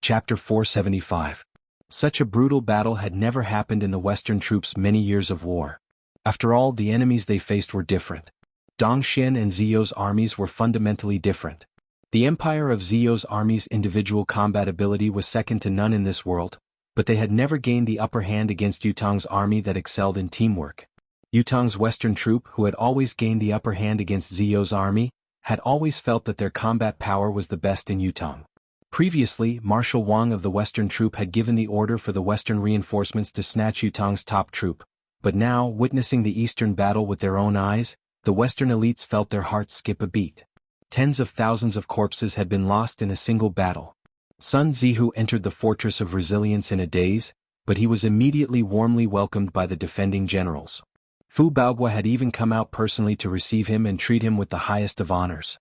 Chapter 475. Such a brutal battle had never happened in the Western troops' many years of war. After all, the enemies they faced were different. Dongxian and Ziyou's armies were fundamentally different. The empire of Ziyou's army's individual combat ability was second to none in this world, but they had never gained the upper hand against Yutong's army that excelled in teamwork. Yutong's Western troop, who had always gained the upper hand against Ziyou's army, had always felt that their combat power was the best in Yutong. Previously, Marshal Wang of the Western troop had given the order for the Western reinforcements to snatch Yutong's top troop, but now, witnessing the Eastern battle with their own eyes, the Western elites felt their hearts skip a beat. Tens of thousands of corpses had been lost in a single battle. Sun Zihu entered the Fortress of Resilience in a daze, but he was immediately warmly welcomed by the defending generals. Fu Baogua had even come out personally to receive him and treat him with the highest of honors.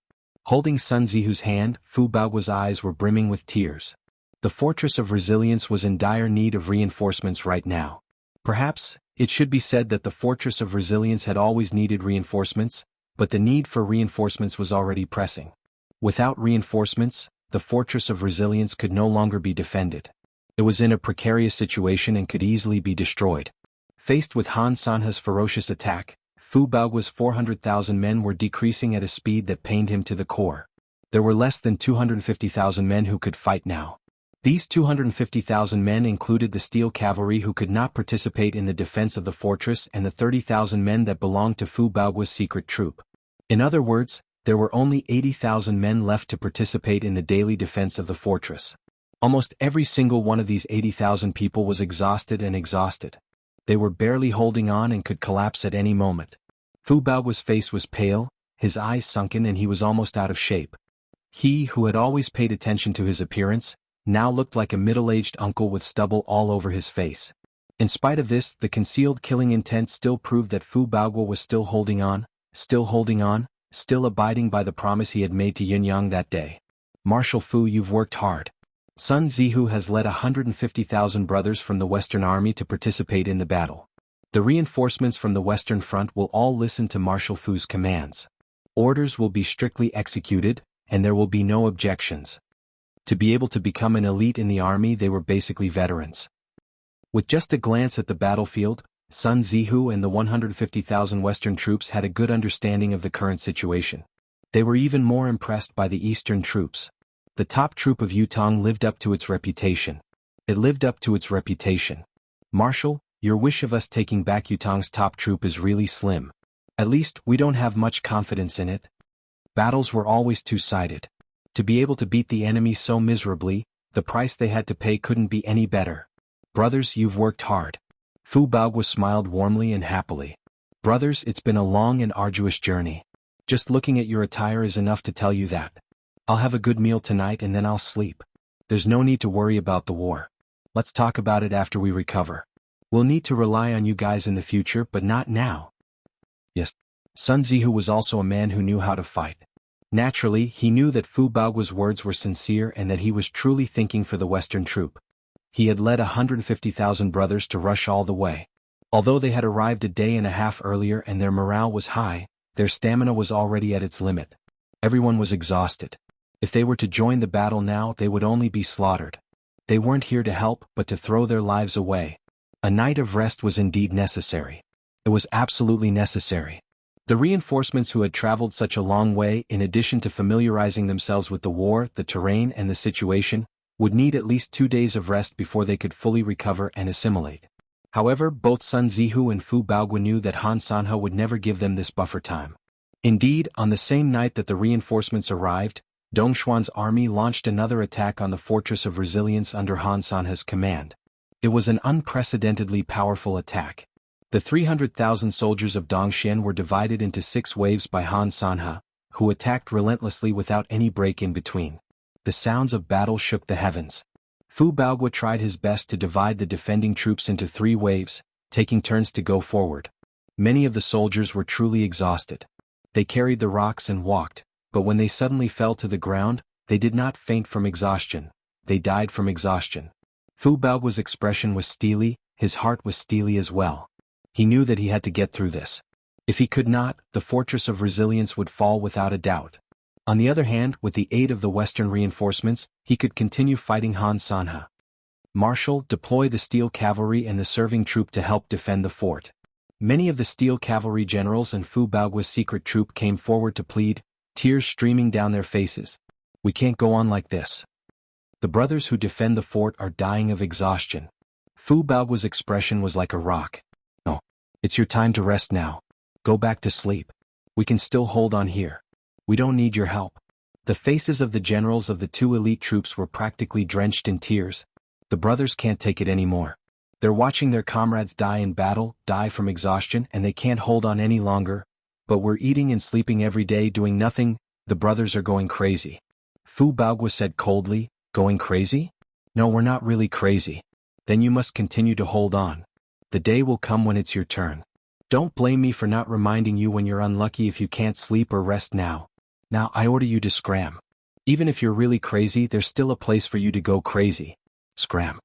Holding Sun Zihu's hand, Fu Baogua's eyes were brimming with tears. The Fortress of Resilience was in dire need of reinforcements right now. Perhaps, it should be said that the Fortress of Resilience had always needed reinforcements, but the need for reinforcements was already pressing. Without reinforcements, the Fortress of Resilience could no longer be defended. It was in a precarious situation and could easily be destroyed. Faced with Han Sanha's ferocious attack, Fu Baogua's 400,000 men were decreasing at a speed that pained him to the core. There were less than 250,000 men who could fight now. These 250,000 men included the steel cavalry who could not participate in the defense of the fortress and the 30,000 men that belonged to Fu Baogua's secret troop. In other words, there were only 80,000 men left to participate in the daily defense of the fortress. Almost every single one of these 80,000 people was exhausted. They were barely holding on and could collapse at any moment. Fu Baogua's face was pale, his eyes sunken, and he was almost out of shape. He, who had always paid attention to his appearance, now looked like a middle-aged uncle with stubble all over his face. In spite of this, the concealed killing intent still proved that Fu Baogua was still holding on, still abiding by the promise he had made to Yunyang that day. Marshal Fu, you've worked hard. Sun Zihu has led 150,000 brothers from the Western army to participate in the battle. The reinforcements from the Western front will all listen to Marshal Fu's commands. Orders will be strictly executed, and there will be no objections. To be able to become an elite in the army, they were basically veterans. With just a glance at the battlefield, Sun Zihu and the 150,000 Western troops had a good understanding of the current situation. They were even more impressed by the Eastern troops. The top troop of Yutong lived up to its reputation. It lived up to its reputation. Marshal, your wish of us taking back Yutong's top troop is really slim. At least, we don't have much confidence in it. Battles were always two-sided. To be able to beat the enemy so miserably, the price they had to pay couldn't be any better. Brothers, you've worked hard. Fu Baogua smiled warmly and happily. Brothers, it's been a long and arduous journey. Just looking at your attire is enough to tell you that. I'll have a good meal tonight and then I'll sleep. There's no need to worry about the war. Let's talk about it after we recover. We'll need to rely on you guys in the future, but not now. Yes. Sun Zihu was also a man who knew how to fight. Naturally, he knew that Fu Baogua's words were sincere and that he was truly thinking for the Western troop. He had led 150,000 brothers to rush all the way. Although they had arrived a day and a half earlier and their morale was high, their stamina was already at its limit. Everyone was exhausted. If they were to join the battle now, they would only be slaughtered. They weren't here to help, but to throw their lives away. A night of rest was indeed necessary. It was absolutely necessary. The reinforcements who had traveled such a long way, in addition to familiarizing themselves with the war, the terrain, and the situation, would need at least 2 days of rest before they could fully recover and assimilate. However, both Sun Zihu and Fu Baogua knew that Han Sanha would never give them this buffer time. Indeed, on the same night that the reinforcements arrived, Dongxuan's army launched another attack on the Fortress of Resilience under Han Sanha's command. It was an unprecedentedly powerful attack. The 300,000 soldiers of Dongxian were divided into 6 waves by Han Sanha, who attacked relentlessly without any break in between. The sounds of battle shook the heavens. Fu Baogua tried his best to divide the defending troops into 3 waves, taking turns to go forward. Many of the soldiers were truly exhausted. They carried the rocks and walked, but when they suddenly fell to the ground, they did not faint from exhaustion, they died from exhaustion. Fu Baogua's expression was steely, his heart was steely as well. He knew that he had to get through this. If he could not, the Fortress of Resilience would fall without a doubt. On the other hand, with the aid of the Western reinforcements, he could continue fighting Han Sanha. Marshal, deploy the Steel Cavalry and the serving troop to help defend the fort. Many of the Steel Cavalry generals and Fu Baogua's secret troop came forward to plead, tears streaming down their faces. We can't go on like this. The brothers who defend the fort are dying of exhaustion. Fu Baogua's expression was like a rock. No. It's your time to rest now. Go back to sleep. We can still hold on here. We don't need your help. The faces of the generals of the two elite troops were practically drenched in tears. The brothers can't take it anymore. They're watching their comrades die in battle, die from exhaustion, and they can't hold on any longer. But we're eating and sleeping every day doing nothing. The brothers are going crazy. Fu Baogua said coldly, going crazy? No, we're not really crazy. Then you must continue to hold on. The day will come when it's your turn. Don't blame me for not reminding you when you're unlucky if you can't sleep or rest now. Now I order you to scram. Even if you're really crazy, there's still a place for you to go crazy. Scram.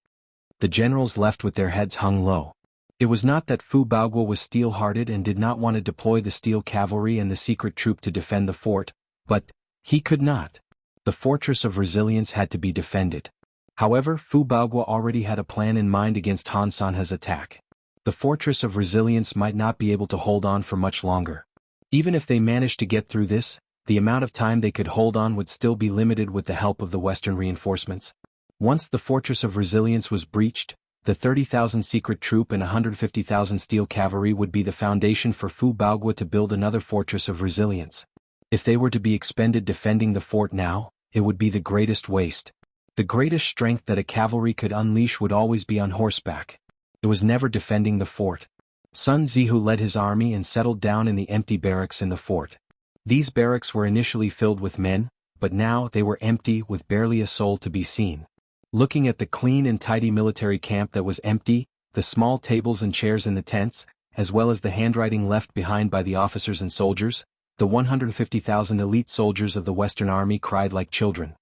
The generals left with their heads hung low. It was not that Fu Baogua was steel-hearted and did not want to deploy the Steel Cavalry and the secret troop to defend the fort, but he could not. The Fortress of Resilience had to be defended. However, Fu Baogua already had a plan in mind against Han Sanha's attack. The Fortress of Resilience might not be able to hold on for much longer. Even if they managed to get through this, the amount of time they could hold on would still be limited with the help of the Western reinforcements. Once the Fortress of Resilience was breached, the 30,000 secret troop and 150,000 steel cavalry would be the foundation for Fu Baogua to build another Fortress of Resilience. If they were to be expended defending the fort now, it would be the greatest waste. The greatest strength that a cavalry could unleash would always be on horseback. It was never defending the fort. Sun Zihu led his army and settled down in the empty barracks in the fort. These barracks were initially filled with men, but now they were empty with barely a soul to be seen. Looking at the clean and tidy military camp that was empty, the small tables and chairs in the tents, as well as the handwriting left behind by the officers and soldiers, the 150,000 elite soldiers of the Western Army cried like children.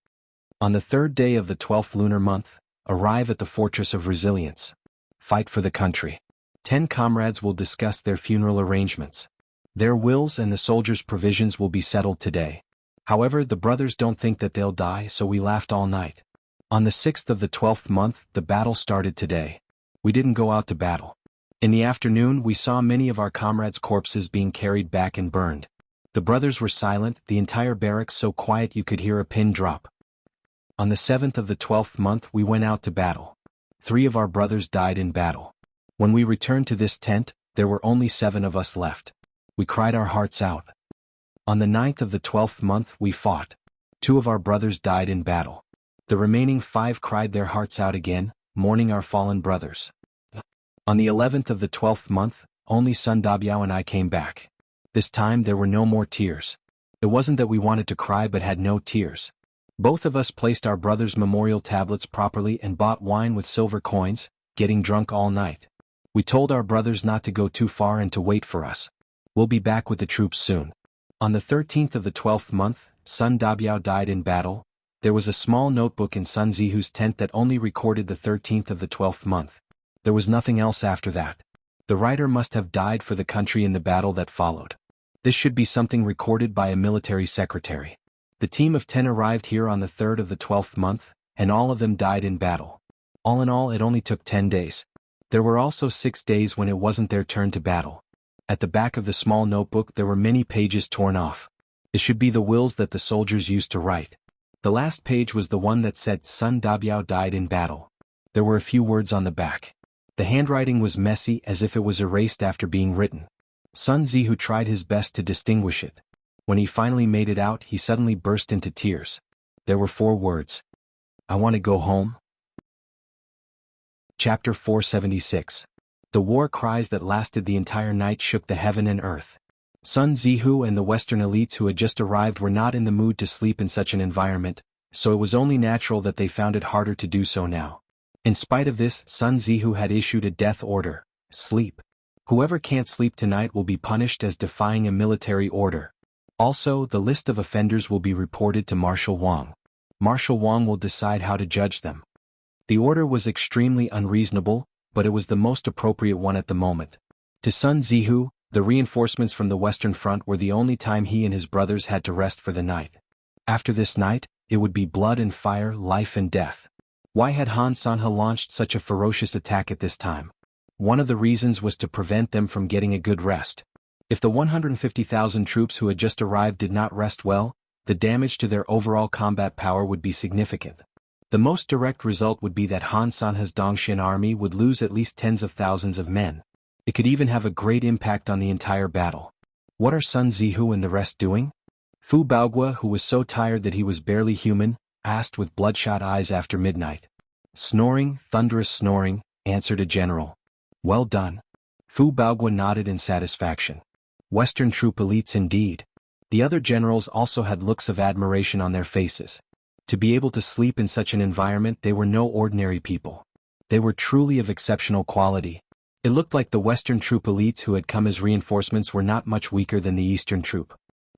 On the third day of the 12th lunar month, arrive at the Fortress of Resilience. Fight for the country. 10 comrades will discuss their funeral arrangements. Their wills and the soldiers' provisions will be settled today. However, the brothers don't think that they'll die, so we laughed all night. On the 6th of the 12th month, the battle started today. We didn't go out to battle. In the afternoon, we saw many of our comrades' corpses being carried back and burned. The brothers were silent, the entire barracks so quiet you could hear a pin drop. On the 7th of the 12th month, we went out to battle. 3 of our brothers died in battle. When we returned to this tent, there were only 7 of us left. We cried our hearts out. On the 9th of the 12th month, we fought. 2 of our brothers died in battle. The remaining 5 cried their hearts out again, mourning our fallen brothers. On the 11th of the 12th month, only Sun Dabiao and I came back. This time there were no more tears. It wasn't that we wanted to cry but had no tears. Both of us placed our brothers' memorial tablets properly and bought wine with silver coins, getting drunk all night. We told our brothers not to go too far and to wait for us. We'll be back with the troops soon. On the 13th of the 12th month, Sun Dabiao died in battle. There was a small notebook in Sun Zihu's tent that only recorded the 13th of the 12th month. There was nothing else after that. The writer must have died for the country in the battle that followed. This should be something recorded by a military secretary. The team of 10 arrived here on the 3rd of the 12th month, and all of them died in battle. All in all, it only took 10 days. There were also 6 days when it wasn't their turn to battle. At the back of the small notebook there were many pages torn off. It should be the wills that the soldiers used to write. The last page was the one that said Sun Dabiao died in battle. There were a few words on the back. The handwriting was messy as if it was erased after being written. Sun Zihu tried his best to distinguish it. When he finally made it out, he suddenly burst into tears. There were 4 words. I want to go home. Chapter 476. The war cries that lasted the entire night shook the heaven and earth. Sun Zihu and the Western elites who had just arrived were not in the mood to sleep in such an environment, so it was only natural that they found it harder to do so now. In spite of this, Sun Zihu had issued a death order. Sleep. Whoever can't sleep tonight will be punished as defying a military order. Also, the list of offenders will be reported to Marshal Wang. Marshal Wang will decide how to judge them. The order was extremely unreasonable, but it was the most appropriate one at the moment. To Sun Zihu, the reinforcements from the Western Front were the only time he and his brothers had to rest for the night. After this night, it would be blood and fire, life and death. Why had Han Sanhe launched such a ferocious attack at this time? One of the reasons was to prevent them from getting a good rest. If the 150,000 troops who had just arrived did not rest well, the damage to their overall combat power would be significant. The most direct result would be that Han Sanhe's Dongxian army would lose at least tens of thousands of men. It could even have a great impact on the entire battle. What are Sun Zihu and the rest doing? Fu Baogua, who was so tired that he was barely human, asked with bloodshot eyes after midnight. Snoring, thunderous snoring, answered a general. Well done. Fu Baogua nodded in satisfaction. Western troop elites indeed. The other generals also had looks of admiration on their faces. To be able to sleep in such an environment, they were no ordinary people. They were truly of exceptional quality. It looked like the Western troop elites who had come as reinforcements were not much weaker than the Eastern troop.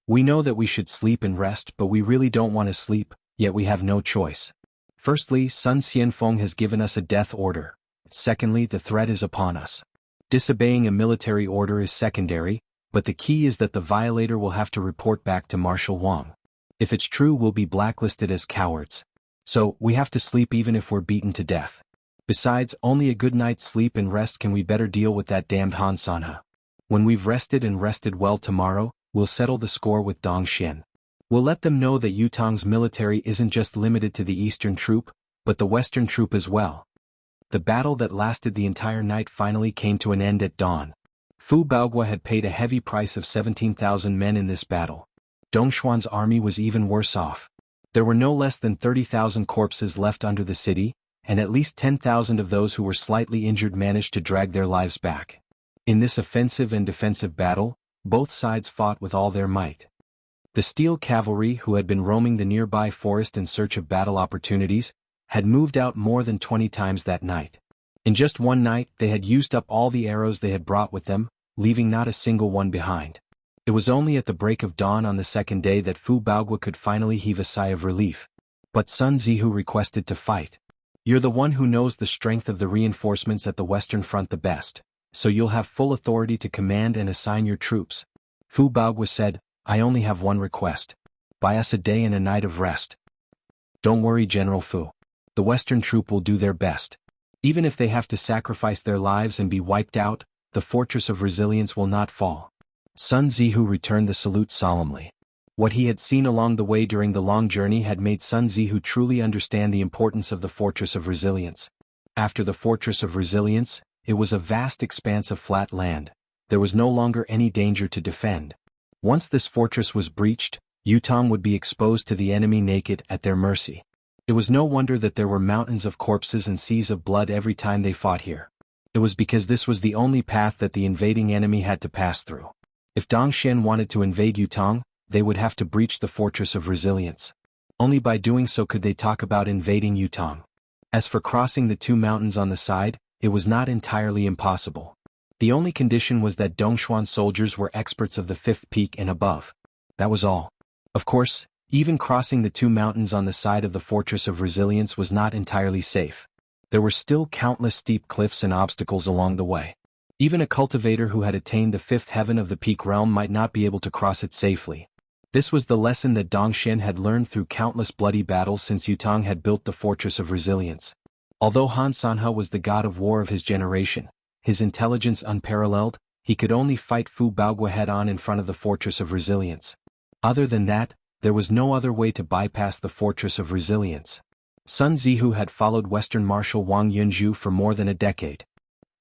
We know that we should sleep and rest, but we really don't want to sleep, yet we have no choice. Firstly, Sun Xianfeng has given us a death order. Secondly, the threat is upon us. Disobeying a military order is secondary, but the key is that the violator will have to report back to Marshal Wang. If it's true, we'll be blacklisted as cowards. So, we have to sleep even if we're beaten to death. Besides, only a good night's sleep and rest can we better deal with that damned Han Sanhe. When we've rested and rested well tomorrow, we'll settle the score with Dongxian. We'll let them know that Yutong's military isn't just limited to the Eastern troop, but the Western troop as well. The battle that lasted the entire night finally came to an end at dawn. Fu Baogua had paid a heavy price of 17,000 men in this battle. Dongxuan's army was even worse off. There were no less than 30,000 corpses left under the city, and at least 10,000 of those who were slightly injured managed to drag their lives back. In this offensive and defensive battle, both sides fought with all their might. The steel cavalry, who had been roaming the nearby forest in search of battle opportunities, had moved out more than 20 times that night. In just one night, they had used up all the arrows they had brought with them, leaving not a single one behind. It was only at the break of dawn on the second day that Fu Baogua could finally heave a sigh of relief. But Sun Zihu requested to fight. You're the one who knows the strength of the reinforcements at the Western Front the best, so you'll have full authority to command and assign your troops. Fu Baogua said, I only have one request. Buy us a day and a night of rest. Don't worry, General Fu. The Western troop will do their best. Even if they have to sacrifice their lives and be wiped out, the fortress of resilience will not fall. Sun Zihu returned the salute solemnly. What he had seen along the way during the long journey had made Sun Zihu truly understand the importance of the fortress of resilience. After the fortress of resilience, it was a vast expanse of flat land. There was no longer any danger to defend. Once this fortress was breached, Yutong would be exposed to the enemy naked at their mercy. It was no wonder that there were mountains of corpses and seas of blood every time they fought here. It was because this was the only path that the invading enemy had to pass through. If Dongxian wanted to invade Yutong, they would have to breach the fortress of resilience. Only by doing so could they talk about invading Yutong. As for crossing the two mountains on the side, it was not entirely impossible. The only condition was that Dongxuan soldiers were experts of the fifth peak and above. That was all. Of course, even crossing the two mountains on the side of the fortress of resilience was not entirely safe. There were still countless steep cliffs and obstacles along the way. Even a cultivator who had attained the fifth heaven of the peak realm might not be able to cross it safely. This was the lesson that Dongxian had learned through countless bloody battles since Yutong had built the fortress of resilience. Although Han Sanhe was the god of war of his generation, his intelligence unparalleled, he could only fight Fu Baogua head-on in front of the fortress of resilience. Other than that, there was no other way to bypass the fortress of resilience. Sun Zihu had followed Western Marshal Wang Yunzhu for more than a decade.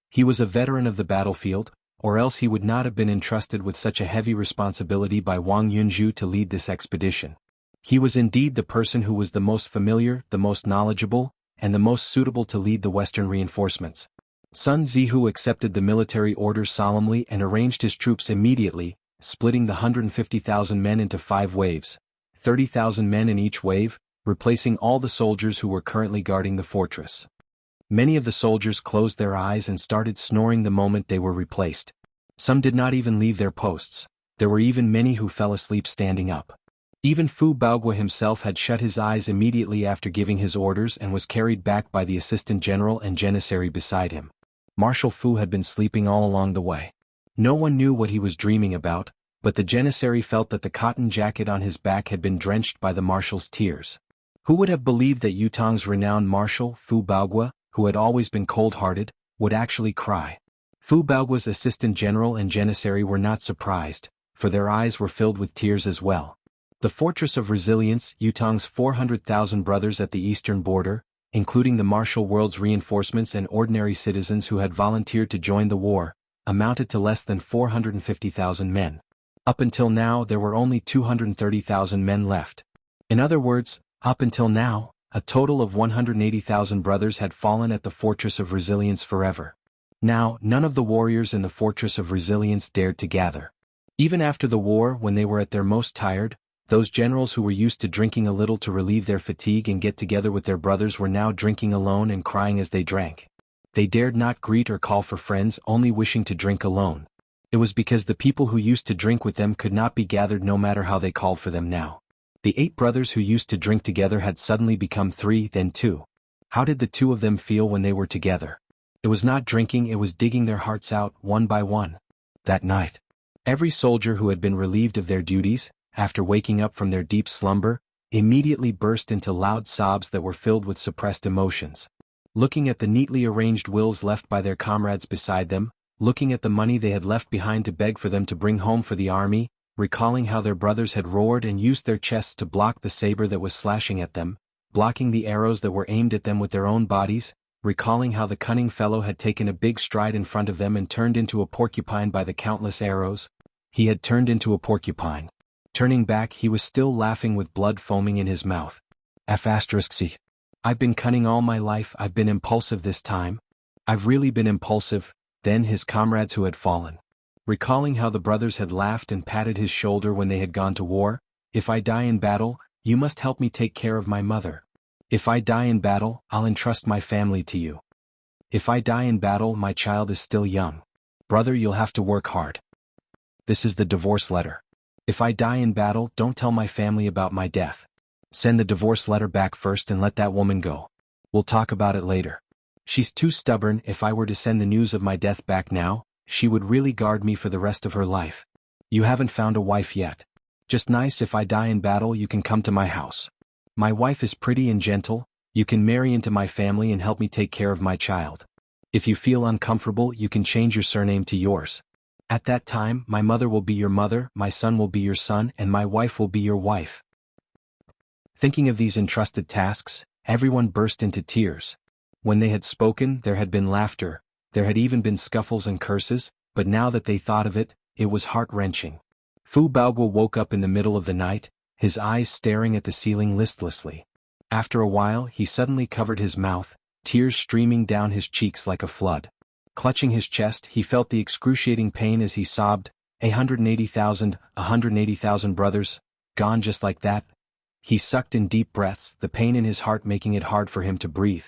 He was a veteran of the battlefield, or else he would not have been entrusted with such a heavy responsibility by Wang Yunzhu to lead this expedition. He was indeed the person who was the most familiar, the most knowledgeable, and the most suitable to lead the Western reinforcements. Sun Zihu accepted the military orders solemnly and arranged his troops immediately, splitting the 150,000 men into 5 waves, 30,000 men in each wave, replacing all the soldiers who were currently guarding the fortress. Many of the soldiers closed their eyes and started snoring the moment they were replaced. Some did not even leave their posts. There were even many who fell asleep standing up. Even Fu Baogua himself had shut his eyes immediately after giving his orders and was carried back by the assistant general and janissary beside him. Marshal Fu had been sleeping all along the way. No one knew what he was dreaming about, but the Janissary felt that the cotton jacket on his back had been drenched by the marshal's tears. Who would have believed that Yutong's renowned marshal, Fu Baogua, who had always been cold-hearted, would actually cry? Fu Baogua's assistant general and Janissary were not surprised, for their eyes were filled with tears as well. The Fortress of Resilience, Yutong's 400,000 brothers at the eastern border, including the martial world's reinforcements and ordinary citizens who had volunteered to join the war, amounted to less than 450,000 men. Up until now there were only 230,000 men left. In other words, up until now, a total of 180,000 brothers had fallen at the Fortress of Resilience forever. Now, none of the warriors in the Fortress of Resilience dared to gather. Even after the war, when they were at their most tired, those generals who were used to drinking a little to relieve their fatigue and get together with their brothers were now drinking alone and crying as they drank. They dared not greet or call for friends, only wishing to drink alone. It was because the people who used to drink with them could not be gathered no matter how they called for them now. The 8 brothers who used to drink together had suddenly become 3, then 2. How did the 2 of them feel when they were together? It was not drinking, it was digging their hearts out, one by one. That night, every soldier who had been relieved of their duties, after waking up from their deep slumber, immediately burst into loud sobs that were filled with suppressed emotions. Looking at the neatly arranged wills left by their comrades beside them, looking at the money they had left behind to beg for them to bring home for the army, recalling how their brothers had roared and used their chests to block the saber that was slashing at them, blocking the arrows that were aimed at them with their own bodies, recalling how the cunning fellow had taken a big stride in front of them and turned into a porcupine by the countless arrows. He had turned into a porcupine. Turning back, he was still laughing with blood foaming in his mouth. F***C. I've been cunning all my life, I've been impulsive this time. I've really been impulsive. Then his comrades who had fallen. Recalling how the brothers had laughed and patted his shoulder when they had gone to war. If I die in battle, you must help me take care of my mother. If I die in battle, I'll entrust my family to you. If I die in battle, my child is still young. Brother, you'll have to work hard. This is the divorce letter. If I die in battle, don't tell my family about my death. Send the divorce letter back first and let that woman go. We'll talk about it later. She's too stubborn. If I were to send the news of my death back now, she would really guard me for the rest of her life. You haven't found a wife yet. Just nice. If I die in battle, you can come to my house. My wife is pretty and gentle. You can marry into my family and help me take care of my child. If you feel uncomfortable, you can change your surname to yours. At that time, my mother will be your mother, my son will be your son, and my wife will be your wife. Thinking of these entrusted tasks, everyone burst into tears. When they had spoken, there had been laughter, there had even been scuffles and curses, but now that they thought of it, it was heart-wrenching. Fu Baogua woke up in the middle of the night, his eyes staring at the ceiling listlessly. After a while, he suddenly covered his mouth, tears streaming down his cheeks like a flood. Clutching his chest, he felt the excruciating pain as he sobbed, 180,000 brothers, gone just like that. He sucked in deep breaths, the pain in his heart making it hard for him to breathe.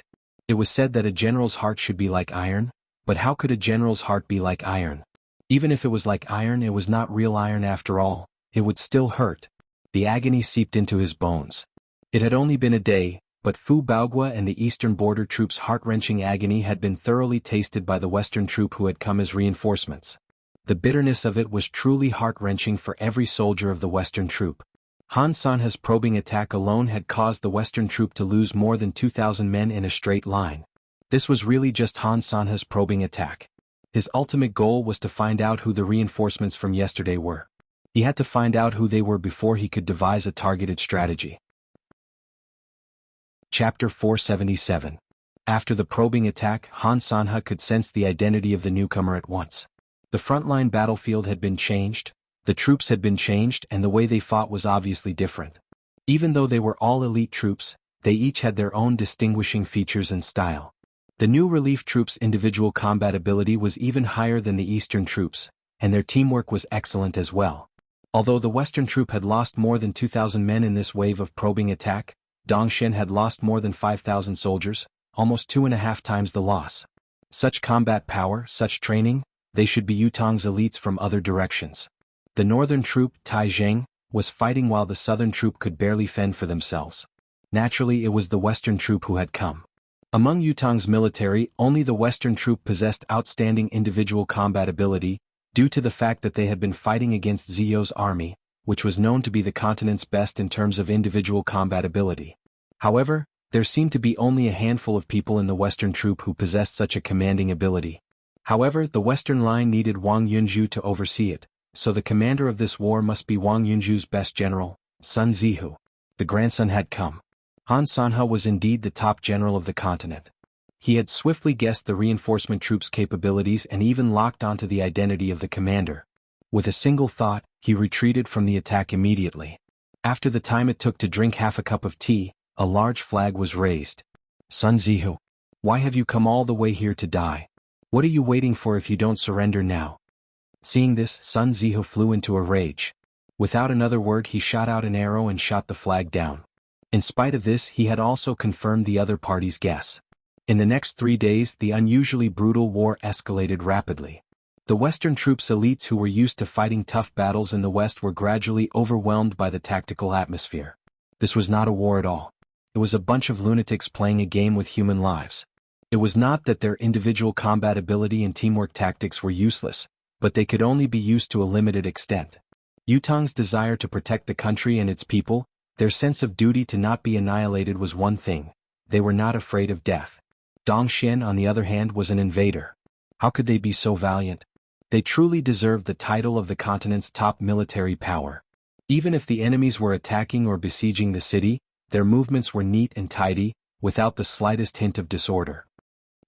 It was said that a general's heart should be like iron, but how could a general's heart be like iron? Even if it was like iron, it was not real iron after all, it would still hurt. The agony seeped into his bones. It had only been a day, but Fu Baogua and the eastern border troops' heart-wrenching agony had been thoroughly tasted by the western troop who had come as reinforcements. The bitterness of it was truly heart-wrenching for every soldier of the western troop. Han Sanha's probing attack alone had caused the western troop to lose more than 2,000 men in a straight line. This was really just Han Sanha's probing attack. His ultimate goal was to find out who the reinforcements from yesterday were. He had to find out who they were before he could devise a targeted strategy. Chapter 477. After the probing attack, Han Sanha could sense the identity of the newcomer at once. The frontline battlefield had been changed, the troops had been changed, and the way they fought was obviously different. Even though they were all elite troops, they each had their own distinguishing features and style. The new relief troops' individual combat ability was even higher than the eastern troops, and their teamwork was excellent as well. Although the western troop had lost more than 2,000 men in this wave of probing attack, Dongxian had lost more than 5,000 soldiers, almost 2.5 times the loss. Such combat power, such training, they should be Yutong's elites from other directions. The northern troop, Taizheng, was fighting while the southern troop could barely fend for themselves. Naturally, it was the western troop who had come. Among Yutong's military, only the western troop possessed outstanding individual combat ability, due to the fact that they had been fighting against Ziyou's army, which was known to be the continent's best in terms of individual combat ability. However, there seemed to be only a handful of people in the Western troop who possessed such a commanding ability. However, the Western line needed Wang Yunzhu to oversee it, so the commander of this war must be Wang Yunzhu's best general, Sun Zihu. The grandson had come. Han Sanhe was indeed the top general of the continent. He had swiftly guessed the reinforcement troops' capabilities and even locked onto the identity of the commander. With a single thought, he retreated from the attack immediately. After the time it took to drink half a cup of tea, a large flag was raised. Sun Zihu, why have you come all the way here to die? What are you waiting for if you don't surrender now? Seeing this, Sun Zihu flew into a rage. Without another word, he shot out an arrow and shot the flag down. In spite of this, he had also confirmed the other party's guess. In the next 3 days, the unusually brutal war escalated rapidly. The Western troops' elites who were used to fighting tough battles in the West were gradually overwhelmed by the tactical atmosphere. This was not a war at all. It was a bunch of lunatics playing a game with human lives. It was not that their individual combat ability and teamwork tactics were useless, but they could only be used to a limited extent. Yutong's desire to protect the country and its people, their sense of duty to not be annihilated was one thing. They were not afraid of death. Dong Xian, on the other hand, was an invader. How could they be so valiant? They truly deserved the title of the continent's top military power. Even if the enemies were attacking or besieging the city, their movements were neat and tidy, without the slightest hint of disorder.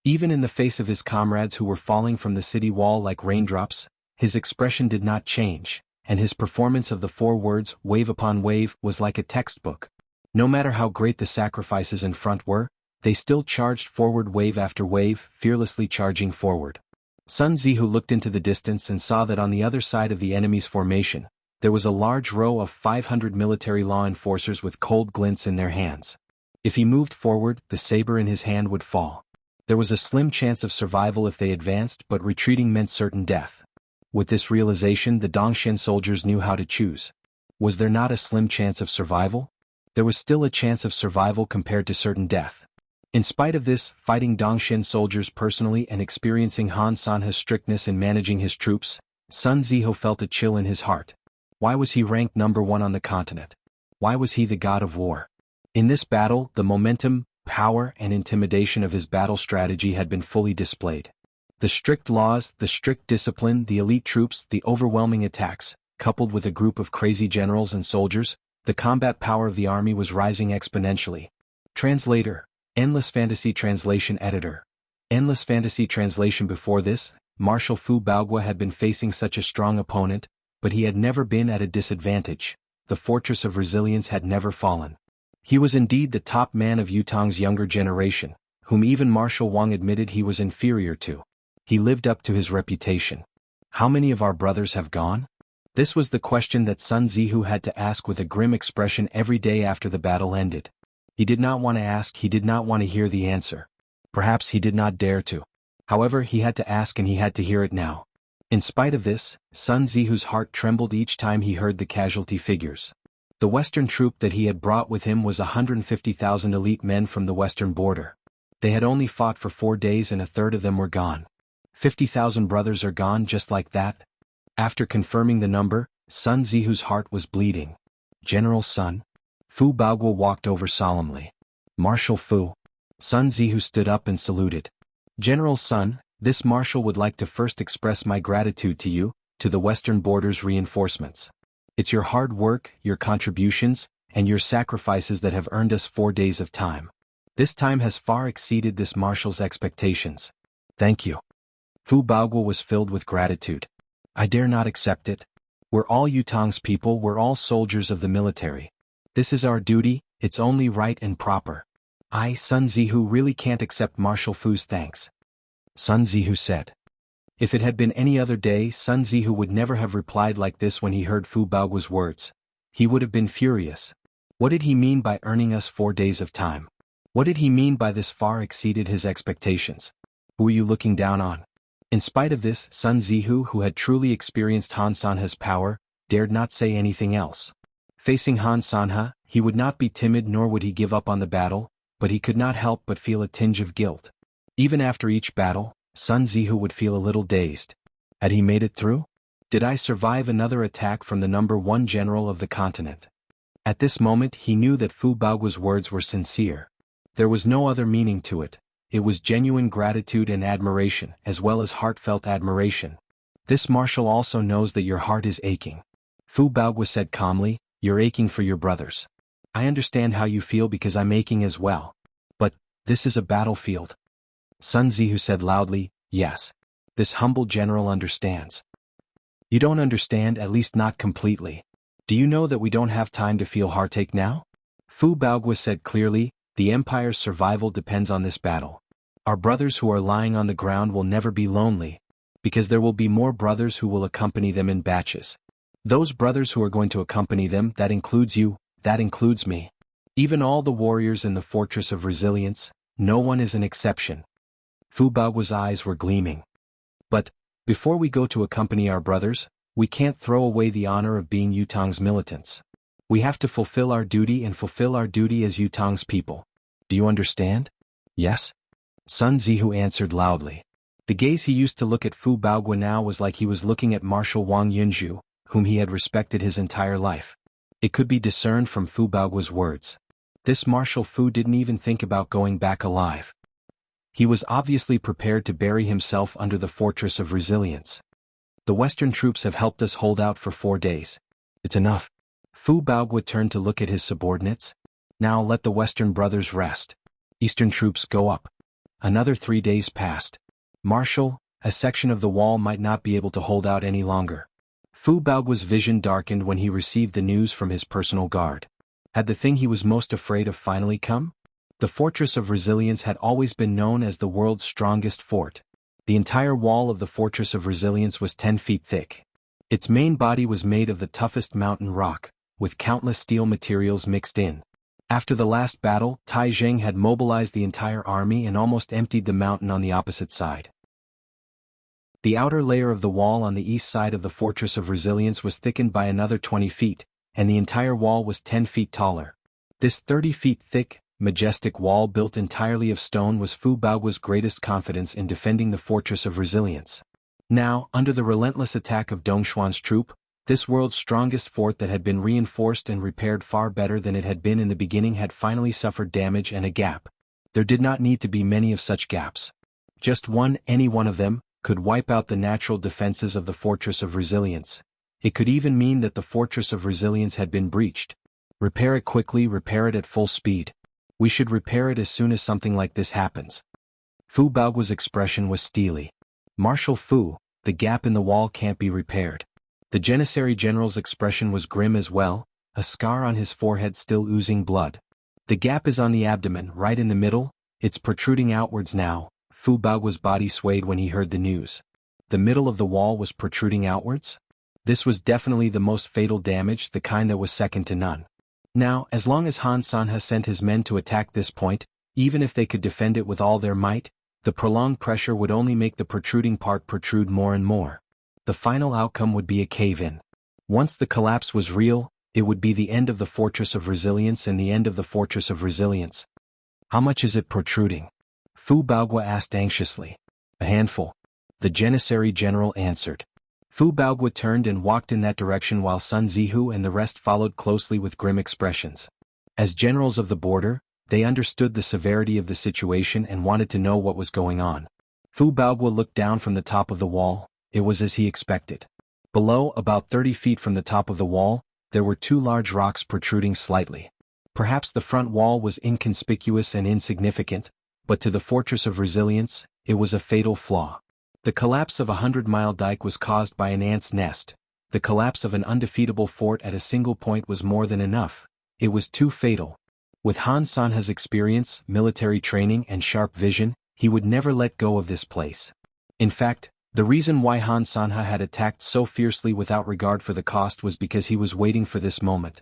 Even in the face of his comrades who were falling from the city wall like raindrops, his expression did not change, and his performance of the 4 words, wave upon wave, was like a textbook. No matter how great the sacrifices in front were, they still charged forward wave after wave, fearlessly charging forward. Sun Zihu looked into the distance and saw that on the other side of the enemy's formation, there was a large row of 500 military law enforcers with cold glints in their hands. If he moved forward, the saber in his hand would fall. There was a slim chance of survival if they advanced, but retreating meant certain death. With this realization, the Dongxian soldiers knew how to choose. Was there not a slim chance of survival? There was still a chance of survival compared to certain death. In spite of this, fighting Dongxian soldiers personally and experiencing Han Sanhe's strictness in managing his troops, Sun Zihu felt a chill in his heart. Why was he ranked number 1 on the continent? Why was he the god of war? In this battle, the momentum, power, and intimidation of his battle strategy had been fully displayed. The strict laws, the strict discipline, the elite troops, the overwhelming attacks, coupled with a group of crazy generals and soldiers, the combat power of the army was rising exponentially. Translator, Endless Fantasy Translation Editor. Endless Fantasy Translation. Before this, Marshal Fu Baogua had been facing such a strong opponent, but he had never been at a disadvantage. The fortress of resilience had never fallen. He was indeed the top man of Yutong's younger generation, whom even Marshal Wang admitted he was inferior to. He lived up to his reputation. How many of our brothers have gone? This was the question that Sun Zihu had to ask with a grim expression every day after the battle ended. He did not want to ask, he did not want to hear the answer. Perhaps he did not dare to. However, he had to ask and he had to hear it now. In spite of this, Sun Zihu's heart trembled each time he heard the casualty figures. The Western troop that he had brought with him was 150,000 elite men from the western border. They had only fought for 4 days and a third of them were gone. 50,000 brothers are gone just like that? After confirming the number, Sun Zihu's heart was bleeding. General Sun? Fu Baogua walked over solemnly. Marshal Fu. Sun Zihu stood up and saluted. General Sun, this marshal would like to first express my gratitude to you, to the western border's reinforcements. It's your hard work, your contributions, and your sacrifices that have earned us 4 days of time. This time has far exceeded this marshal's expectations. Thank you. Fu Baogua was filled with gratitude. I dare not accept it. We're all Yutong's people, we're all soldiers of the military. This is our duty, it's only right and proper. I, Sun Zihu, really can't accept Marshal Fu's thanks. Sun Zihu said. If it had been any other day, Sun Zihu would never have replied like this when he heard Fu Baogua's words. He would have been furious. What did he mean by earning us 4 days of time? What did he mean by this far exceeded his expectations? Who are you looking down on? In spite of this, Sun Zihu, who had truly experienced Han Sanhe's power, dared not say anything else. Facing Han Sanhe, he would not be timid nor would he give up on the battle, but he could not help but feel a tinge of guilt. Even after each battle, Sun Zihu would feel a little dazed. Had he made it through? Did I survive another attack from the #1 general of the continent? At this moment he knew that Fu Baoguo's words were sincere. There was no other meaning to it. It was genuine gratitude and admiration, as well as heartfelt admiration. This marshal also knows that your heart is aching. Fu Baoguo said calmly, you're aching for your brothers. I understand how you feel because I'm aching as well. But, this is a battlefield. Sun Zihu said loudly, yes. This humble general understands. You don't understand, at least not completely. Do you know that we don't have time to feel heartache now? Fu Baoguo said clearly, the empire's survival depends on this battle. Our brothers who are lying on the ground will never be lonely, because there will be more brothers who will accompany them in batches. Those brothers who are going to accompany them, that includes you, that includes me. Even all the warriors in the Fortress of Resilience, no one is an exception. Fu Baoguo's eyes were gleaming. But, before we go to accompany our brothers, we can't throw away the honor of being Yutong's militants. We have to fulfill our duty and fulfill our duty as Yutong's people. Do you understand? Yes? Sun Zihu answered loudly. The gaze he used to look at Fu Baoguo now was like he was looking at Marshal Wang Yunzhu, whom he had respected his entire life. It could be discerned from Fu Baoguo's words. This Marshal Fu didn't even think about going back alive. He was obviously prepared to bury himself under the Fortress of Resilience. The Western troops have helped us hold out for 4 days. It's enough. Fu Baoguo turned to look at his subordinates. Now let the Western brothers rest. Eastern troops go up. Another 3 days passed. Marshal, a section of the wall might not be able to hold out any longer. Fu Baoguo's vision darkened when he received the news from his personal guard. Had the thing he was most afraid of finally come? The Fortress of Resilience had always been known as the world's strongest fort. The entire wall of the Fortress of Resilience was 10 feet thick. Its main body was made of the toughest mountain rock, with countless steel materials mixed in. After the last battle, Tai Zheng had mobilized the entire army and almost emptied the mountain on the opposite side. The outer layer of the wall on the east side of the Fortress of Resilience was thickened by another 20 feet, and the entire wall was 10 feet taller. This 30 feet thick, majestic wall built entirely of stone was Fu Baoguo's greatest confidence in defending the Fortress of Resilience. Now, under the relentless attack of Dong Xuan's troop, this world's strongest fort that had been reinforced and repaired far better than it had been in the beginning had finally suffered damage and a gap. There did not need to be many of such gaps. Just one, any one of them, could wipe out the natural defenses of the Fortress of Resilience. It could even mean that the Fortress of Resilience had been breached. Repair it quickly, repair it at full speed. We should repair it as soon as something like this happens. Fu Baoguo's expression was steely. Marshal Fu, the gap in the wall can't be repaired. The Janissary general's expression was grim as well, a scar on his forehead still oozing blood. The gap is on the abdomen, right in the middle, it's protruding outwards now. Fu Baoguo's body swayed when he heard the news. The middle of the wall was protruding outwards? This was definitely the most fatal damage, the kind that was second to none. Now, as long as Han Sanha sent his men to attack this point, even if they could defend it with all their might, the prolonged pressure would only make the protruding part protrude more and more. The final outcome would be a cave-in. Once the collapse was real, it would be the end of the Fortress of Resilience and the end of the Fortress of Resilience. How much is it protruding? Fu Baoguo asked anxiously. A handful. The Janissary general answered. Fu Baoguo turned and walked in that direction while Sun Zihu and the rest followed closely with grim expressions. As generals of the border, they understood the severity of the situation and wanted to know what was going on. Fu Baoguo looked down from the top of the wall. It was as he expected. Below, about 30 feet from the top of the wall, there were 2 large rocks protruding slightly. Perhaps the front wall was inconspicuous and insignificant, but to the Fortress of Resilience, it was a fatal flaw. The collapse of a 100-mile dike was caused by an ant's nest. The collapse of an undefeatable fort at a single point was more than enough. It was too fatal. With Han Sanha's experience, military training and sharp vision, he would never let go of this place. In fact, the reason why Han Sanha had attacked so fiercely without regard for the cost was because he was waiting for this moment.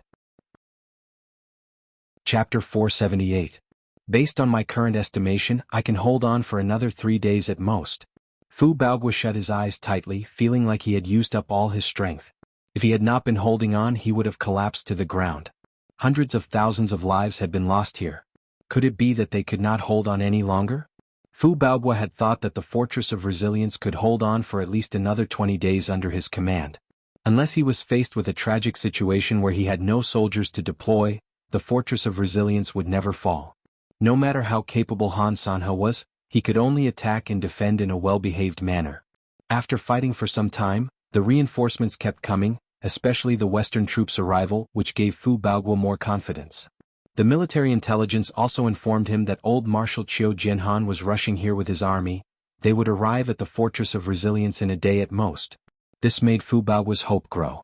Chapter 478. Based on my current estimation, I can hold on for another 3 days at most. Fu Baoguo shut his eyes tightly, feeling like he had used up all his strength. If he had not been holding on, he would have collapsed to the ground. Hundreds of thousands of lives had been lost here. Could it be that they could not hold on any longer? Fu Baogua had thought that the Fortress of Resilience could hold on for at least another 20 days under his command. Unless he was faced with a tragic situation where he had no soldiers to deploy, the Fortress of Resilience would never fall. No matter how capable Han Sanhe was, he could only attack and defend in a well-behaved manner. After fighting for some time, the reinforcements kept coming, especially the Western troops' arrival, which gave Fu Baogua more confidence. The military intelligence also informed him that old Marshal Qiu Jianhan was rushing here with his army. They would arrive at the Fortress of Resilience in a day at most. This made Fu Baogua's hope grow.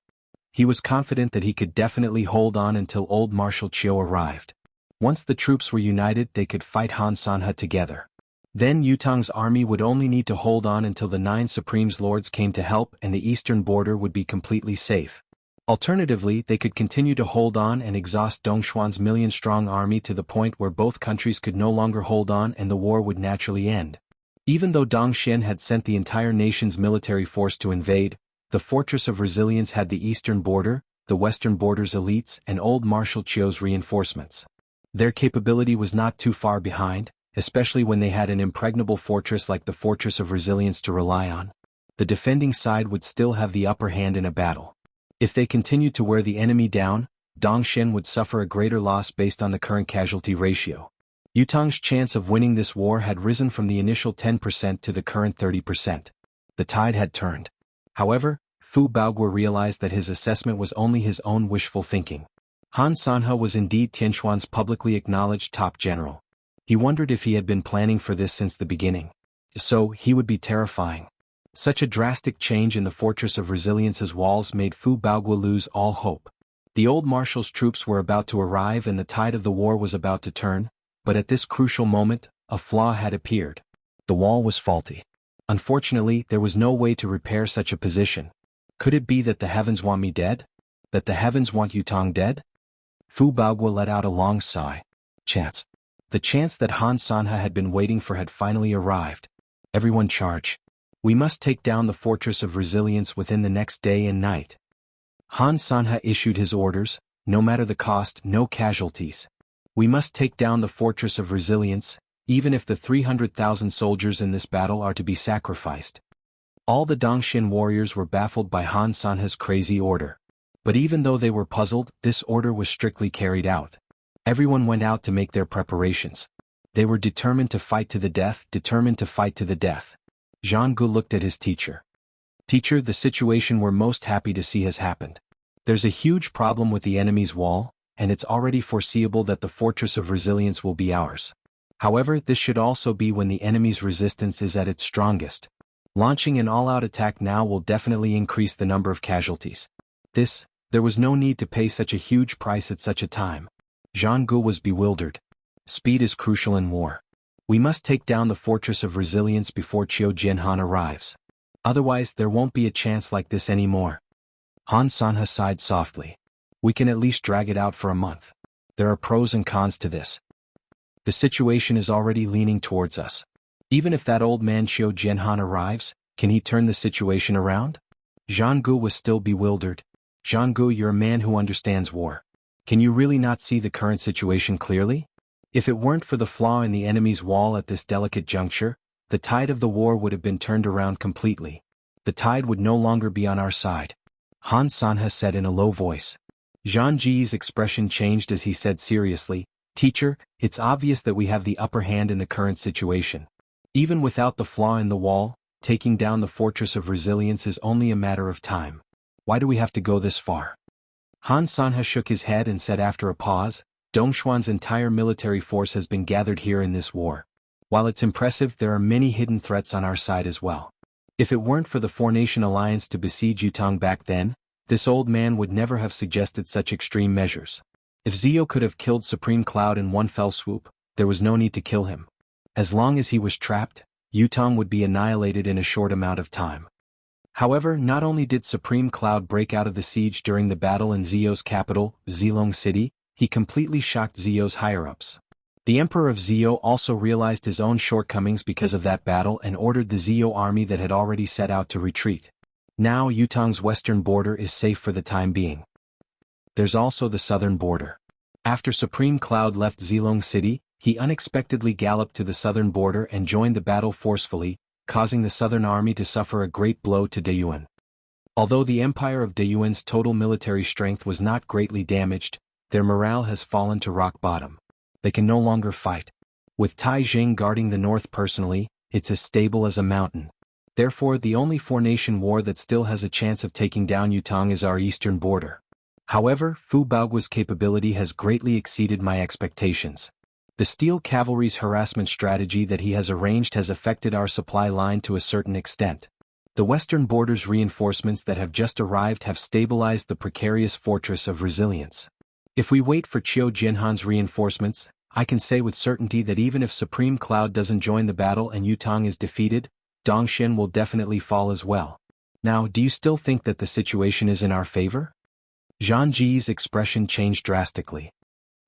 He was confident that he could definitely hold on until old Marshal Qiu arrived. Once the troops were united, they could fight Han Sanhe together. Then Yutang's army would only need to hold on until the 9 Supreme's lords came to help and the eastern border would be completely safe. Alternatively, they could continue to hold on and exhaust Dongxuan's million-strong army to the point where both countries could no longer hold on and the war would naturally end. Even though Dongxian had sent the entire nation's military force to invade, the Fortress of Resilience had the eastern border, the western border's elites, and old Marshal Qiu's reinforcements. Their capability was not too far behind, especially when they had an impregnable fortress like the Fortress of Resilience to rely on. The defending side would still have the upper hand in a battle. If they continued to wear the enemy down, Dongxian would suffer a greater loss based on the current casualty ratio. Yutang's chance of winning this war had risen from the initial 10% to the current 30%. The tide had turned. However, Fu Baogua realized that his assessment was only his own wishful thinking. Han Sanhe was indeed Tianquan's publicly acknowledged top general. He wondered if he had been planning for this since the beginning. So, he would be terrifying. Such a drastic change in the Fortress of Resilience's walls made Fu Baogua lose all hope. The old marshal's troops were about to arrive and the tide of the war was about to turn, but at this crucial moment, a flaw had appeared. The wall was faulty. Unfortunately, there was no way to repair such a position. Could it be that the heavens want me dead? That the heavens want Yutang dead? Fu Baogua let out a long sigh. Chance. The chance that Han Sanhe had been waiting for had finally arrived. Everyone charge. We must take down the Fortress of Resilience within the next day and night. Han Sanhe issued his orders, no matter the cost, no casualties. We must take down the Fortress of Resilience, even if the 300,000 soldiers in this battle are to be sacrificed. All the Dongxian warriors were baffled by Han Sanhe's crazy order. But even though they were puzzled, this order was strictly carried out. Everyone went out to make their preparations. They were determined to fight to the death, determined to fight to the death. Zhang Gu looked at his teacher. Teacher, the situation we're most happy to see has happened. There's a huge problem with the enemy's wall, and it's already foreseeable that the Fortress of Resilience will be ours. However, this should also be when the enemy's resistance is at its strongest. Launching an all-out attack now will definitely increase the number of casualties. There was no need to pay such a huge price at such a time. Zhang Gu was bewildered. Speed is crucial in war. We must take down the Fortress of Resilience before Qiu Jianhan arrives. Otherwise, there won't be a chance like this anymore. Han Sanhe sighed softly. We can at least drag it out for a month. There are pros and cons to this. The situation is already leaning towards us. Even if that old man Qiu Jianhan arrives, can he turn the situation around? Zhang Gu was still bewildered. Zhang Gu, you're a man who understands war. Can you really not see the current situation clearly? If it weren't for the flaw in the enemy's wall at this delicate juncture, the tide of the war would have been turned around completely. The tide would no longer be on our side. Han Sanhe said in a low voice. Zhang Ji's expression changed as he said seriously, Teacher, it's obvious that we have the upper hand in the current situation. Even without the flaw in the wall, taking down the Fortress of Resilience is only a matter of time. Why do we have to go this far? Han Sanhe shook his head and said after a pause, Dongxuan's entire military force has been gathered here in this war. While it's impressive, there are many hidden threats on our side as well. If it weren't for the four-nation alliance to besiege Yutang back then, this old man would never have suggested such extreme measures. If Zio could have killed Supreme Cloud in one fell swoop, there was no need to kill him. As long as he was trapped, Yutang would be annihilated in a short amount of time. However, not only did Supreme Cloud break out of the siege during the battle in Zio's capital, Zilong City, he completely shocked Zio's higher-ups. The Emperor of Zio also realized his own shortcomings because of that battle and ordered the Zio army that had already set out to retreat. Now Yutang's western border is safe for the time being. There's also the southern border. After Supreme Cloud left Zilong City, he unexpectedly galloped to the southern border and joined the battle forcefully, causing the southern army to suffer a great blow to Deyuan. Although the empire of Deyuan's total military strength was not greatly damaged, their morale has fallen to rock bottom. They can no longer fight. With Tai Jing guarding the north personally, it's as stable as a mountain. Therefore, the only four-nation war that still has a chance of taking down Yutong is our eastern border. However, Fu Baoguo's capability has greatly exceeded my expectations. The Steel Cavalry's harassment strategy that he has arranged has affected our supply line to a certain extent. The western border's reinforcements that have just arrived have stabilized the precarious fortress of resilience. If we wait for Qiu Jinhan's reinforcements, I can say with certainty that even if Supreme Cloud doesn't join the battle and Yutong is defeated, Dongxian will definitely fall as well. Now, do you still think that the situation is in our favor? Zhang Ji's expression changed drastically.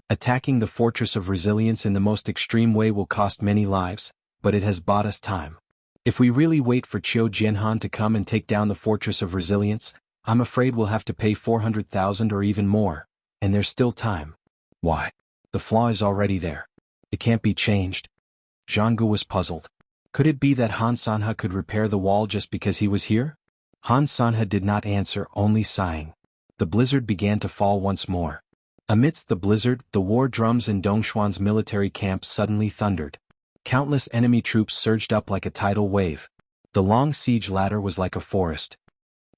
Attacking the Fortress of Resilience in the most extreme way will cost many lives, but it has bought us time. If we really wait for Qiu Jianhan to come and take down the Fortress of Resilience, I'm afraid we'll have to pay 400,000 or even more, and there's still time. Why? The flaw is already there. It can't be changed. Zhang Gu was puzzled. Could it be that Han Sanhe could repair the wall just because he was here? Han Sanhe did not answer, only sighing. The blizzard began to fall once more. Amidst the blizzard, the war drums in Dongshuan's military camp suddenly thundered. Countless enemy troops surged up like a tidal wave. The long siege ladder was like a forest.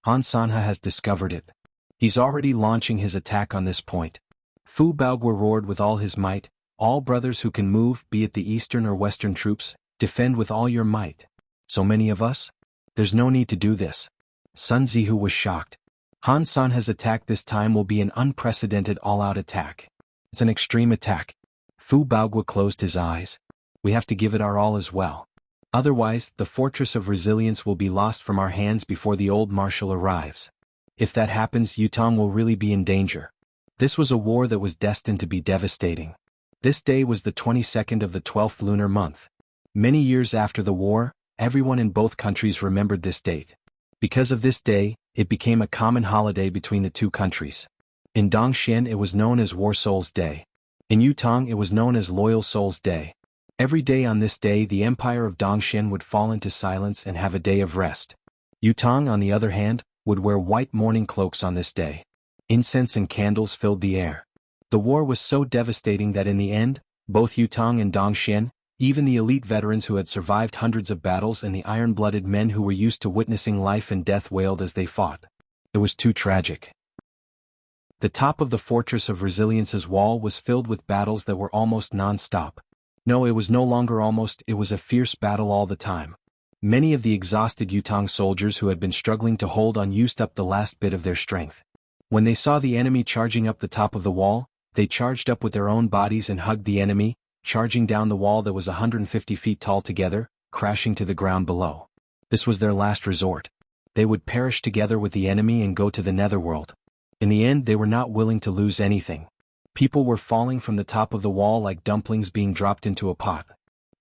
Han Sanhe has discovered it. He's already launching his attack on this point. Fu Baoguo roared with all his might, "All brothers who can move, be it the eastern or western troops, defend with all your might." So many of us? There's no need to do this. Sun Zihu was shocked. Han Sanhe's attack this time will be an unprecedented all-out attack. It's an extreme attack. Fu Baoguo closed his eyes. We have to give it our all as well. Otherwise, the Fortress of Resilience will be lost from our hands before the old marshal arrives. If that happens, Yutong will really be in danger. This was a war that was destined to be devastating. This day was the 22nd of the 12th lunar month. Many years after the war, everyone in both countries remembered this date. Because of this day, it became a common holiday between the two countries. In Dongxian it was known as War Souls Day. In Yutong it was known as Loyal Souls Day. Every day on this day the empire of Dongxian would fall into silence and have a day of rest. Yutong, on the other hand, would wear white mourning cloaks on this day. Incense and candles filled the air. The war was so devastating that in the end, both Yutong and Dongxian, even the elite veterans who had survived hundreds of battles and the iron-blooded men who were used to witnessing life and death wailed as they fought. It was too tragic. The top of the Fortress of Resilience's wall was filled with battles that were almost non-stop. No, it was no longer almost, it was a fierce battle all the time. Many of the exhausted Yutong soldiers who had been struggling to hold on used up the last bit of their strength. When they saw the enemy charging up the top of the wall, they charged up with their own bodies and hugged the enemy, charging down the wall that was 150 feet tall together, crashing to the ground below. This was their last resort. They would perish together with the enemy and go to the netherworld. In the end, they were not willing to lose anything. People were falling from the top of the wall like dumplings being dropped into a pot.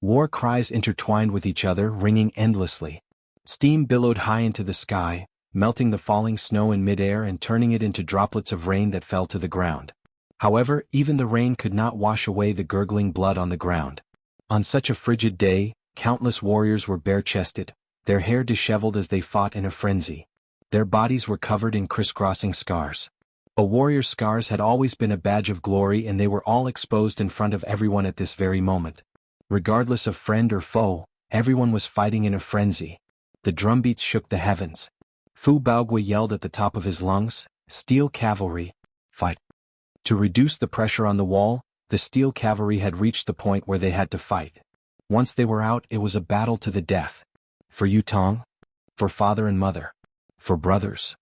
War cries intertwined with each other, ringing endlessly. Steam billowed high into the sky, melting the falling snow in midair and turning it into droplets of rain that fell to the ground. However, even the rain could not wash away the gurgling blood on the ground. On such a frigid day, countless warriors were bare-chested, their hair disheveled as they fought in a frenzy. Their bodies were covered in crisscrossing scars. A warrior's scars had always been a badge of glory, and they were all exposed in front of everyone at this very moment. Regardless of friend or foe, everyone was fighting in a frenzy. The drumbeats shook the heavens. Fu Baoguo yelled at the top of his lungs, "Steel Cavalry, fight!" To reduce the pressure on the wall, the Steel Cavalry had reached the point where they had to fight. Once they were out, it was a battle to the death. For Yutong? For father and mother? For brothers?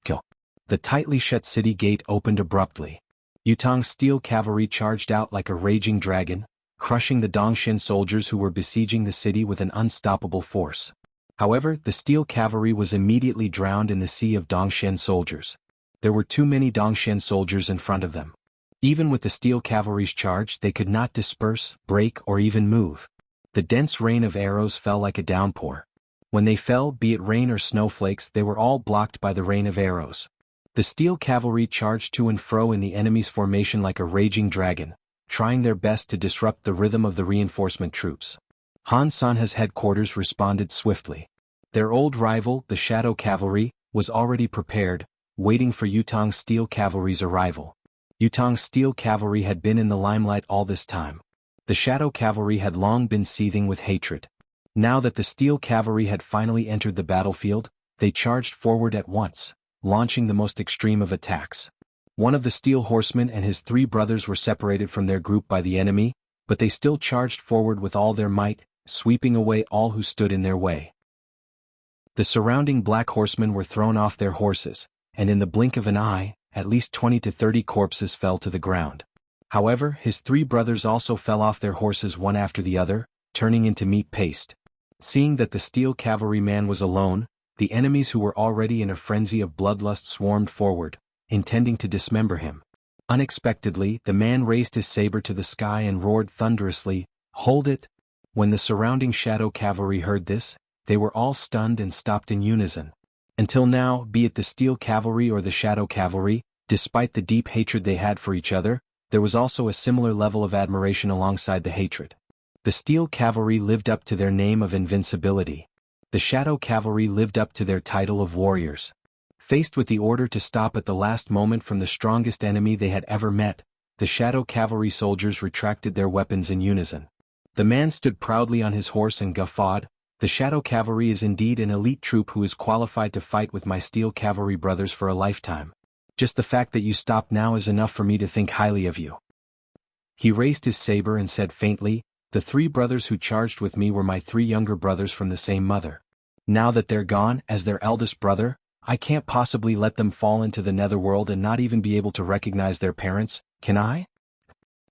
Kill. The tightly shut city gate opened abruptly. Yutong's Steel Cavalry charged out like a raging dragon, crushing the Dongxian soldiers who were besieging the city with an unstoppable force. However, the Steel Cavalry was immediately drowned in the sea of Dongxian soldiers. There were too many Dongxian soldiers in front of them. Even with the Steel Cavalry's charge, they could not disperse, break, or even move. The dense rain of arrows fell like a downpour. When they fell, be it rain or snowflakes, they were all blocked by the rain of arrows. The Steel Cavalry charged to and fro in the enemy's formation like a raging dragon, trying their best to disrupt the rhythm of the reinforcement troops. Han San's headquarters responded swiftly. Their old rival, the Shadow Cavalry, was already prepared, waiting for Yutong's Steel Cavalry's arrival. Yutong's Steel Cavalry had been in the limelight all this time. The Shadow Cavalry had long been seething with hatred. Now that the Steel Cavalry had finally entered the battlefield, they charged forward at once, launching the most extreme of attacks. One of the Steel Horsemen and his 3 brothers were separated from their group by the enemy, but they still charged forward with all their might, sweeping away all who stood in their way. The surrounding Black Horsemen were thrown off their horses, and in the blink of an eye, at least 20 to 30 corpses fell to the ground. However, his 3 brothers also fell off their horses one after the other, turning into meat paste. Seeing that the Steel Cavalryman was alone, the enemies who were already in a frenzy of bloodlust swarmed forward, intending to dismember him. Unexpectedly, the man raised his saber to the sky and roared thunderously, "Hold it!" When the surrounding Shadow Cavalry heard this, they were all stunned and stopped in unison. Until now, be it the Steel Cavalry or the Shadow Cavalry, despite the deep hatred they had for each other, there was also a similar level of admiration alongside the hatred. The Steel Cavalry lived up to their name of invincibility. The Shadow Cavalry lived up to their title of warriors. Faced with the order to stop at the last moment from the strongest enemy they had ever met, the Shadow Cavalry soldiers retracted their weapons in unison. The man stood proudly on his horse and guffawed, "The Shadow Cavalry is indeed an elite troop who is qualified to fight with my Steel Cavalry brothers for a lifetime. Just the fact that you stopped now is enough for me to think highly of you." He raised his saber and said faintly, "The 3 brothers who charged with me were my 3 younger brothers from the same mother. Now that they're gone, as their eldest brother, I can't possibly let them fall into the netherworld and not even be able to recognize their parents, can I?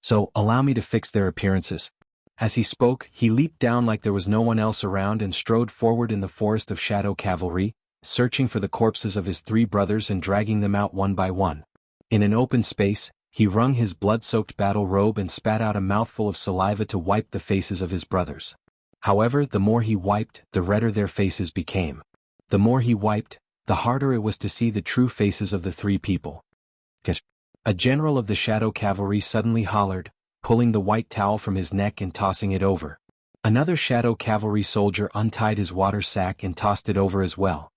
So, allow me to fix their appearances." As he spoke, he leaped down like there was no one else around and strode forward in the forest of Shadow Cavalry, searching for the corpses of his 3 brothers and dragging them out one by one. In an open space, he wrung his blood-soaked battle robe and spat out a mouthful of saliva to wipe the faces of his brothers. However, the more he wiped, the redder their faces became. The more he wiped, the harder it was to see the true faces of the 3 people. A general of the Shadow Cavalry suddenly hollered, pulling the white towel from his neck and tossing it over. Another Shadow Cavalry soldier untied his water sack and tossed it over as well.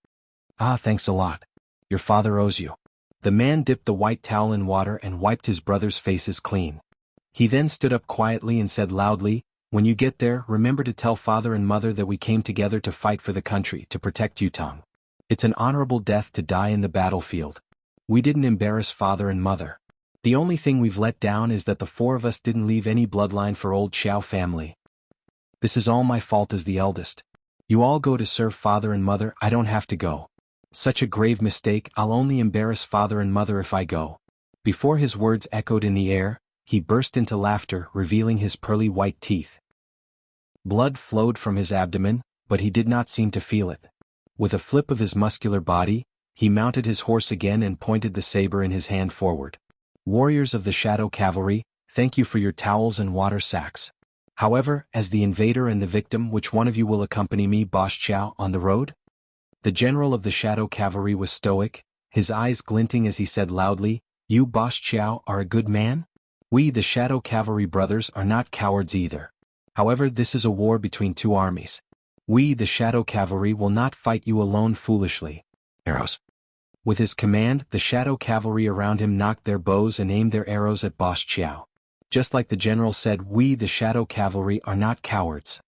"Ah, thanks a lot. Your father owes you." The man dipped the white towel in water and wiped his brothers' faces clean. He then stood up quietly and said loudly, "When you get there, remember to tell father and mother that we came together to fight for the country, to protect Yutong. It's an honorable death to die in the battlefield. We didn't embarrass father and mother. The only thing we've let down is that the 4 of us didn't leave any bloodline for old Xiao family. This is all my fault as the eldest. You all go to serve father and mother, I don't have to go. Such a grave mistake, I'll only embarrass father and mother if I go." Before his words echoed in the air, he burst into laughter, revealing his pearly white teeth. Blood flowed from his abdomen, but he did not seem to feel it. With a flip of his muscular body, he mounted his horse again and pointed the saber in his hand forward. "Warriors of the Shadow Cavalry, thank you for your towels and water sacks. However, as the invader and the victim, which one of you will accompany me, Boss Chow, on the road?" The general of the Shadow Cavalry was stoic, his eyes glinting as he said loudly, "You, Boss Chow, are a good man? We, the Shadow Cavalry brothers, are not cowards either. However, this is a war between 2 armies. We, the Shadow Cavalry, will not fight you alone foolishly." Arrows. With his command, the Shadow Cavalry around him knocked their bows and aimed their arrows at Boss Chow. Just like the general said, "We, the Shadow Cavalry, are not cowards.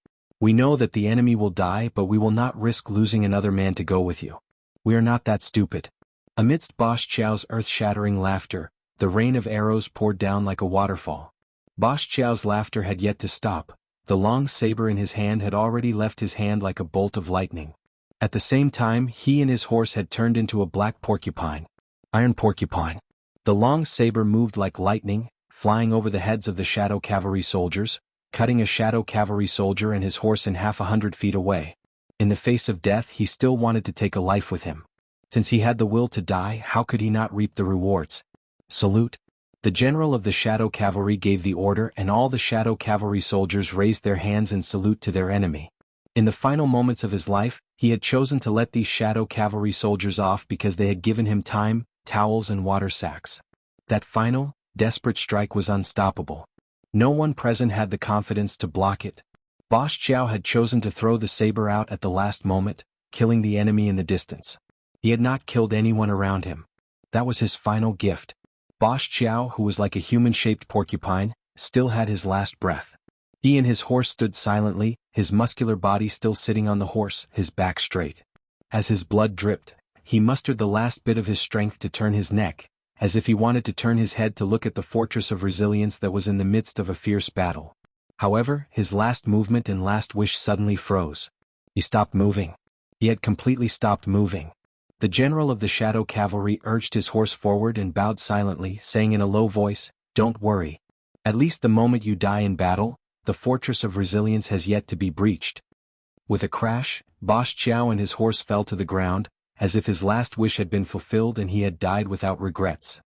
We know that the enemy will die, but we will not risk losing another man to go with you. We are not that stupid." Amidst Boss Chow's earth-shattering laughter, the rain of arrows poured down like a waterfall. Boss Chow's laughter had yet to stop. The long saber in his hand had already left his hand like a bolt of lightning. At the same time, he and his horse had turned into a black porcupine. Iron porcupine. The long saber moved like lightning, flying over the heads of the Shadow Cavalry soldiers, cutting a Shadow Cavalry soldier and his horse in half 100 feet away. In the face of death, he still wanted to take a life with him. Since he had the will to die, how could he not reap the rewards? Salute. The general of the Shadow Cavalry gave the order, and all the Shadow Cavalry soldiers raised their hands in salute to their enemy. In the final moments of his life, he had chosen to let these Shadow Cavalry soldiers off because they had given him time, towels and water sacks. That final, desperate strike was unstoppable. No one present had the confidence to block it. Boss Chow had chosen to throw the saber out at the last moment, killing the enemy in the distance. He had not killed anyone around him. That was his final gift. Boss Chow, who was like a human-shaped porcupine, still had his last breath. He and his horse stood silently, his muscular body still sitting on the horse, his back straight. As his blood dripped, he mustered the last bit of his strength to turn his neck, as if he wanted to turn his head to look at the fortress of resilience that was in the midst of a fierce battle. However, his last movement and last wish suddenly froze. He stopped moving. He had completely stopped moving. The general of the Shadow Cavalry urged his horse forward and bowed silently, saying in a low voice, "Don't worry. At least the moment you die in battle, the fortress of resilience has yet to be breached." With a crash, Boss Chow and his horse fell to the ground, as if his last wish had been fulfilled and he had died without regrets.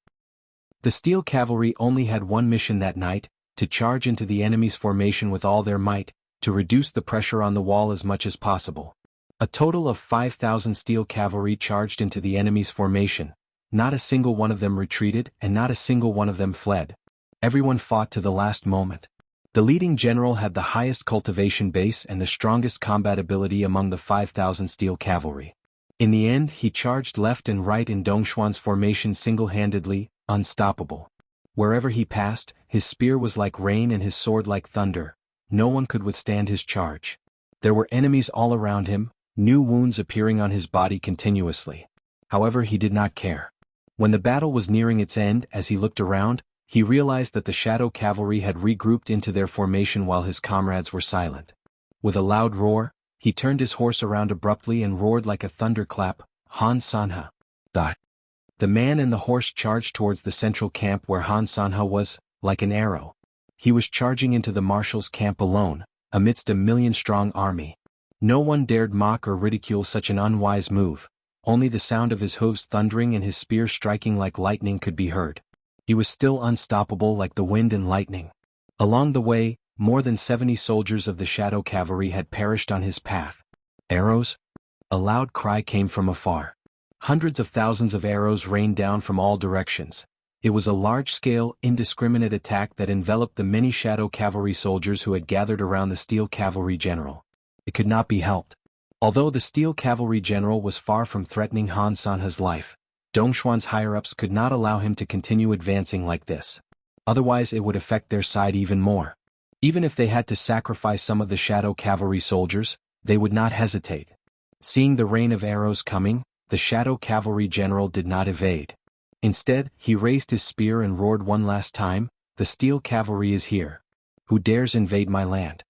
The Steel Cavalry only had one mission that night, to charge into the enemy's formation with all their might, to reduce the pressure on the wall as much as possible. A total of 5,000 Steel Cavalry charged into the enemy's formation. Not a single one of them retreated and not a single one of them fled. Everyone fought to the last moment. The leading general had the highest cultivation base and the strongest combat ability among the 5,000 Steel Cavalry. In the end, he charged left and right in Dongxuan's formation single-handedly, unstoppable. Wherever he passed, his spear was like rain and his sword like thunder. No one could withstand his charge. There were enemies all around him, new wounds appearing on his body continuously. However, he did not care. When the battle was nearing its end, as he looked around, he realized that the Shadow Cavalry had regrouped into their formation while his comrades were silent. With a loud roar, he turned his horse around abruptly and roared like a thunderclap, "Han Sanha!" The man and the horse charged towards the central camp where Han Sanha was, like an arrow. He was charging into the marshal's camp alone, amidst a million-strong army. No one dared mock or ridicule such an unwise move. Only the sound of his hooves thundering and his spear striking like lightning could be heard. He was still unstoppable like the wind and lightning. Along the way, more than 70 soldiers of the Shadow Cavalry had perished on his path. Arrows? A loud cry came from afar. Hundreds of thousands of arrows rained down from all directions. It was a large-scale, indiscriminate attack that enveloped the many Shadow Cavalry soldiers who had gathered around the Steel Cavalry general. It could not be helped. Although the Steel Cavalry general was far from threatening Han Sanha's life, Dongxuan's higher-ups could not allow him to continue advancing like this. Otherwise it would affect their side even more. Even if they had to sacrifice some of the Shadow Cavalry soldiers, they would not hesitate. Seeing the rain of arrows coming, the Shadow Cavalry general did not evade. Instead, he raised his spear and roared one last time, "The Steel Cavalry is here. Who dares invade my land?"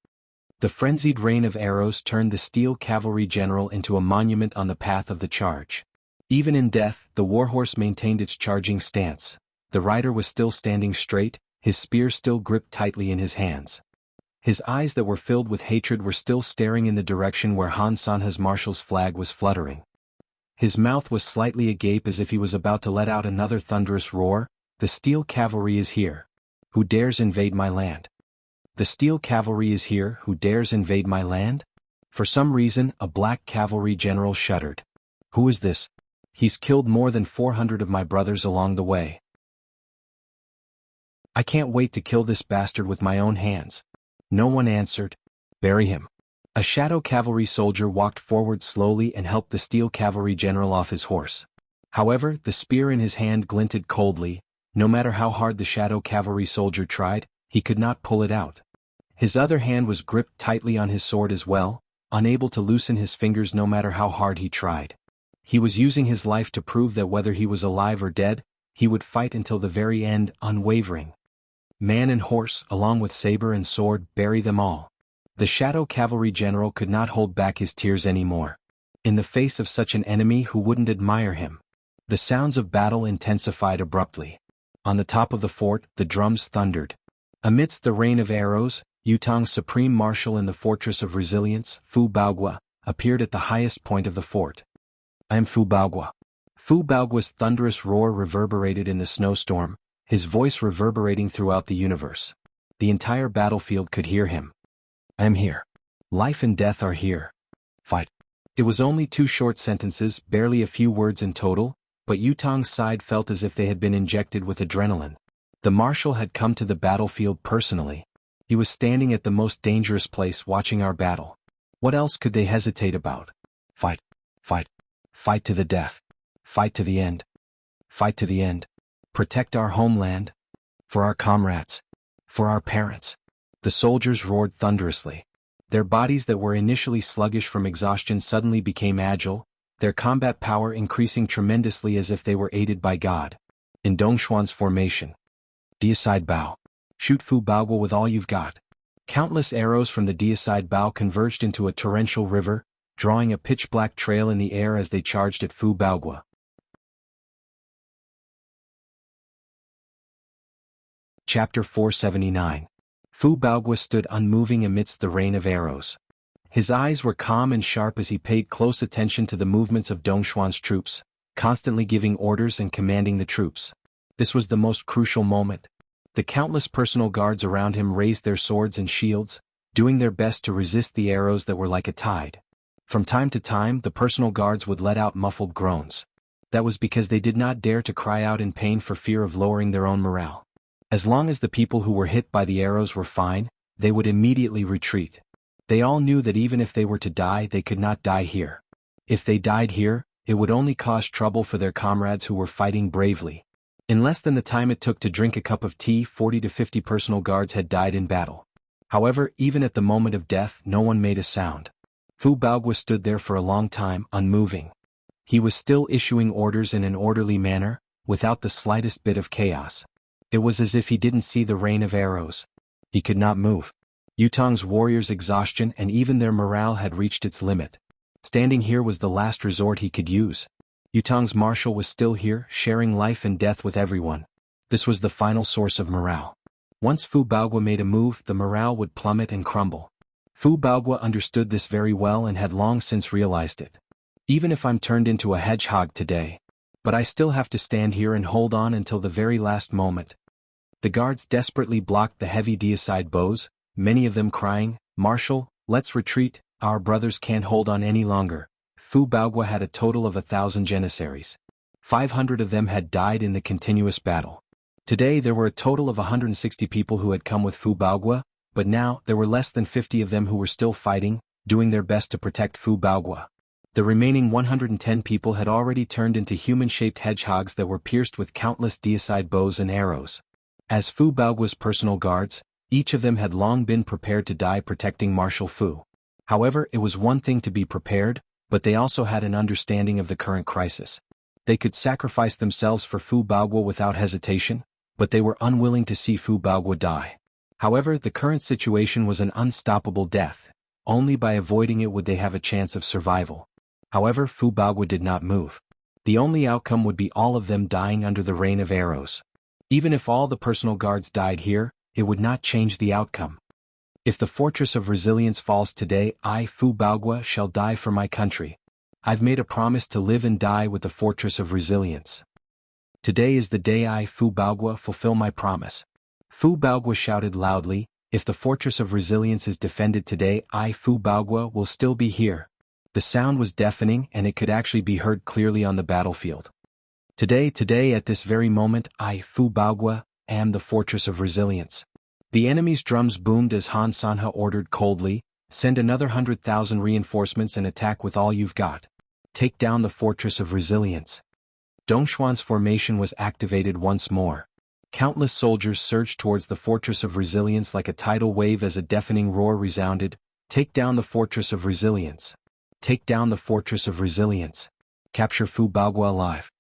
The frenzied rain of arrows turned the Steel Cavalry general into a monument on the path of the charge. Even in death, the warhorse maintained its charging stance. The rider was still standing straight, his spear still gripped tightly in his hands. His eyes that were filled with hatred were still staring in the direction where Han Sanha's marshal's flag was fluttering. His mouth was slightly agape as if he was about to let out another thunderous roar. "The Steel Cavalry is here. Who dares invade my land?" The Steel Cavalry is here, who dares invade my land? For some reason, a black cavalry general shuddered. "Who is this? He's killed more than 400 of my brothers along the way. I can't wait to kill this bastard with my own hands." No one answered. "Bury him." A Shadow Cavalry soldier walked forward slowly and helped the Steel Cavalry general off his horse. However, the spear in his hand glinted coldly. No matter how hard the Shadow Cavalry soldier tried, he could not pull it out. His other hand was gripped tightly on his sword as well, unable to loosen his fingers no matter how hard he tried. He was using his life to prove that whether he was alive or dead, he would fight until the very end, unwavering. Man and horse, along with saber and sword, bury them all. The Shadow Cavalry general could not hold back his tears anymore. In the face of such an enemy who wouldn't admire him. The sounds of battle intensified abruptly. On the top of the fort, the drums thundered. Amidst the rain of arrows, Yutang's supreme marshal in the Fortress of Resilience, Fu Baogua, appeared at the highest point of the fort. "I am Fu Baogua." Fu Baogua's thunderous roar reverberated in the snowstorm, his voice reverberating throughout the universe. The entire battlefield could hear him. "I am here. Life and death are here. Fight." It was only 2 short sentences, barely a few words in total, but Yutang's side felt as if they had been injected with adrenaline. The marshal had come to the battlefield personally. He was standing at the most dangerous place watching our battle. What else could they hesitate about? Fight. Fight. Fight to the death. Fight to the end. Fight to the end. Protect our homeland. For our comrades. For our parents. The soldiers roared thunderously. Their bodies that were initially sluggish from exhaustion suddenly became agile, their combat power increasing tremendously as if they were aided by God. In Dongshuan's formation. Deicide bow. Shoot Fu Baogua with all you've got. Countless arrows from the deicide bow converged into a torrential river, drawing a pitch-black trail in the air as they charged at Fu Baogua. Chapter 479. Fu Baogua stood unmoving amidst the rain of arrows. His eyes were calm and sharp as he paid close attention to the movements of Dongshuan's troops, constantly giving orders and commanding the troops. This was the most crucial moment. The countless personal guards around him raised their swords and shields, doing their best to resist the arrows that were like a tide. From time to time, the personal guards would let out muffled groans. That was because they did not dare to cry out in pain for fear of lowering their own morale. As long as the people who were hit by the arrows were fine, they would immediately retreat. They all knew that even if they were to die, they could not die here. If they died here, it would only cause trouble for their comrades who were fighting bravely. In less than the time it took to drink a cup of tea, 40 to 50 personal guards had died in battle. However, even at the moment of death, no one made a sound. Fu Baogua stood there for a long time, unmoving. He was still issuing orders in an orderly manner, without the slightest bit of chaos. It was as if he didn't see the rain of arrows. He could not move. Yutong's warriors' exhaustion and even their morale had reached its limit. Standing here was the last resort he could use. Yutong's marshal was still here, sharing life and death with everyone. This was the final source of morale. Once Fu Baogua made a move, the morale would plummet and crumble. Fu Baogua understood this very well and had long since realized it. Even if I'm turned into a hedgehog today, but I still have to stand here and hold on until the very last moment. The guards desperately blocked the heavy deicide bows, many of them crying, "Marshal, let's retreat, our brothers can't hold on any longer." Fu Baogua had a total of 1,000 janissaries. 500 of them had died in the continuous battle. Today there were a total of 160 people who had come with Fu Baogua, but now there were less than 50 of them who were still fighting, doing their best to protect Fu Baogua. The remaining 110 people had already turned into human-shaped hedgehogs that were pierced with countless deicide bows and arrows. As Fu Baogua's personal guards, each of them had long been prepared to die protecting Marshal Fu. However, it was one thing to be prepared, but they also had an understanding of the current crisis. They could sacrifice themselves for Fu Baogua without hesitation, but they were unwilling to see Fu Baogua die. However, the current situation was an unstoppable death. Only by avoiding it would they have a chance of survival. However, Fu Baogua did not move. The only outcome would be all of them dying under the rain of arrows. Even if all the personal guards died here, it would not change the outcome. If the Fortress of Resilience falls today, I, Fu Baogua, shall die for my country. I've made a promise to live and die with the Fortress of Resilience. Today is the day I, Fu Baogua, fulfill my promise. Fu Baogua shouted loudly, if the Fortress of Resilience is defended today, I, Fu Baogua, will still be here. The sound was deafening and it could actually be heard clearly on the battlefield. Today at this very moment, I, Fu Baogua, am the Fortress of Resilience. The enemy's drums boomed as Han Sanhe ordered coldly, send another 100,000 reinforcements and attack with all you've got. Take down the Fortress of Resilience. Dongshuan's formation was activated once more. Countless soldiers surged towards the Fortress of Resilience like a tidal wave as a deafening roar resounded, take down the Fortress of Resilience. Take down the Fortress of Resilience. Capture Fu Baogua alive.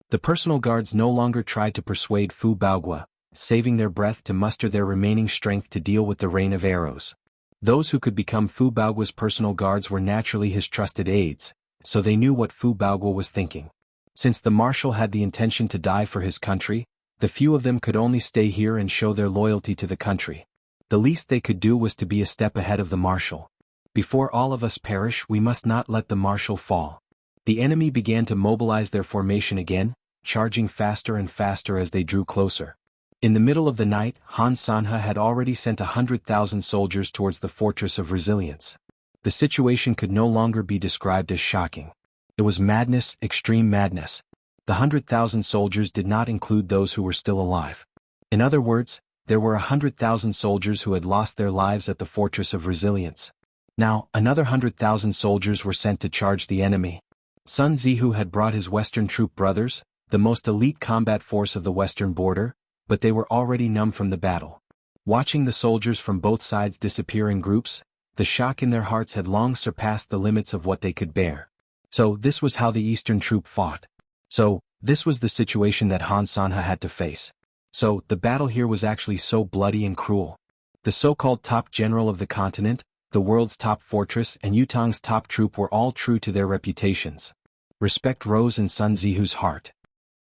The personal guards no longer tried to persuade Fu Baogua, saving their breath to muster their remaining strength to deal with the rain of arrows. Those who could become Fu Baogua's personal guards were naturally his trusted aides, so they knew what Fu Baogua was thinking. Since the marshal had the intention to die for his country, the few of them could only stay here and show their loyalty to the country. The least they could do was to be a step ahead of the marshal. Before all of us perish, we must not let the marshal fall. The enemy began to mobilize their formation again, charging faster and faster as they drew closer. In the middle of the night, Han Sanhe had already sent 100,000 soldiers towards the Fortress of Resilience. The situation could no longer be described as shocking. It was madness, extreme madness. The 100,000 soldiers did not include those who were still alive. In other words, there were 100,000 soldiers who had lost their lives at the Fortress of Resilience. Now, another 100,000 soldiers were sent to charge the enemy. Sun Zihu had brought his Western troop brothers, the most elite combat force of the Western border, but they were already numb from the battle. Watching the soldiers from both sides disappear in groups, the shock in their hearts had long surpassed the limits of what they could bear. So this was how the Eastern troop fought. So, this was the situation that Han Sanha had to face. So, the battle here was actually so bloody and cruel. The so-called top general of the continent, the world's top fortress and Yutong's top troop were all true to their reputations. Respect rose in Sun Zihu's heart.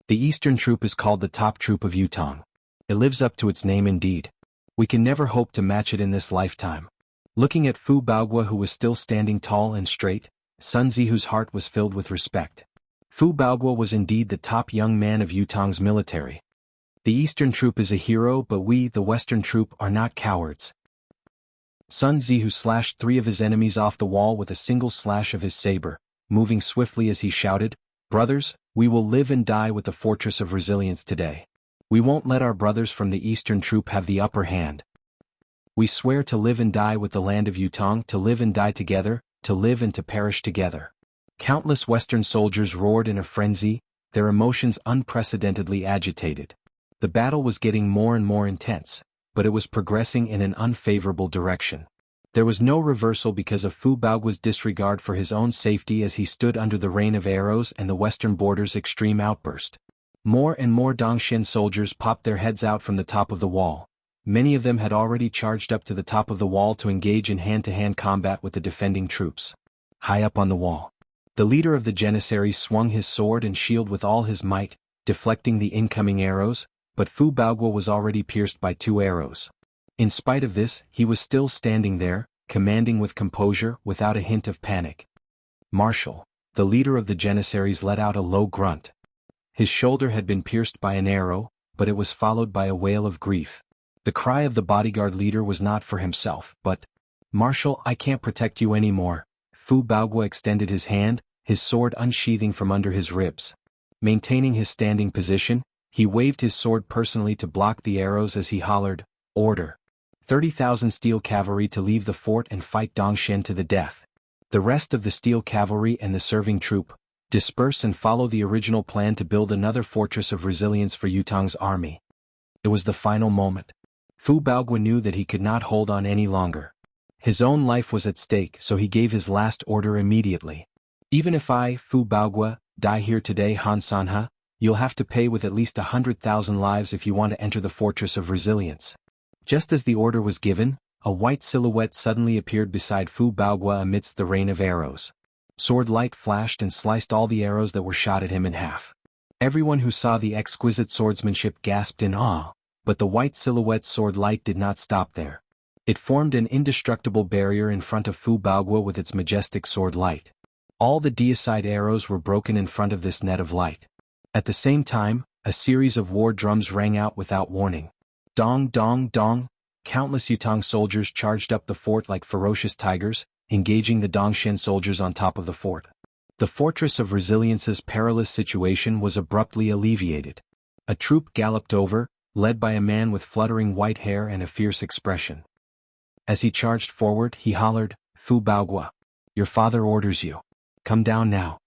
The Eastern troop is called the top troop of Yutong. It lives up to its name indeed. We can never hope to match it in this lifetime. Looking at Fu Baogua, who was still standing tall and straight, Sun Zihu's heart was filled with respect. Fu Baogua was indeed the top young man of Yutong's military. The Eastern troop is a hero, but we, the Western troop, are not cowards. Sun Zihu slashed 3 of his enemies off the wall with a single slash of his saber, moving swiftly as he shouted, "Brothers, we will live and die with the Fortress of Resilience today. We won't let our brothers from the Eastern troop have the upper hand. We swear to live and die with the land of Yutong, to live and die together, to live and to perish together." Countless Western soldiers roared in a frenzy, their emotions unprecedentedly agitated. The battle was getting more and more intense, but it was progressing in an unfavorable direction. There was no reversal because of Fu Baogua's disregard for his own safety as he stood under the rain of arrows and the western border's extreme outburst. More and more Dongxian soldiers popped their heads out from the top of the wall. Many of them had already charged up to the top of the wall to engage in hand-to-hand combat with the defending troops. High up on the wall, the leader of the Janissaries swung his sword and shield with all his might, deflecting the incoming arrows, but Fu Baogua was already pierced by 2 arrows. In spite of this, he was still standing there, commanding with composure, without a hint of panic. Marshal, the leader of the Janissaries, let out a low grunt. His shoulder had been pierced by an arrow, but it was followed by a wail of grief. The cry of the bodyguard leader was not for himself, but, "Marshal, I can't protect you anymore." Fu Baogua extended his hand, his sword unsheathing from under his ribs. Maintaining his standing position, he waved his sword personally to block the arrows as he hollered, "Order! 30,000 steel cavalry to leave the fort and fight Dongxian to the death. The rest of the steel cavalry and the serving troop, disperse and follow the original plan to build another fortress of resilience for Yutong's army." It was the final moment. Fu Baogua knew that he could not hold on any longer. His own life was at stake, so he gave his last order immediately. "Even if I, Fu Baogua, die here today, Han Sanha, you'll have to pay with at least 100,000 lives if you want to enter the Fortress of Resilience." Just as the order was given, a white silhouette suddenly appeared beside Fu Baogua amidst the rain of arrows. Sword light flashed and sliced all the arrows that were shot at him in half. Everyone who saw the exquisite swordsmanship gasped in awe, but the white silhouette's sword light did not stop there. It formed an indestructible barrier in front of Fu Baogua with its majestic sword light. All the deicide arrows were broken in front of this net of light. At the same time, a series of war drums rang out without warning. Dong, dong, dong. Countless Yutong soldiers charged up the fort like ferocious tigers, engaging the Dongxian soldiers on top of the fort. The Fortress of Resilience's perilous situation was abruptly alleviated. A troop galloped over, led by a man with fluttering white hair and a fierce expression. As he charged forward, he hollered, "Fu Baogua, your father orders you. Come down now."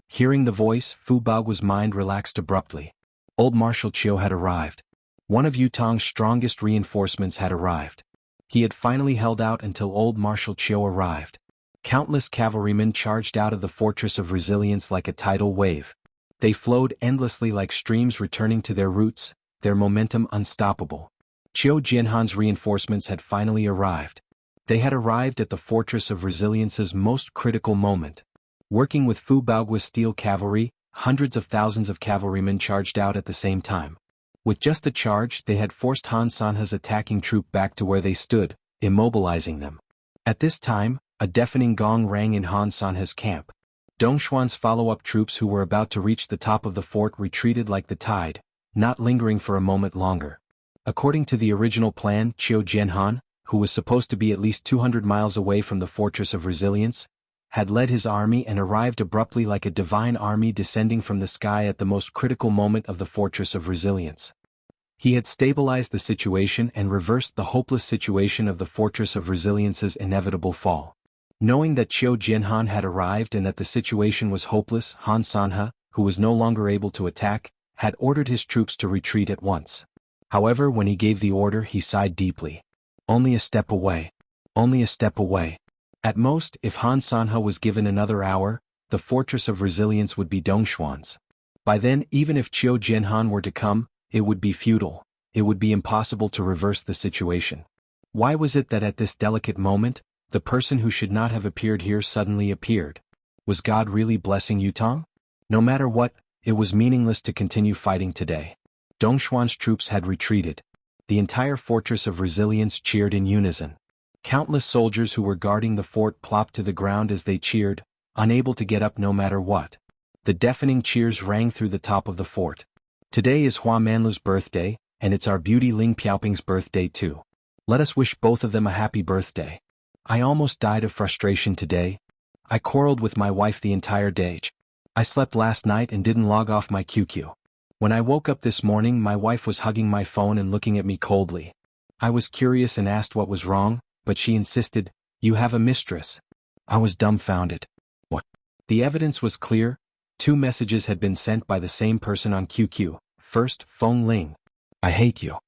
Hearing the voice, Fu Baogua's mind relaxed abruptly. Old Marshal Chiu had arrived. One of Yutong's strongest reinforcements had arrived. He had finally held out until old Marshal Chiu arrived. Countless cavalrymen charged out of the Fortress of Resilience like a tidal wave. They flowed endlessly like streams returning to their roots, their momentum unstoppable. Chiu Jianhan's reinforcements had finally arrived. They had arrived at the Fortress of Resilience's most critical moment. Working with Fu Baogua's steel cavalry, hundreds of thousands of cavalrymen charged out at the same time. With just a charge, they had forced Han Sanha's attacking troop back to where they stood, immobilizing them. At this time, a deafening gong rang in Han Sanha's camp. Dongxuan's follow-up troops who were about to reach the top of the fort retreated like the tide, not lingering for a moment longer. According to the original plan, Chiu Jianhan, who was supposed to be at least 200 miles away from the Fortress of Resilience, had led his army and arrived abruptly like a divine army descending from the sky at the most critical moment of the Fortress of Resilience. He had stabilized the situation and reversed the hopeless situation of the Fortress of Resilience's inevitable fall. Knowing that Qiu Jianhan had arrived and that the situation was hopeless, Han Sanhe, who was no longer able to attack, had ordered his troops to retreat at once. However, when he gave the order, he sighed deeply. Only a step away. Only a step away. At most, if Han Sanhe was given another hour, the Fortress of Resilience would be Dongxuan's. By then, even if Qiu Jianhan were to come, it would be futile. It would be impossible to reverse the situation. Why was it that at this delicate moment, the person who should not have appeared here suddenly appeared? Was God really blessing Yutong? No matter what, it was meaningless to continue fighting today. Dongxuan's troops had retreated. The entire Fortress of Resilience cheered in unison. Countless soldiers who were guarding the fort plopped to the ground as they cheered, unable to get up no matter what. The deafening cheers rang through the top of the fort. Today is Hua Manlu's birthday, and it's our beauty Ling Piaoping's birthday too. Let us wish both of them a happy birthday. I almost died of frustration today. I quarreled with my wife the entire day. I slept last night and didn't log off my QQ. When I woke up this morning, my wife was hugging my phone and looking at me coldly. I was curious and asked what was wrong, but she insisted, "You have a mistress." I was dumbfounded. What? The evidence was clear. 2 messages had been sent by the same person on QQ. First, Feng Ling. I hate you.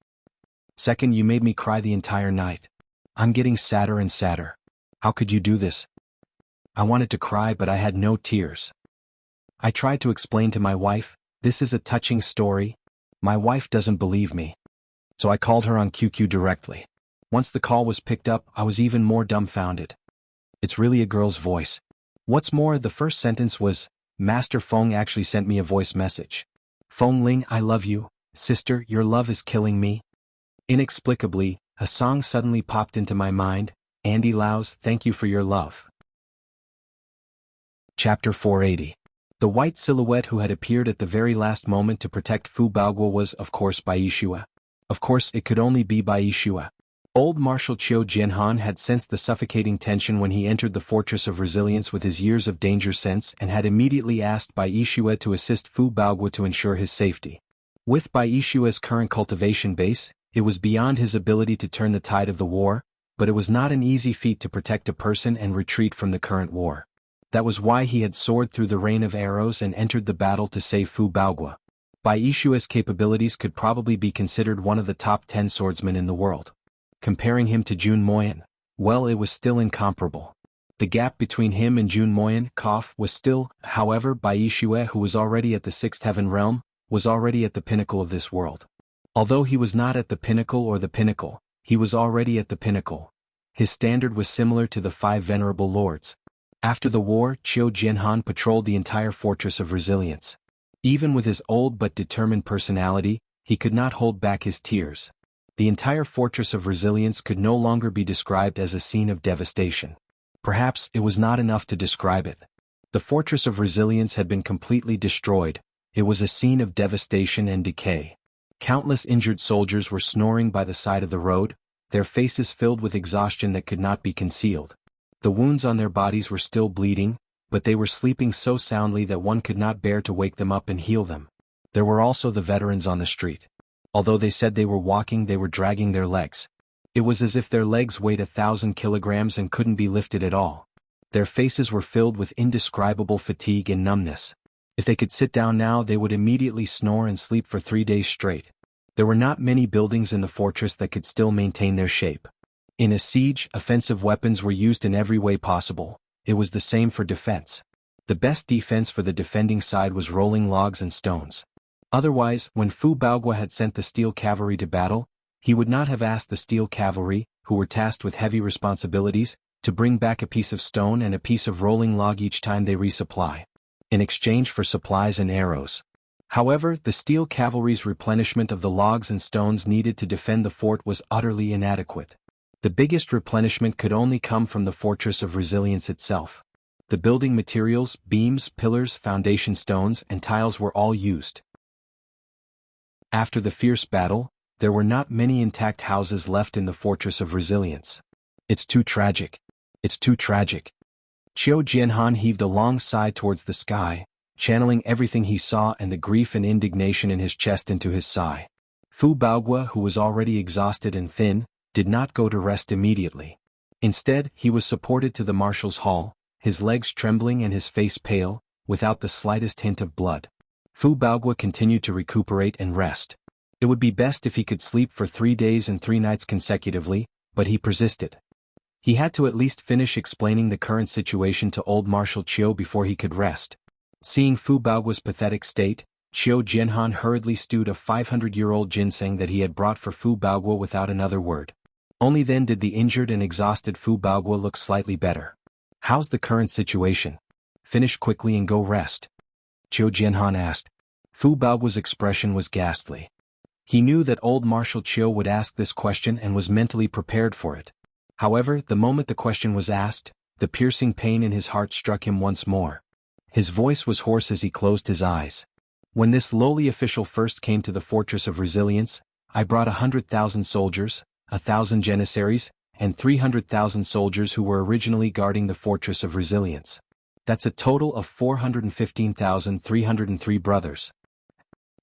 Second, you made me cry the entire night. I'm getting sadder and sadder. How could you do this? I wanted to cry, but I had no tears. I tried to explain to my wife, this is a touching story. My wife doesn't believe me. So I called her on QQ directly. Once the call was picked up, I was even more dumbfounded. It's really a girl's voice. What's more, the first sentence was, Master Feng actually sent me a voice message. Feng Ling, I love you. Sister, your love is killing me. Inexplicably, a song suddenly popped into my mind, Andy Lau's Thank You for Your Love. Chapter 480. The white silhouette who had appeared at the very last moment to protect Fu Baoguo was, of course, Bai Yixue. Of course, it could only be Bai Yixue. Old Marshal Qiu Jianhan had sensed the suffocating tension when he entered the Fortress of Resilience with his years of danger sense and had immediately asked Bai Yixue to assist Fu Baoguo to ensure his safety. With Bai Yixue's current cultivation base, it was beyond his ability to turn the tide of the war, but it was not an easy feat to protect a person and retreat from the current war. That was why he had soared through the rain of arrows and entered the battle to save Fu Baoguo. Bai Yixue's capabilities could probably be considered one of the top 10 swordsmen in the world. Comparing him to Jun Moyan, well, it was still incomparable. The gap between him and Jun Moyan, was still, however, Bai Yixue, who was already at the 6th heaven realm, was already at the pinnacle of this world. Although he was not at the pinnacle or the pinnacle, he was already at the pinnacle. His standard was similar to the 5 venerable lords. After the war, Qiu Jianhan patrolled the entire Fortress of Resilience. Even with his old but determined personality, he could not hold back his tears. The entire Fortress of Resilience could no longer be described as a scene of devastation. Perhaps it was not enough to describe it. The Fortress of Resilience had been completely destroyed. It was a scene of devastation and decay. Countless injured soldiers were snoring by the side of the road, their faces filled with exhaustion that could not be concealed. The wounds on their bodies were still bleeding, but they were sleeping so soundly that one could not bear to wake them up and heal them. There were also the veterans on the street. Although they said they were walking, they were dragging their legs. It was as if their legs weighed 1,000 kilograms and couldn't be lifted at all. Their faces were filled with indescribable fatigue and numbness. If they could sit down now, they would immediately snore and sleep for 3 days straight. There were not many buildings in the fortress that could still maintain their shape. In a siege, offensive weapons were used in every way possible. It was the same for defense. The best defense for the defending side was rolling logs and stones. Otherwise, when Fu Baoguo had sent the steel cavalry to battle, he would not have asked the steel cavalry, who were tasked with heavy responsibilities, to bring back a piece of stone and a piece of rolling log each time they resupply, in exchange for supplies and arrows. However, the steel cavalry's replenishment of the logs and stones needed to defend the fort was utterly inadequate. The biggest replenishment could only come from the Fortress of Resilience itself. The building materials, beams, pillars, foundation stones, and tiles were all used. After the fierce battle, there were not many intact houses left in the Fortress of Resilience. It's too tragic. It's too tragic. Qiu Jianhan heaved a long sigh towards the sky, channeling everything he saw and the grief and indignation in his chest into his sigh. Fu Baogua, who was already exhausted and thin, did not go to rest immediately. Instead, he was supported to the marshal's hall, his legs trembling and his face pale, without the slightest hint of blood. Fu Baogua continued to recuperate and rest. It would be best if he could sleep for 3 days and 3 nights consecutively, but he persisted. He had to at least finish explaining the current situation to old Marshal Chiu before he could rest. Seeing Fu Baogua's pathetic state, Chiu Jianhan hurriedly stewed a 500-year-old ginseng that he had brought for Fu Baogua without another word. Only then did the injured and exhausted Fu Baogua look slightly better. "How's the current situation? Finish quickly and go rest," Chiu Jianhan asked. Fu Baogua's expression was ghastly. He knew that old Marshal Chiu would ask this question and was mentally prepared for it. However, the moment the question was asked, the piercing pain in his heart struck him once more. His voice was hoarse as he closed his eyes. "When this lowly official first came to the Fortress of Resilience, I brought 100,000 soldiers, 1,000 janissaries, and 300,000 soldiers who were originally guarding the Fortress of Resilience. That's a total of 415,303 brothers.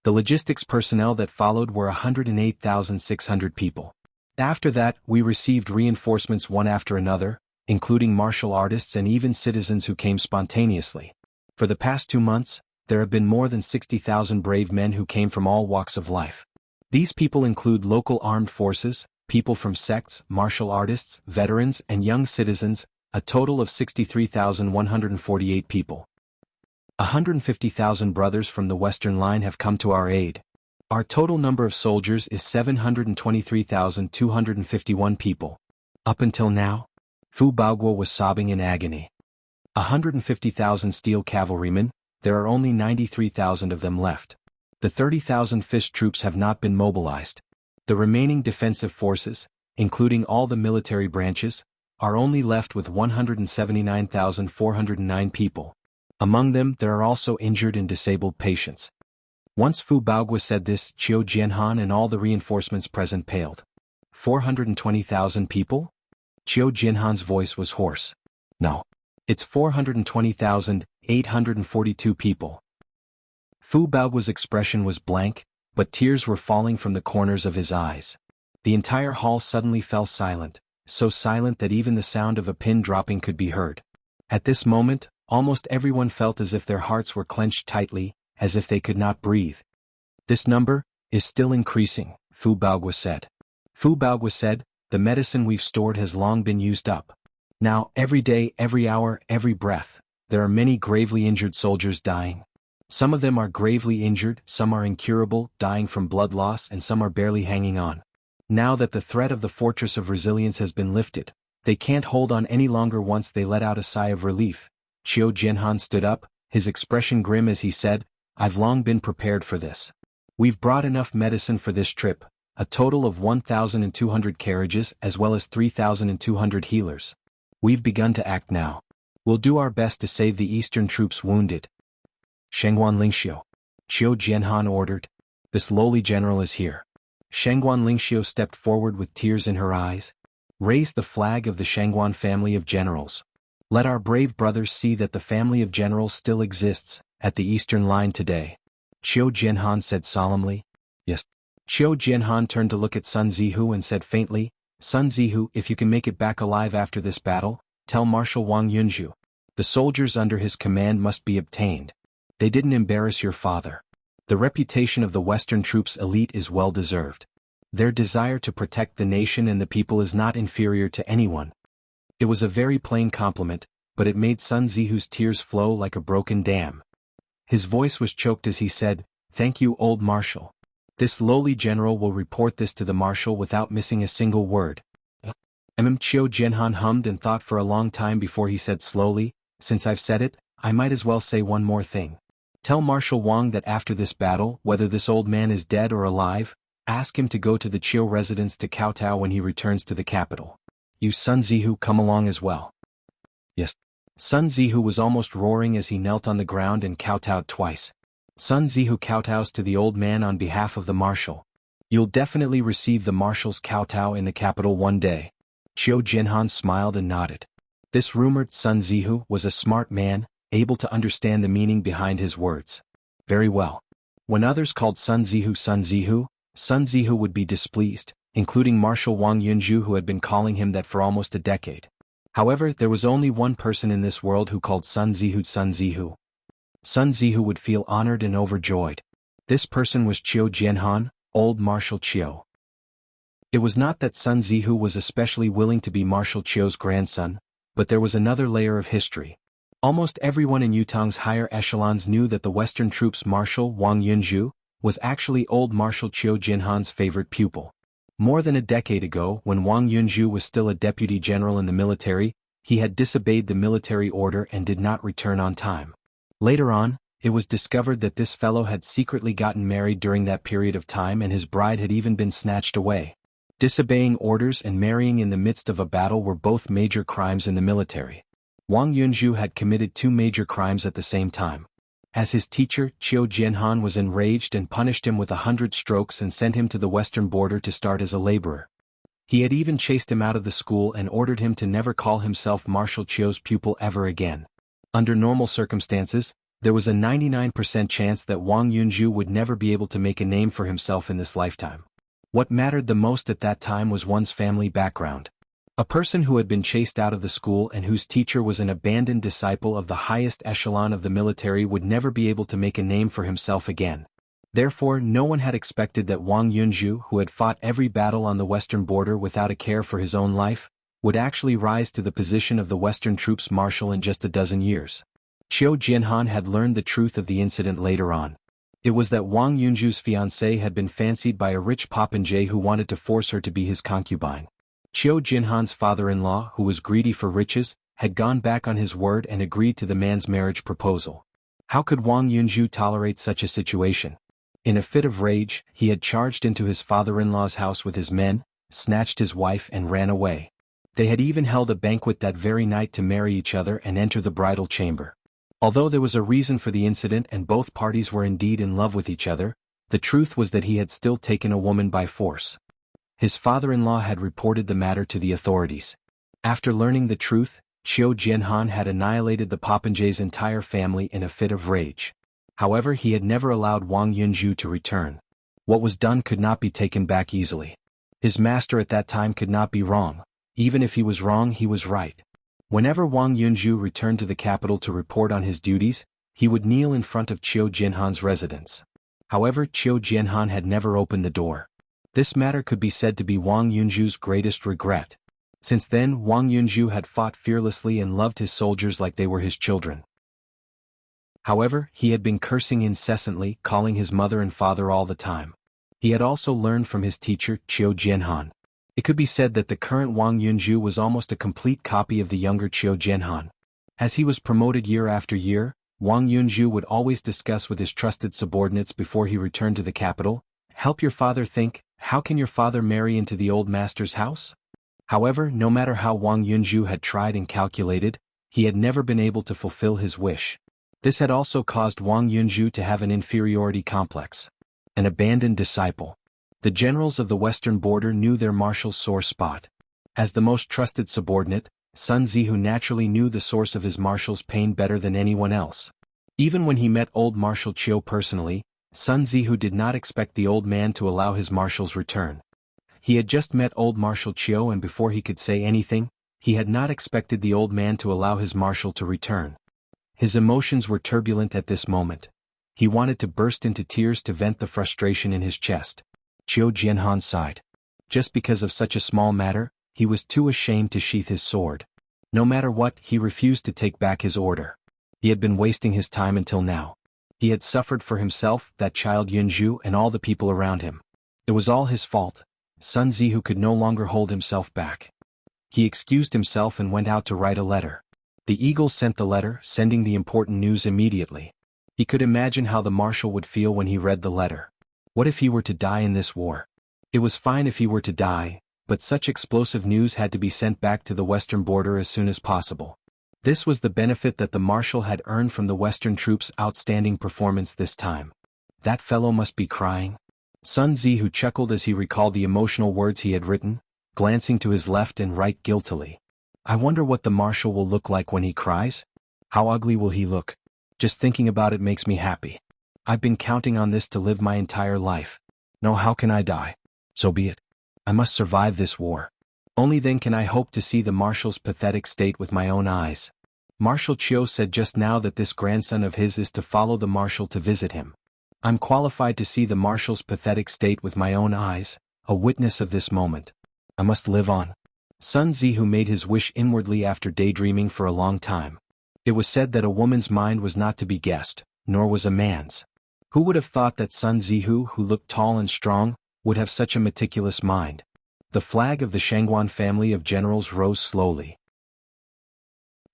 The logistics personnel that followed were 108,600 people. After that, we received reinforcements one after another, including martial artists and even citizens who came spontaneously. For the past 2 months, there have been more than 60,000 brave men who came from all walks of life. These people include local armed forces, people from sects, martial artists, veterans, and young citizens, a total of 63,148 people. 150,000 brothers from the Western Line have come to our aid. Our total number of soldiers is 723,251 people. Up until now," Fu Baogua was sobbing in agony. 150,000 steel cavalrymen, there are only 93,000 of them left. The 30,000 fish troops have not been mobilized. The remaining defensive forces, including all the military branches, are only left with 179,409 people. Among them there are also injured and disabled patients. Once Fu Baogua said this, Chiu Jianhan and all the reinforcements present paled. 420,000 people? Chiu Jianhan's voice was hoarse. "No. It's 420,842 people." Fu Baogua's expression was blank, but tears were falling from the corners of his eyes. The entire hall suddenly fell silent, so silent that even the sound of a pin dropping could be heard. At this moment, almost everyone felt as if their hearts were clenched tightly, as if they could not breathe. "This number is still increasing," Fu Baogua said. Fu Baogua said, "The medicine we've stored has long been used up. Now, every day, every hour, every breath, there are many gravely injured soldiers dying. Some of them are gravely injured, some are incurable, dying from blood loss, and some are barely hanging on. Now that the threat of the Fortress of Resilience has been lifted, they can't hold on any longer." Once they let out a sigh of relief, Chiu Jianhan stood up, his expression grim as he said, "I've long been prepared for this. We've brought enough medicine for this trip, a total of 1,200 carriages as well as 3,200 healers. We've begun to act now. We'll do our best to save the eastern troops wounded." "Shengguan Lingxiu," Chiu Jianhan ordered. "This lowly general is here." Shengguan Lingxiu stepped forward with tears in her eyes. "Raise the flag of the Shengguan family of generals. Let our brave brothers see that the family of generals still exists at the Eastern Line today." Chiu Jianhan said solemnly. "Yes." Chiu Jianhan turned to look at Sun Zihu and said faintly, "Sun Zihu, if you can make it back alive after this battle, tell Marshal Wang Yunzhu. The soldiers under his command must be obtained. They didn't embarrass your father. The reputation of the Western troops elite is well deserved. Their desire to protect the nation and the people is not inferior to anyone." It was a very plain compliment, but it made Sun Zihu's tears flow like a broken dam. His voice was choked as he said, "Thank you, old Marshal. This lowly general will report this to the Marshal without missing a single word." Chiu Jianhan hummed and thought for a long time before he said slowly, "Since I've said it, I might as well say one more thing. Tell Marshal Wang that after this battle, whether this old man is dead or alive, ask him to go to the Chiu residence to kowtow when he returns to the capital. You Sun Zihu come along as well." "Yes." Sun Zihu was almost roaring as he knelt on the ground and kowtowed twice. Sun Zihu kowtows to the old man on behalf of the Marshal. You'll definitely receive the Marshal's kowtow in the capital one day. Chiu Jianhan smiled and nodded. This rumored Sun Zihu was a smart man, able to understand the meaning behind his words. Very well. When others called Sun Zihu, Sun Zihu would be displeased, including Marshal Wang Yunju, who had been calling him that for almost a decade. However, there was only one person in this world who called Sun Zihu Sun Zihu. Sun Zihu would feel honored and overjoyed. This person was Qiu Jianhan, old Marshal Qiu. It was not that Sun Zihu was especially willing to be Marshal Qiu's grandson, but there was another layer of history. Almost everyone in Yutong's higher echelons knew that the Western troops' Marshal Wang Yunju was actually old Marshal Qiu Jianhan's favorite pupil. More than a decade ago, when Wang Yunju was still a deputy general in the military, he had disobeyed the military order and did not return on time. Later on, it was discovered that this fellow had secretly gotten married during that period of time, and his bride had even been snatched away. Disobeying orders and marrying in the midst of a battle were both major crimes in the military. Wang Yunju had committed two major crimes at the same time. As his teacher, Qiu Jianhan was enraged and punished him with 100 strokes and sent him to the western border to start as a laborer. He had even chased him out of the school and ordered him to never call himself Marshal Qiu's pupil ever again. Under normal circumstances, there was a 99% chance that Wang Yunju would never be able to make a name for himself in this lifetime. What mattered the most at that time was one's family background. A person who had been chased out of the school and whose teacher was an abandoned disciple of the highest echelon of the military would never be able to make a name for himself again. Therefore, no one had expected that Wang Yunju, who had fought every battle on the western border without a care for his own life, would actually rise to the position of the Western troops' marshal in just a dozen years. Qiu Jianhan had learned the truth of the incident later on. It was that Wang Yunju's fiancée had been fancied by a rich popinjay who wanted to force her to be his concubine. Qiu Jianhan's father-in-law, who was greedy for riches, had gone back on his word and agreed to the man's marriage proposal. How could Wang Yunju tolerate such a situation? In a fit of rage, he had charged into his father-in-law's house with his men, snatched his wife and ran away. They had even held a banquet that very night to marry each other and enter the bridal chamber. Although there was a reason for the incident and both parties were indeed in love with each other, the truth was that he had still taken a woman by force. His father-in-law had reported the matter to the authorities. After learning the truth, Qiu Jianhan had annihilated the popinjay's entire family in a fit of rage. However, he had never allowed Wang Yunju to return. What was done could not be taken back easily. His master at that time could not be wrong. Even if he was wrong, he was right. Whenever Wang Yunju returned to the capital to report on his duties, he would kneel in front of Qiu Jianhan's residence. However, Qiu Jianhan had never opened the door. This matter could be said to be Wang Yunju's greatest regret. Since then, Wang Yunju had fought fearlessly and loved his soldiers like they were his children. However, he had been cursing incessantly, calling his mother and father all the time. He had also learned from his teacher, Qiu Jianhan. It could be said that the current Wang Yunju was almost a complete copy of the younger Qiu Jianhan. As he was promoted year after year, Wang Yunju would always discuss with his trusted subordinates before he returned to the capital, "Help your father think, how can your father marry into the old master's house?" However, no matter how Wang Yunju had tried and calculated, he had never been able to fulfill his wish. This had also caused Wang Yunju to have an inferiority complex. An abandoned disciple. The generals of the western border knew their marshal's sore spot. As the most trusted subordinate, Sun Zihu naturally knew the source of his marshal's pain better than anyone else. Even when he met old Marshal Qiu personally, Sun Zihu did not expect the old man to allow his marshal's return. He had just met old Marshal Qiu, and before he could say anything, he had not expected the old man to allow his marshal to return. His emotions were turbulent at this moment. He wanted to burst into tears to vent the frustration in his chest. Qiu Jianhan sighed. Just because of such a small matter, he was too ashamed to sheath his sword. No matter what, he refused to take back his order. He had been wasting his time until now. He had suffered for himself, that child Yunju, and all the people around him. It was all his fault. Sun Zihu could no longer hold himself back. He excused himself and went out to write a letter. The eagle sent the letter, sending the important news immediately. He could imagine how the marshal would feel when he read the letter. What if he were to die in this war? It was fine if he were to die, but such explosive news had to be sent back to the western border as soon as possible. This was the benefit that the marshal had earned from the western troops' outstanding performance this time. That fellow must be crying. Sun Zihu chuckled as he recalled the emotional words he had written, glancing to his left and right guiltily. I wonder what the marshal will look like when he cries? How ugly will he look? Just thinking about it makes me happy. I've been counting on this to live my entire life. No, how can I die? So be it. I must survive this war. Only then can I hope to see the marshal's pathetic state with my own eyes. Marshal Chiu said just now that this grandson of his is to follow the marshal to visit him. I'm qualified to see the marshal's pathetic state with my own eyes, a witness of this moment. I must live on. Sun Zihu made his wish inwardly after daydreaming for a long time. It was said that a woman's mind was not to be guessed, nor was a man's. Who would have thought that Sun Zihu, who looked tall and strong, would have such a meticulous mind? The flag of the Shangguan family of generals rose slowly.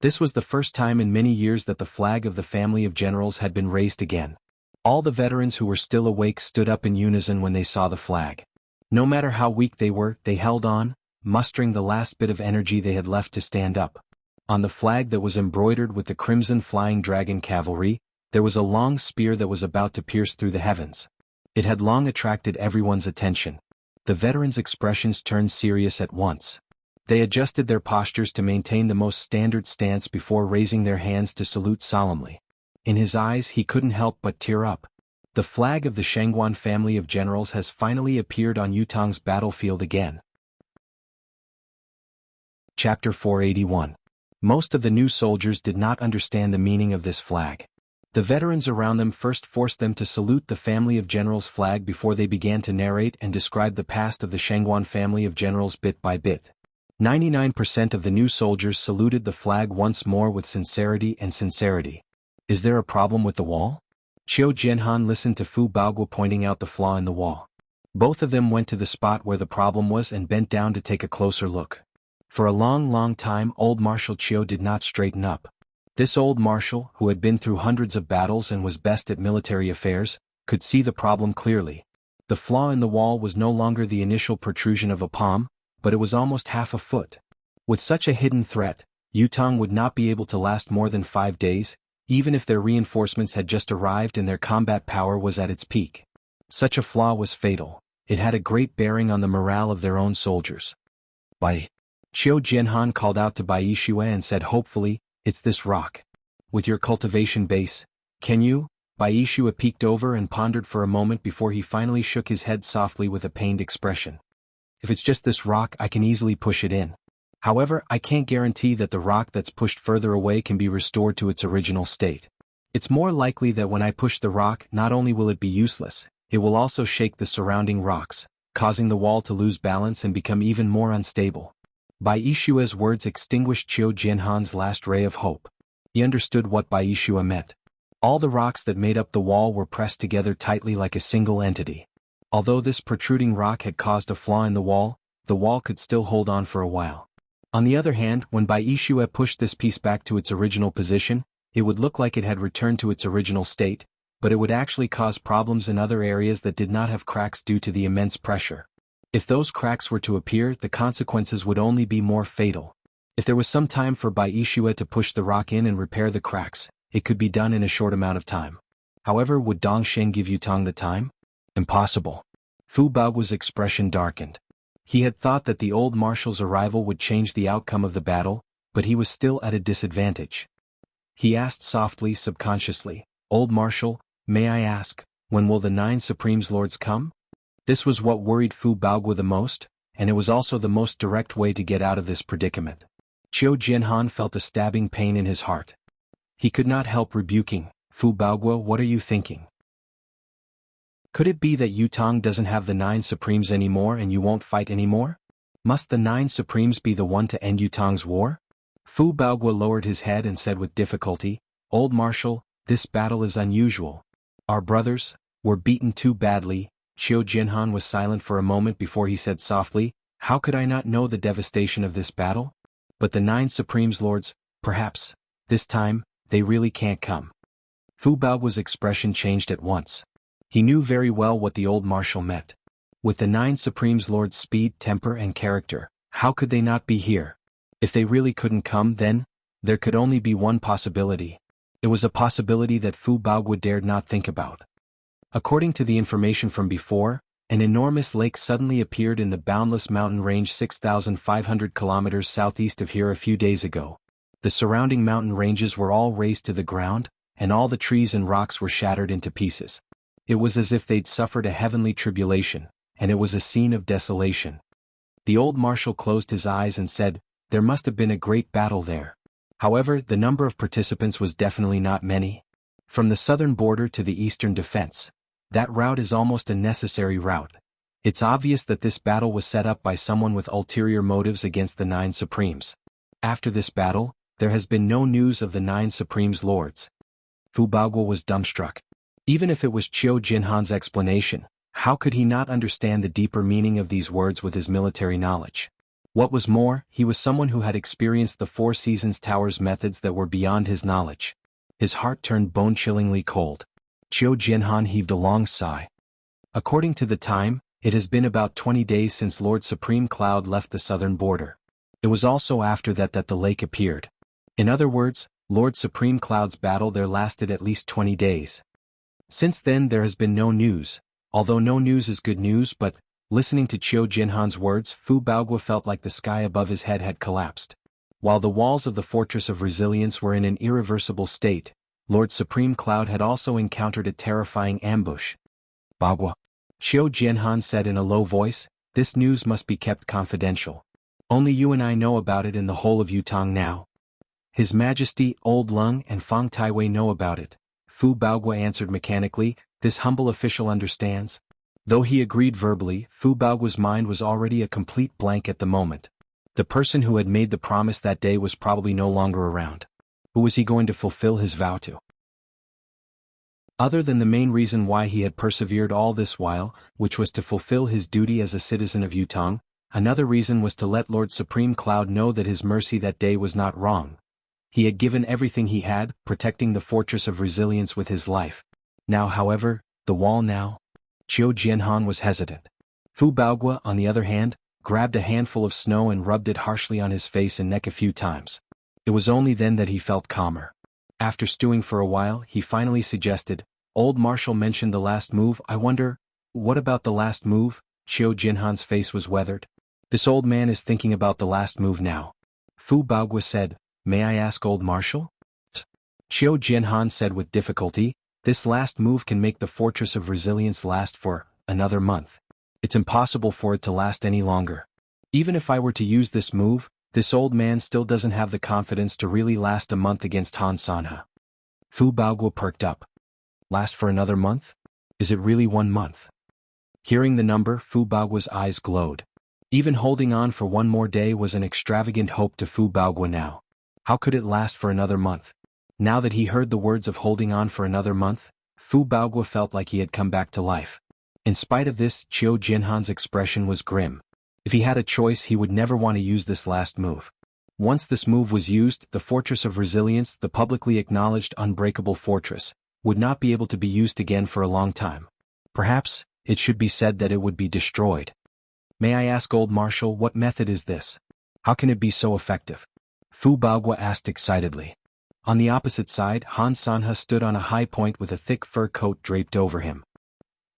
This was the first time in many years that the flag of the family of generals had been raised again. All the veterans who were still awake stood up in unison when they saw the flag. No matter how weak they were, they held on, mustering the last bit of energy they had left to stand up. On the flag that was embroidered with the crimson flying dragon cavalry, there was a long spear that was about to pierce through the heavens. It had long attracted everyone's attention. The veterans' expressions turned serious at once. They adjusted their postures to maintain the most standard stance before raising their hands to salute solemnly. In his eyes he couldn't help but tear up. The flag of the Shangguan family of generals has finally appeared on Yutong's battlefield again. Chapter 481. Most of the new soldiers did not understand the meaning of this flag. The veterans around them first forced them to salute the family of generals' flag before they began to narrate and describe the past of the Shangguan family of generals bit by bit. 99% of the new soldiers saluted the flag once more with sincerity. Is there a problem with the wall? Qiu Jianhan listened to Fu Baoguo pointing out the flaw in the wall. Both of them went to the spot where the problem was and bent down to take a closer look. For a long time old Marshal Qiu did not straighten up. This old marshal, who had been through hundreds of battles and was best at military affairs, could see the problem clearly. The flaw in the wall was no longer the initial protrusion of a palm, but it was almost half a foot. With such a hidden threat, Yutong would not be able to last more than 5 days, even if their reinforcements had just arrived and their combat power was at its peak. Such a flaw was fatal. It had a great bearing on the morale of their own soldiers. Bai Qiu Jianhan called out to Bai Yishue and said hopefully, "It's this rock. With your cultivation base, can you?" Bai Yishue peeked over and pondered for a moment before he finally shook his head softly with a pained expression. "If it's just this rock, I can easily push it in. However, I can't guarantee that the rock that's pushed further away can be restored to its original state. It's more likely that when I push the rock, not only will it be useless, it will also shake the surrounding rocks, causing the wall to lose balance and become even more unstable." Bai Yishue's words extinguished Qiu Jianhan's last ray of hope. He understood what Bai Yishue meant. All the rocks that made up the wall were pressed together tightly like a single entity. Although this protruding rock had caused a flaw in the wall could still hold on for a while. On the other hand, when Bai Yishue pushed this piece back to its original position, it would look like it had returned to its original state, but it would actually cause problems in other areas that did not have cracks due to the immense pressure. If those cracks were to appear, the consequences would only be more fatal. If there was some time for Bai Yishue to push the rock in and repair the cracks, it could be done in a short amount of time. However, would Dongxian give Yutong the time? Impossible. Fu Baoguo's expression darkened. He had thought that the old marshal's arrival would change the outcome of the battle, but he was still at a disadvantage. He asked softly, subconsciously, "Old Marshal, may I ask, when will the 9 Supremes Lords come?" This was what worried Fu Baoguo the most, and it was also the most direct way to get out of this predicament. Qiu Jianhan felt a stabbing pain in his heart. He could not help rebuking, "Fu Baoguo, what are you thinking? Could it be that Yutong doesn't have the 9 Supremes anymore and you won't fight anymore? Must the 9 Supremes be the one to end Yutong's war?" Fu Baoguo lowered his head and said with difficulty, "Old Marshal, this battle is unusual. Our brothers were beaten too badly." Qiu Jianhan was silent for a moment before he said softly, "How could I not know the devastation of this battle? But the 9 Supremes Lords, perhaps, this time, they really can't come." Fu Baoguo's expression changed at once. He knew very well what the old marshal meant. With the 9 Supremes Lords' speed, temper and character, how could they not be here? If they really couldn't come, then, there could only be one possibility. It was a possibility that Fu Baoguo dared not think about. According to the information from before, an enormous lake suddenly appeared in the boundless mountain range 6,500 kilometers southeast of here a few days ago. The surrounding mountain ranges were all razed to the ground, and all the trees and rocks were shattered into pieces. It was as if they'd suffered a heavenly tribulation, and it was a scene of desolation. The old marshal closed his eyes and said, "There must have been a great battle there." However, the number of participants was definitely not many. From the southern border to the eastern defense, that route is almost a necessary route. It's obvious that this battle was set up by someone with ulterior motives against the Nine Supremes. After this battle, there has been no news of the Nine Supremes' lords. Fu Baoguo was dumbstruck. Even if it was Qiu Jinhan's explanation, how could he not understand the deeper meaning of these words with his military knowledge? What was more, he was someone who had experienced the Four Seasons Tower's methods that were beyond his knowledge. His heart turned bone-chillingly cold. Qiu Jinhan heaved a long sigh. According to the time, it has been about 20 days since Lord Supreme Cloud left the southern border. It was also after that the lake appeared. In other words, Lord Supreme Cloud's battle there lasted at least 20 days. Since then there has been no news, although no news is good news, but, listening to Qiu Jinhan's words, Fu Baoguo felt like the sky above his head had collapsed. While the walls of the Fortress of Resilience were in an irreversible state, Lord Supreme Cloud had also encountered a terrifying ambush. "Baoguo," Qiu Jinhan said in a low voice, "this news must be kept confidential. Only you and I know about it in the whole of Yutong now. His Majesty, Old Lung and Fang Taiwei know about it." Fu Baoguo answered mechanically, "This humble official understands." Though he agreed verbally, Fu Baoguo's mind was already a complete blank at the moment. The person who had made the promise that day was probably no longer around. Who was he going to fulfill his vow to? Other than the main reason why he had persevered all this while, which was to fulfill his duty as a citizen of Yutong, another reason was to let Lord Supreme Cloud know that his mercy that day was not wrong. He had given everything he had, protecting the Fortress of Resilience with his life. Now, however, the wall now? Qiu Jinhan was hesitant. Fu Baoguo, on the other hand, grabbed a handful of snow and rubbed it harshly on his face and neck a few times. It was only then that he felt calmer. After stewing for a while, he finally suggested, "Old Marshal mentioned the last move. I wonder, what about the last move?" Qiu Jinhan's face was weathered. "This old man is thinking about the last move now." Fu Baoguo said, "May I ask, Old Marshal?" Qiu Jinhan said with difficulty, "This last move can make the Fortress of Resilience last for another month. It's impossible for it to last any longer. Even if I were to use this move, this old man still doesn't have the confidence to really last a month against Han Sanhe." Fu Baoguo perked up. "Last for another month? Is it really 1 month?" Hearing the number, Fu Baoguo's eyes glowed. Even holding on for one more day was an extravagant hope to Fu Baoguo now. How could it last for another month? Now that he heard the words of holding on for another month, Fu Baoguo felt like he had come back to life. In spite of this, Qiu Jinhan's expression was grim. If he had a choice, he would never want to use this last move. Once this move was used, the Fortress of Resilience, the publicly acknowledged unbreakable fortress, would not be able to be used again for a long time. Perhaps, it should be said that it would be destroyed. "May I ask, Old Marshal, what method is this? How can it be so effective?" Fu Baoguo asked excitedly. On the opposite side, Han Sanhe stood on a high point with a thick fur coat draped over him.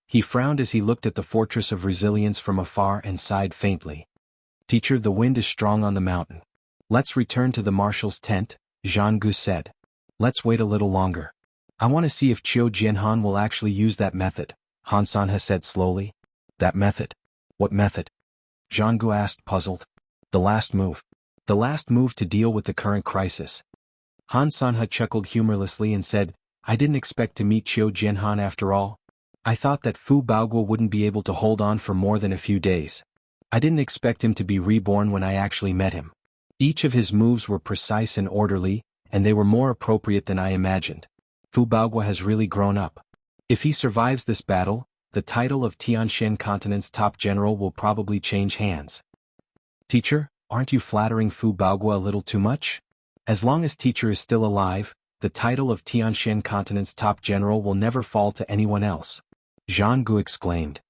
He frowned as he looked at the Fortress of Resilience from afar and sighed faintly. "Teacher, the wind is strong on the mountain. Let's return to the marshal's tent," Zhang Gu said. "Let's wait a little longer. I want to see if Qiu Jinhan will actually use that method," Han Sanhe said slowly. "That method? What method?" Zhang Gu asked, puzzled. "The last move. The last move to deal with the current crisis." Han Sanhe chuckled humorlessly and said, "I didn't expect to meet Qiu Jinhan after all. I thought that Fu Baoguo wouldn't be able to hold on for more than a few days. I didn't expect him to be reborn when I actually met him. Each of his moves were precise and orderly, and they were more appropriate than I imagined. Fu Baoguo has really grown up. If he survives this battle, the title of Tianshan Continent's top general will probably change hands." "Teacher, aren't you flattering Fu Baoguo a little too much? As long as teacher is still alive, the title of Tianshan Continent's top general will never fall to anyone else," Zhang Gu exclaimed.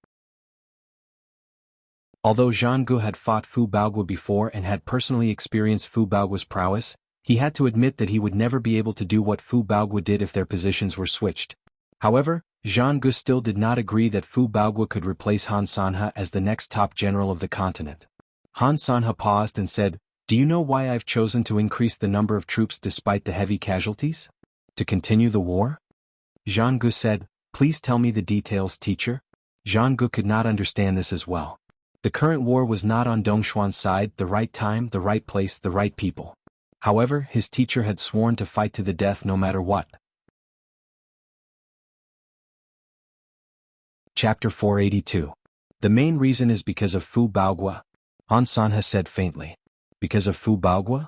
Although Zhang Gu had fought Fu Baoguo before and had personally experienced Fu Baoguo's prowess, he had to admit that he would never be able to do what Fu Baoguo did if their positions were switched. However, Zhang Gu still did not agree that Fu Baoguo could replace Han Sanhe as the next top general of the continent. Han Sanhe paused and said, "Do you know why I've chosen to increase the number of troops despite the heavy casualties? To continue the war?" Zhang Gu said, Please tell me the details, teacher. Zhang Gu could not understand this as well. The current war was not on Dongxuan's side, the right time, the right place, the right people. However, his teacher had sworn to fight to the death no matter what. Chapter 482. The main reason is because of Fu Baogua. Han San has said faintly. Because of Fu Baogua?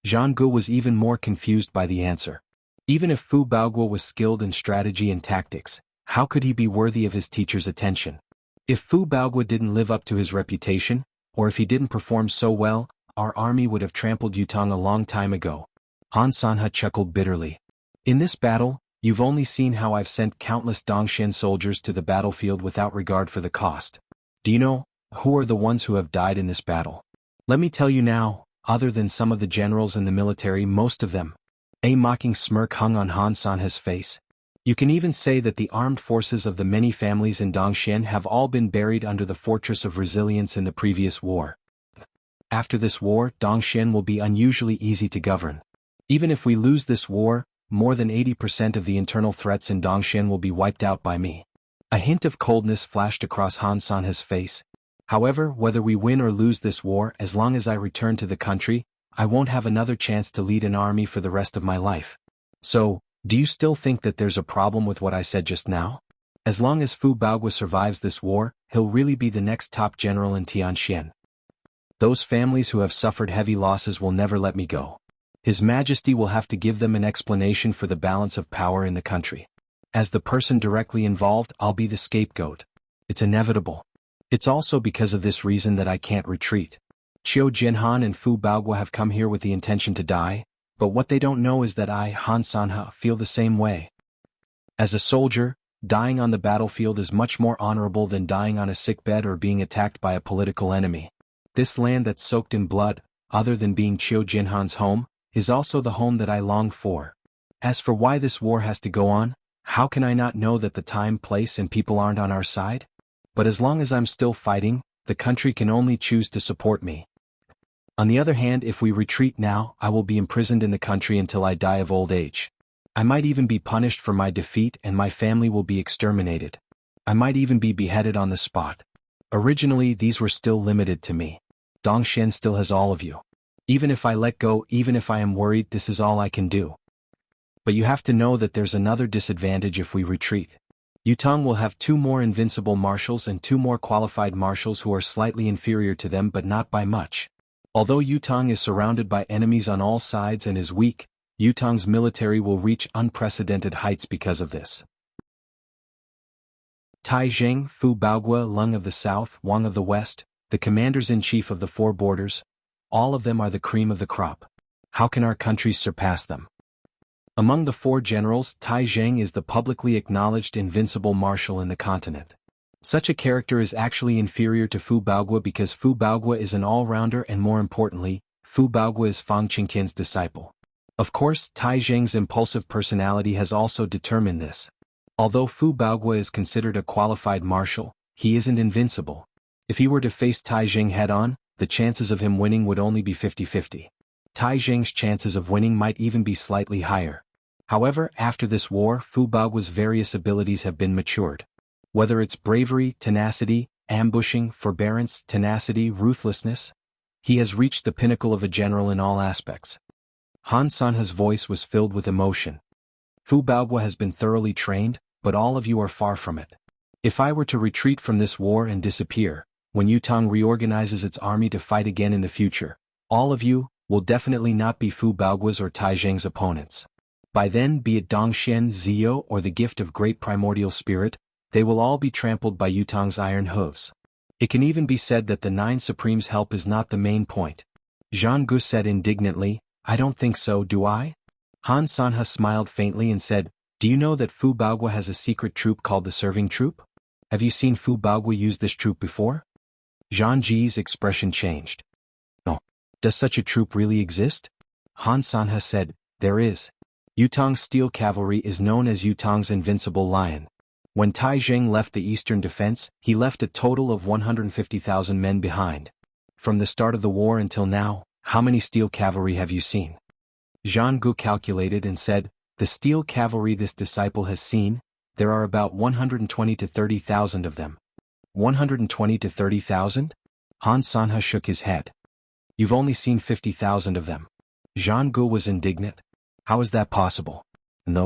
Zhang Gu was even more confused by the answer. Even if Fu Baogua was skilled in strategy and tactics, how could he be worthy of his teacher's attention? If Fu Baogua didn't live up to his reputation, or if he didn't perform so well, our army would have trampled Yutong a long time ago. Han Sanha chuckled bitterly. In this battle, you've only seen how I've sent countless Dongxian soldiers to the battlefield without regard for the cost. Do you know who are the ones who have died in this battle? Let me tell you now, other than some of the generals in the military, most of them. A mocking smirk hung on Han Sanha's face. You can even say that the armed forces of the many families in Dongxian have all been buried under the fortress of resilience in the previous war. After this war, Dongxian will be unusually easy to govern. Even if we lose this war, more than 80% of the internal threats in Dongxian will be wiped out by me. A hint of coldness flashed across Han Sanha's face. However, whether we win or lose this war, as long as I return to the country, I won't have another chance to lead an army for the rest of my life. So, do you still think that there's a problem with what I said just now? As long as Fu Baogua survives this war, he'll really be the next top general in Tianxian. Those families who have suffered heavy losses will never let me go. His Majesty will have to give them an explanation for the balance of power in the country. As the person directly involved, I'll be the scapegoat. It's inevitable. It's also because of this reason that I can't retreat. Qiu Jianhan and Fu Baogua have come here with the intention to die, but what they don't know is that I, Han Sanha, feel the same way. As a soldier, dying on the battlefield is much more honorable than dying on a sickbed or being attacked by a political enemy. This land that's soaked in blood, other than being Qiu Jianhan's home, is also the home that I long for. As for why this war has to go on, how can I not know that the time, place, and people aren't on our side? But as long as I'm still fighting, the country can only choose to support me. On the other hand, if we retreat now, I will be imprisoned in the country until I die of old age. I might even be punished for my defeat and my family will be exterminated. I might even be beheaded on the spot. Originally, these were still limited to me. Dongxian still has all of you. Even if I let go, even if I am worried, this is all I can do. But you have to know that there's another disadvantage if we retreat. Yutong will have 2 more invincible marshals and 2 more qualified marshals who are slightly inferior to them but not by much. Although Yutong is surrounded by enemies on all sides and is weak, Yutong's military will reach unprecedented heights because of this. Tai Zheng, Fu Baogua, Lung of the South, Wang of the West, the commanders-in-chief of the 4 borders, all of them are the cream of the crop. How can our countries surpass them? Among the 4 generals, Tai Zheng is the publicly acknowledged invincible marshal in the continent. Such a character is actually inferior to Fu Baogua because Fu Baogua is an all-rounder and more importantly, Fu Baogua is Fang Qingqian's disciple. Of course, Tai Zheng's impulsive personality has also determined this. Although Fu Baogua is considered a qualified marshal, he isn't invincible. If he were to face Tai Zheng head-on, the chances of him winning would only be 50-50. Tai Zheng's chances of winning might even be slightly higher. However, after this war, Fu Baogua's various abilities have been matured. Whether it's bravery, tenacity, ambushing, forbearance, tenacity, ruthlessness, he has reached the pinnacle of a general in all aspects. Han Sanha's voice was filled with emotion. Fu Baogua has been thoroughly trained, but all of you are far from it. If I were to retreat from this war and disappear, when Yutong reorganizes its army to fight again in the future, all of you will definitely not be Fu Baogua's or Tai Zheng's opponents. By then, be it Dongxian, Ziyou, or the gift of great primordial spirit, they will all be trampled by Yutong's iron hooves. It can even be said that the 9 Supremes' help is not the main point. Zhang Gu said indignantly, I don't think so, do I? Han Sanha smiled faintly and said, do you know that Fu Baogua has a secret troop called the Serving Troop? Have you seen Fu Baogua use this troop before? Zhang Ji's expression changed. No. Does such a troop really exist? Han Sanha said, there is. Yutong's steel cavalry is known as Yutong's invincible lion. When Tai Zheng left the eastern defense, he left a total of 150,000 men behind. From the start of the war until now, how many steel cavalry have you seen? Zhang Gu calculated and said, the steel cavalry this disciple has seen, There are about 120 to 30,000 of them. 120 to 30,000? Han Sanhe shook his head. You've only seen 50,000 of them. Zhang Gu was indignant. How is that possible? And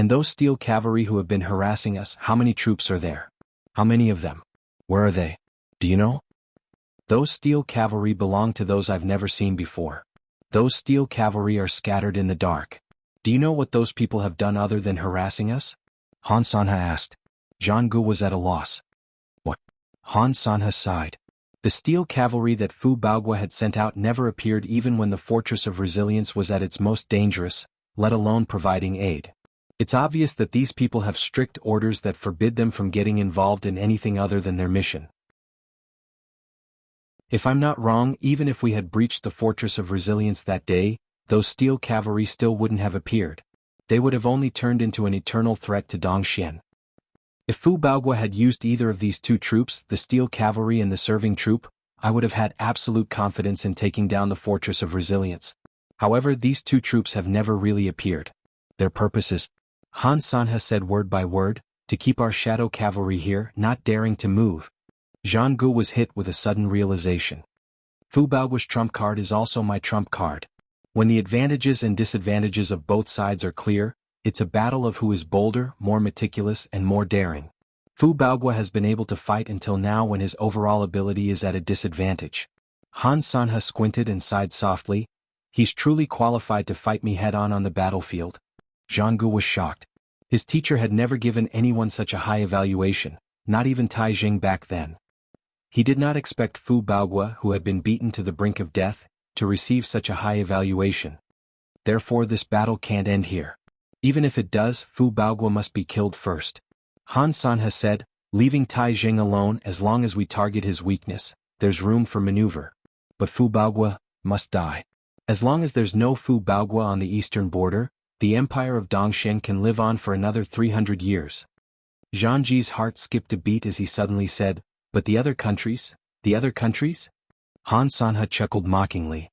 those steel cavalry who have been harassing us, how many troops are there? How many of them? Where are they? Do you know? Those steel cavalry belong to those I've never seen before. Those steel cavalry are scattered in the dark. Do you know what those people have done other than harassing us? Han Sanhe asked. Zhang Gu was at a loss. What? Han Sanhe sighed. The steel cavalry that Fu Baogua had sent out never appeared even when the Fortress of Resilience was at its most dangerous, let alone providing aid. It's obvious that these people have strict orders that forbid them from getting involved in anything other than their mission. If I'm not wrong, even if we had breached the Fortress of Resilience that day, those steel cavalry still wouldn't have appeared. They would have only turned into an eternal threat to Dongxian. If Fu Baogua had used either of these two troops, the steel cavalry and the serving troop, I would have had absolute confidence in taking down the Fortress of Resilience. However, these two troops have never really appeared. Their purpose is, Han Sanhe said word by word, to keep our shadow cavalry here, not daring to move. Zhang Gu was hit with a sudden realization. Fu Baogua's trump card is also my trump card. When the advantages and disadvantages of both sides are clear, it's a battle of who is bolder, more meticulous, and more daring. Fu Baogua has been able to fight until now when his overall ability is at a disadvantage. Han Sanhe squinted and sighed softly. He's truly qualified to fight me head-on the battlefield. Zhang Gu was shocked. His teacher had never given anyone such a high evaluation, not even Tai Jing back then. He did not expect Fu Baogua, who had been beaten to the brink of death, to receive such a high evaluation. Therefore this battle can't end here. Even if it does, Fu Baogua must be killed first. Han Sanhe said, leaving Tai Jing alone. As long as we target his weakness, there's room for maneuver. But Fu Baogua must die. As long as there's no Fu Baogua on the eastern border, the empire of Dongxian can live on for another 300 years. Zhang Ji's heart skipped a beat as he suddenly said, but the other countries? The other countries? Han Sanhe chuckled mockingly.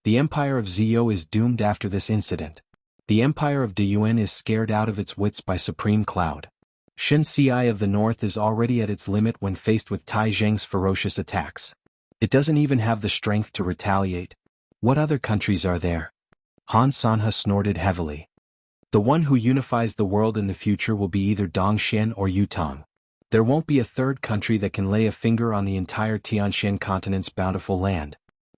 The empire of Ziyou is doomed after this incident. The empire of Deyuan is scared out of its wits by Supreme Cloud. Shenxi of the north is already at its limit when faced with Tai Zheng's ferocious attacks. It doesn't even have the strength to retaliate. What other countries are there? Han Sanhe snorted heavily. The one who unifies the world in the future will be either Dongxian or Yutong. There won't be a third country that can lay a finger on the entire Tianshan continent's bountiful land.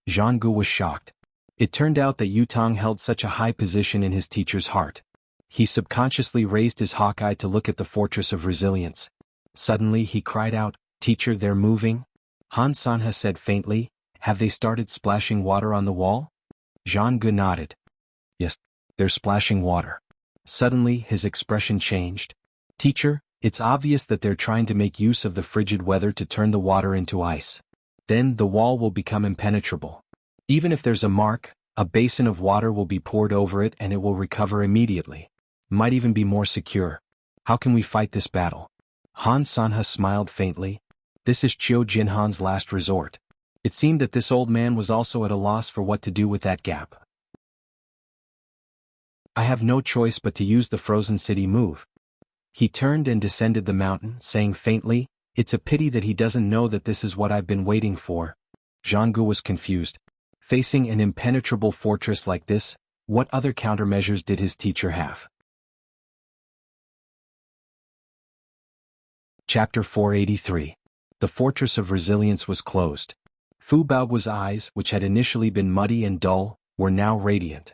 Zhang Gu was shocked. It turned out that Yutong held such a high position in his teacher's heart. He subconsciously raised his hawk eye to look at the Fortress of Resilience. Suddenly he cried out, "Teacher, they're moving?" Han Sanhe said faintly, "Have they started splashing water on the wall?" Zhang Gu nodded. "Yes, they're splashing water." Suddenly his expression changed. "Teacher, it's obvious that they're trying to make use of the frigid weather to turn the water into ice. Then the wall will become impenetrable. Even if there's a mark, a basin of water will be poured over it and it will recover immediately. Might even be more secure. How can we fight this battle?" Han Sanhe smiled faintly. This is Qiu Jinhan's last resort. It seemed that this old man was also at a loss for what to do with that gap. "I have no choice but to use the frozen city move." He turned and descended the mountain, saying faintly, "It's a pity that he doesn't know that this is what I've been waiting for." Zhang Gu was confused. Facing an impenetrable fortress like this, what other countermeasures did his teacher have? Chapter 483. The Fortress of Resilience was closed. Fu Baogua's eyes, which had initially been muddy and dull, were now radiant.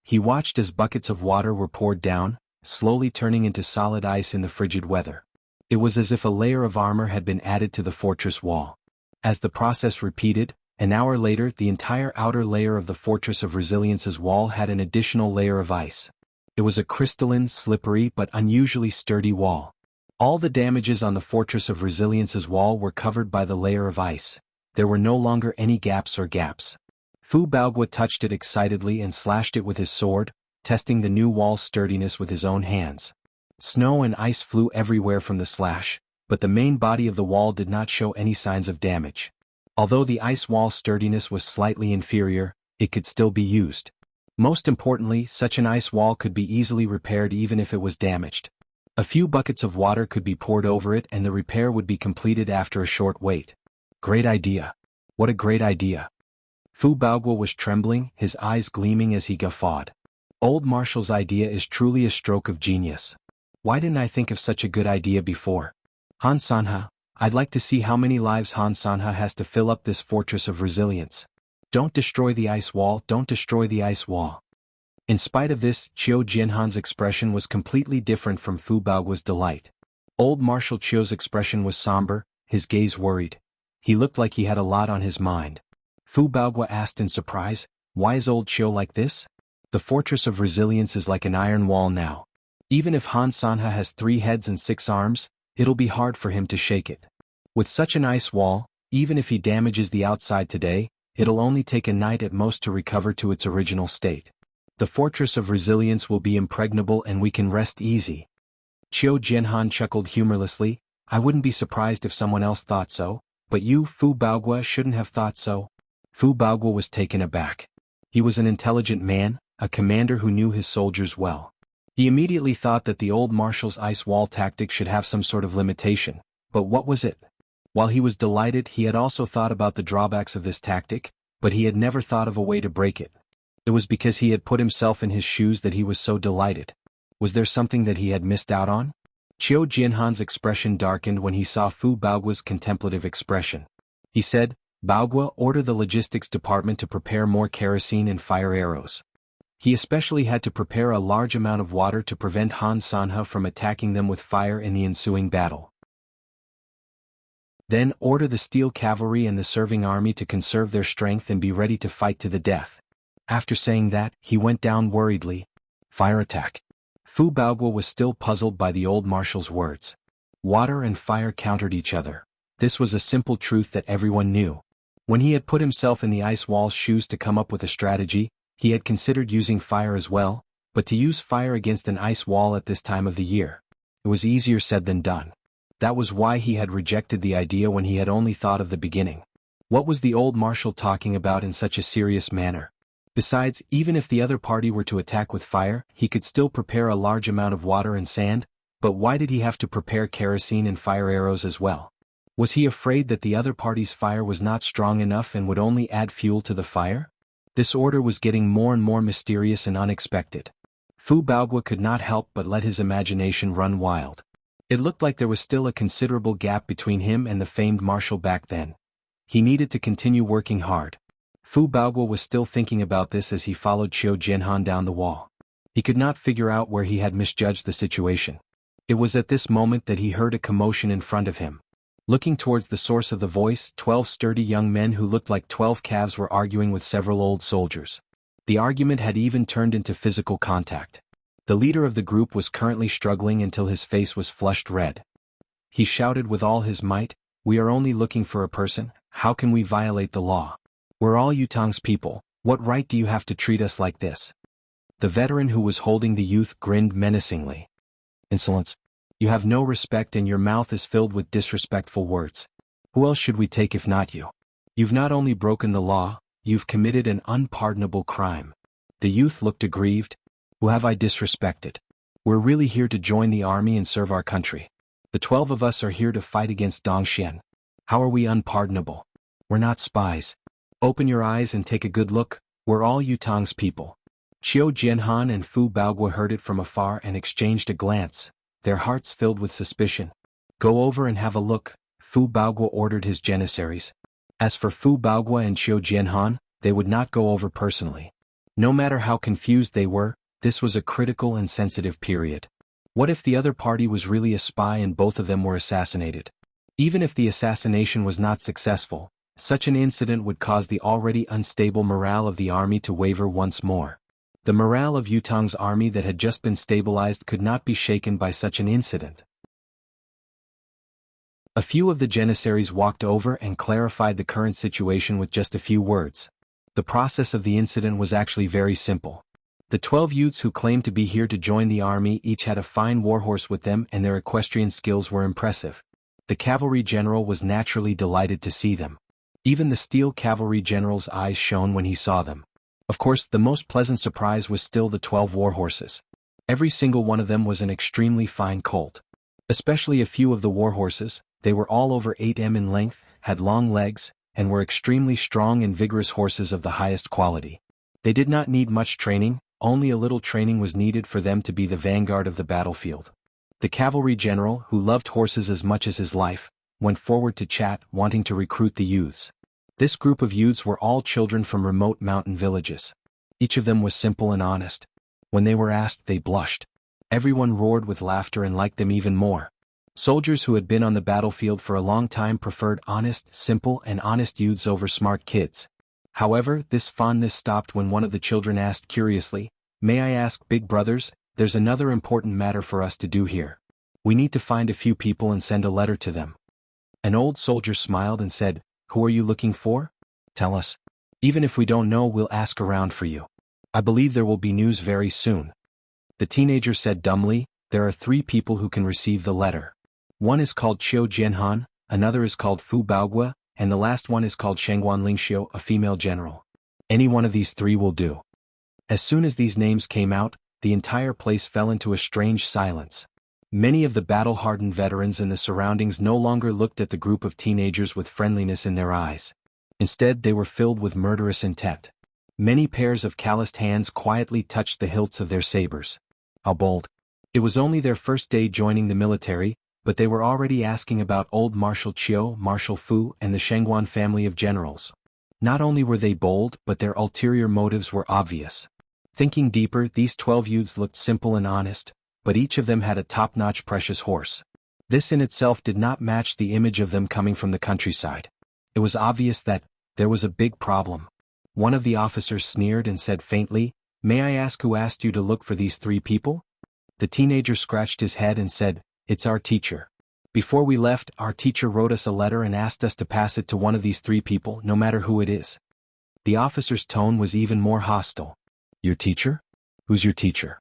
He watched as buckets of water were poured down, slowly turning into solid ice in the frigid weather. It was as if a layer of armor had been added to the fortress wall. As the process repeated, an hour later the entire outer layer of the Fortress of Resilience's wall had an additional layer of ice. It was a crystalline, slippery but unusually sturdy wall. All the damages on the Fortress of Resilience's wall were covered by the layer of ice. There were no longer any gaps or gaps. Fu Baogua touched it excitedly and slashed it with his sword, testing the new wall's sturdiness with his own hands. Snow and ice flew everywhere from the slash, but the main body of the wall did not show any signs of damage. Although the ice wall's sturdiness was slightly inferior, it could still be used. Most importantly, such an ice wall could be easily repaired even if it was damaged. A few buckets of water could be poured over it and the repair would be completed after a short wait. Great idea. What a great idea. Fu Baoguo was trembling, his eyes gleaming as he guffawed. Old Marshall's idea is truly a stroke of genius. Why didn't I think of such a good idea before? Han Sanha, I'd like to see how many lives Han Sanha has to fill up this fortress of resilience. Don't destroy the ice wall, don't destroy the ice wall. In spite of this, Qiu Jianhan's expression was completely different from Fu Baoguo's delight. Old Marshal Qiu's expression was somber, his gaze worried. He looked like he had a lot on his mind. Fu Baoguo asked in surprise, why is old Qiu like this? The fortress of resilience is like an iron wall now. Even if Han Sanha has 3 heads and 6 arms, it'll be hard for him to shake it. With such an ice wall, even if he damages the outside today, it'll only take a night at most to recover to its original state. The fortress of resilience will be impregnable and we can rest easy. Qiu Jianhan chuckled humorlessly, I wouldn't be surprised if someone else thought so, but you, Fu Baoguo, shouldn't have thought so. Fu Baoguo was taken aback. He was an intelligent man, a commander who knew his soldiers well. He immediately thought that the old marshal's ice wall tactic should have some sort of limitation, but what was it? While he was delighted, he had also thought about the drawbacks of this tactic, but he had never thought of a way to break it. It was because he had put himself in his shoes that he was so delighted. Was there something that he had missed out on? Qiu Jianhan's expression darkened when he saw Fu Baoguo's contemplative expression. He said, Baoguo, order the logistics department to prepare more kerosene and fire arrows. He especially had to prepare a large amount of water to prevent Han Sanha from attacking them with fire in the ensuing battle. Then order the steel cavalry and the serving army to conserve their strength and be ready to fight to the death. After saying that, he went down worriedly. Fire attack. Fu Baoguo was still puzzled by the old marshal's words. Water and fire countered each other. This was a simple truth that everyone knew. When he had put himself in the ice wall's shoes to come up with a strategy, he had considered using fire as well, but to use fire against an ice wall at this time of the year, it was easier said than done. That was why he had rejected the idea when he had only thought of the beginning. What was the old marshal talking about in such a serious manner? Besides, even if the other party were to attack with fire, he could still prepare a large amount of water and sand, but why did he have to prepare kerosene and fire arrows as well? Was he afraid that the other party's fire was not strong enough and would only add fuel to the fire? This order was getting more and more mysterious and unexpected. Fu Baoguo could not help but let his imagination run wild. It looked like there was still a considerable gap between him and the famed marshal back then. He needed to continue working hard. Fu Baoguo was still thinking about this as he followed Qiu Jianhan down the wall. He could not figure out where he had misjudged the situation. It was at this moment that he heard a commotion in front of him. Looking towards the source of the voice, 12 sturdy young men who looked like 12 calves were arguing with several old soldiers. The argument had even turned into physical contact. The leader of the group was currently struggling until his face was flushed red. He shouted with all his might, "We are only looking for a person, how can we violate the law? We're all Yutong's people, what right do you have to treat us like this?" The veteran who was holding the youth grinned menacingly. "Insolence! You have no respect and your mouth is filled with disrespectful words. Who else should we take if not you? You've not only broken the law, you've committed an unpardonable crime." The youth looked aggrieved. "Who have I disrespected? We're really here to join the army and serve our country. The 12 of us are here to fight against Dongxian. How are we unpardonable? We're not spies. Open your eyes and take a good look, we're all Yutong's people." Qiu Jianhan and Fu Baoguo heard it from afar and exchanged a glance, their hearts filled with suspicion. "Go over and have a look," Fu Baoguo ordered his janissaries. As for Fu Baoguo and Qiu Jianhan, they would not go over personally. No matter how confused they were, this was a critical and sensitive period. What if the other party was really a spy and both of them were assassinated? Even if the assassination was not successful, such an incident would cause the already unstable morale of the army to waver once more. The morale of Yutong's army that had just been stabilized could not be shaken by such an incident. A few of the janissaries walked over and clarified the current situation with just a few words. The process of the incident was actually very simple. The 12 youths who claimed to be here to join the army each had a fine warhorse with them and their equestrian skills were impressive. The cavalry general was naturally delighted to see them. Even the steel cavalry general's eyes shone when he saw them. Of course, the most pleasant surprise was still the 12 warhorses. Every single one of them was an extremely fine colt. Especially a few of the war horses, they were all over 8 m in length, had long legs, and were extremely strong and vigorous horses of the highest quality. They did not need much training, only a little training was needed for them to be the vanguard of the battlefield. The cavalry general, who loved horses as much as his life, went forward to chat, wanting to recruit the youths. This group of youths were all children from remote mountain villages. Each of them was simple and honest. When they were asked, they blushed. Everyone roared with laughter and liked them even more. Soldiers who had been on the battlefield for a long time preferred honest, simple, and honest youths over smart kids. However, this fondness stopped when one of the children asked curiously, "May I ask, big brothers, there's another important matter for us to do here. We need to find a few people and send a letter to them." An old soldier smiled and said, "Who are you looking for? Tell us. Even if we don't know, we'll ask around for you. I believe there will be news very soon." The teenager said dumbly, "There are 3 people who can receive the letter. One is called Qiu Jianhan, another is called Fu Baogua, and the last one is called Shengguan Lingxiu, a female general. Any one of these 3 will do." As soon as these names came out, the entire place fell into a strange silence. Many of the battle-hardened veterans in the surroundings no longer looked at the group of teenagers with friendliness in their eyes. Instead, they were filled with murderous intent. Many pairs of calloused hands quietly touched the hilts of their sabers. How bold. It was only their first day joining the military, but they were already asking about old Marshal Qiu, Marshal Fu, and the Shengguan family of generals. Not only were they bold, but their ulterior motives were obvious. Thinking deeper, these 12 youths looked simple and honest, but each of them had a top-notch precious horse. This in itself did not match the image of them coming from the countryside. It was obvious that there was a big problem. One of the officers sneered and said faintly, "May I ask who asked you to look for these 3 people?" The teenager scratched his head and said, "It's our teacher. Before we left, our teacher wrote us a letter and asked us to pass it to one of these 3 people, no matter who it is." The officer's tone was even more hostile. "Your teacher? Who's your teacher?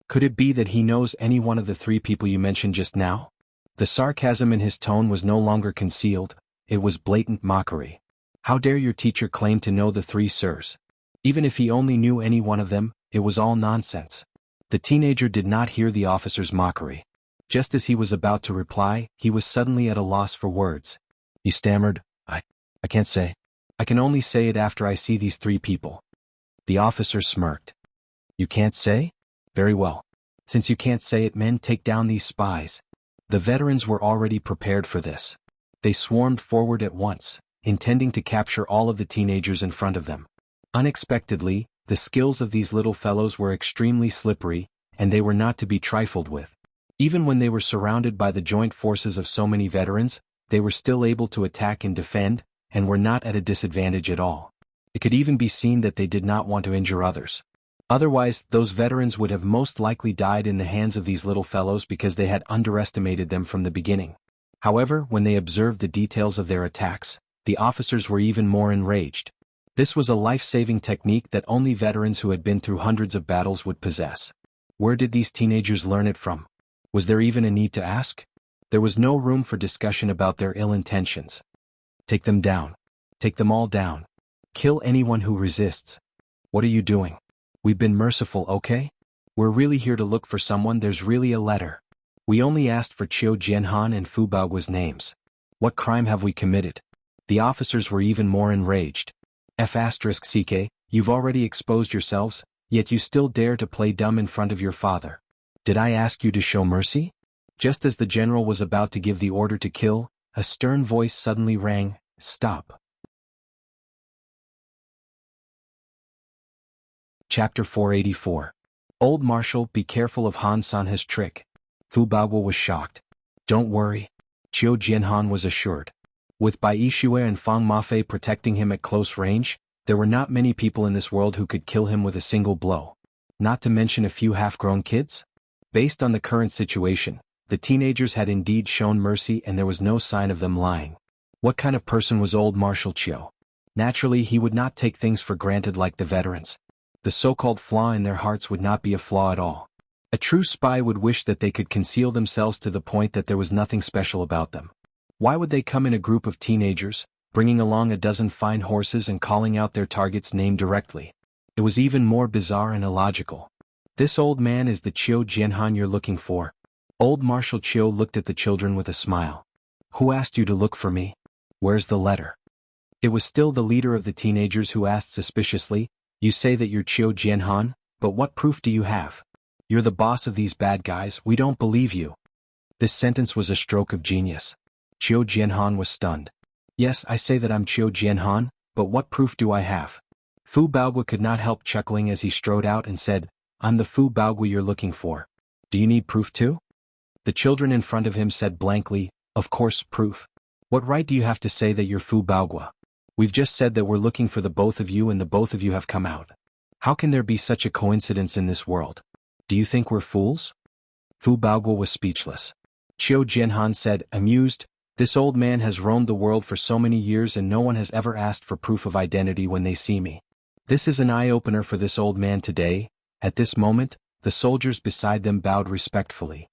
Could it be that he knows any one of the 3 people you mentioned just now?" The sarcasm in his tone was no longer concealed, it was blatant mockery. "How dare your teacher claim to know the 3 sirs? Even if he only knew any one of them, it was all nonsense." The teenager did not hear the officer's mockery. Just as he was about to reply, he was suddenly at a loss for words. He stammered, I can't say. I can only say it after I see these 3 people." The officer smirked. "You can't say? Very well. Since you can't say it, men, take down these spies." The veterans were already prepared for this. They swarmed forward at once, intending to capture all of the teenagers in front of them. Unexpectedly, the skills of these little fellows were extremely slippery, and they were not to be trifled with. Even when they were surrounded by the joint forces of so many veterans, they were still able to attack and defend, and were not at a disadvantage at all. It could even be seen that they did not want to injure others. Otherwise, those veterans would have most likely died in the hands of these little fellows because they had underestimated them from the beginning. However, when they observed the details of their attacks, the officers were even more enraged. This was a life-saving technique that only veterans who had been through hundreds of battles would possess. Where did these teenagers learn it from? Was there even a need to ask? There was no room for discussion about their ill intentions. "Take them down. Take them all down. Kill anyone who resists." "What are you doing? We've been merciful, okay? We're really here to look for someone. There's really a letter. We only asked for Qiu Jianhan and Fu Baogua's names. What crime have we committed?" The officers were even more enraged. F***ck, you've already exposed yourselves, yet you still dare to play dumb in front of your father. Did I ask you to show mercy? Just as the general was about to give the order to kill, a stern voice suddenly rang, "Stop." Chapter 484. Old Marshal, be careful of Han Sanhe's trick. Fu Baogua was shocked. "Don't worry." Qiu Jianhan was assured. With Bai Yixue and Fang Mafei protecting him at close range, there were not many people in this world who could kill him with a single blow. Not to mention a few half-grown kids? Based on the current situation, the teenagers had indeed shown mercy and there was no sign of them lying. What kind of person was old Marshal Qiu? Naturally, he would not take things for granted like the veterans. The so-called flaw in their hearts would not be a flaw at all. A true spy would wish that they could conceal themselves to the point that there was nothing special about them. Why would they come in a group of teenagers, bringing along a dozen fine horses and calling out their target's name directly? It was even more bizarre and illogical. This old man is the Qiu Jianhan you're looking for. Old Marshal Qiu looked at the children with a smile. Who asked you to look for me? Where's the letter? It was still the leader of the teenagers who asked suspiciously, You say that you're Qiu Jianhan, but what proof do you have? You're the boss of these bad guys, we don't believe you. This sentence was a stroke of genius. Qiu Jianhan was stunned. Yes, I say that I'm Qiu Jianhan, but what proof do I have? Fu Baogua could not help chuckling as he strode out and said, I'm the Fu Baogua you're looking for. Do you need proof too? The children in front of him said blankly, Of course, proof. What right do you have to say that you're Fu Baogua? We've just said that we're looking for the both of you and the both of you have come out. How can there be such a coincidence in this world? Do you think we're fools? Fu Baogua was speechless. Qiu Jianhan said, amused, This old man has roamed the world for so many years and no one has ever asked for proof of identity when they see me. This is an eye-opener for this old man today. At this moment, the soldiers beside them bowed respectfully.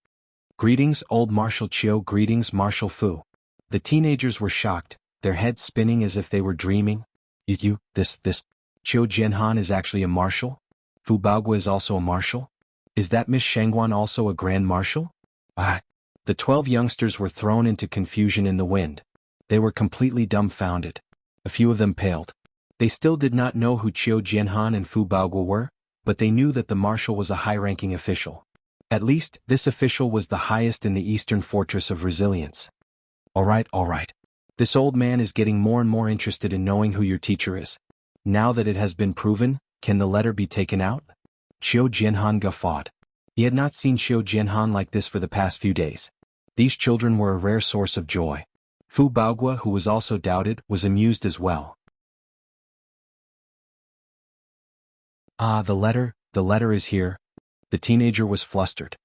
Greetings, old Marshal Qiu, greetings, Marshal Fu. The teenagers were shocked, their heads spinning as if they were dreaming. This Qiu Jianhan is actually a marshal? Fu Baogua is also a marshal? Is that Miss Shangguan also a grand marshal? The 12 youngsters were thrown into confusion in the wind. They were completely dumbfounded. A few of them paled. They still did not know who Qiu Jianhan and Fu Baogua were, but they knew that the marshal was a high-ranking official. At least, this official was the highest in the Eastern Fortress of Resilience. All right. This old man is getting more and more interested in knowing who your teacher is. Now that it has been proven, can the letter be taken out? Qiu Jianhan guffawed. He had not seen Qiu Jianhan like this for the past few days. These children were a rare source of joy. Fu Baogua, who was also doubted, was amused as well. The letter is here. The teenager was flustered.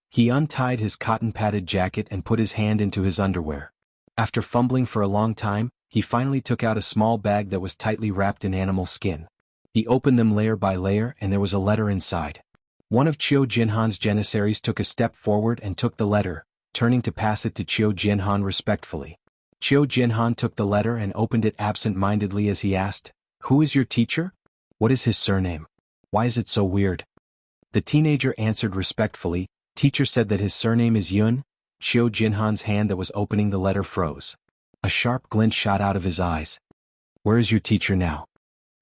He untied his cotton-padded jacket and put his hand into his underwear. After fumbling for a long time, he finally took out a small bag that was tightly wrapped in animal skin. He opened them layer by layer and there was a letter inside. One of Qiu Jianhan's janissaries took a step forward and took the letter, turning to pass it to Qiu Jianhan respectfully. Qiu Jianhan took the letter and opened it absent-mindedly as he asked, Who is your teacher? What is his surname? Why is it so weird? The teenager answered respectfully, Teacher said that his surname is Yun. Qiu Jianhan's hand that was opening the letter froze. A sharp glint shot out of his eyes. Where is your teacher now?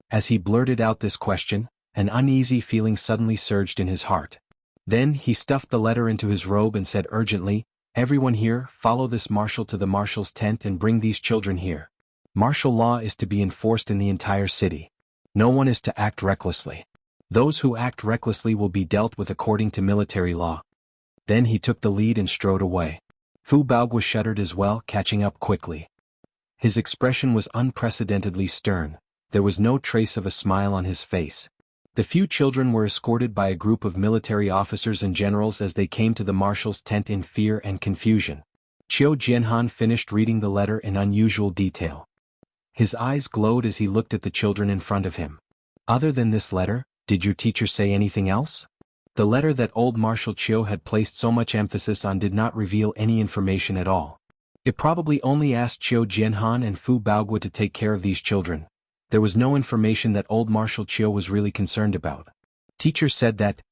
As he blurted out this question, an uneasy feeling suddenly surged in his heart. Then he stuffed the letter into his robe and said urgently, Everyone here, follow this marshal to the marshal's tent and bring these children here. Martial law is to be enforced in the entire city. No one is to act recklessly. Those who act recklessly will be dealt with according to military law. Then he took the lead and strode away. Fu Baogua shuddered as well, catching up quickly. His expression was unprecedentedly stern. There was no trace of a smile on his face. The few children were escorted by a group of military officers and generals as they came to the marshal's tent in fear and confusion. Qiu Jianhan finished reading the letter in unusual detail. His eyes glowed as he looked at the children in front of him. Other than this letter, did your teacher say anything else? The letter that old Marshal Qiu had placed so much emphasis on did not reveal any information at all. It probably only asked Qiu Jianhan and Fu Baogua to take care of these children. There was no information that old Marshal Qiu was really concerned about. Teacher said that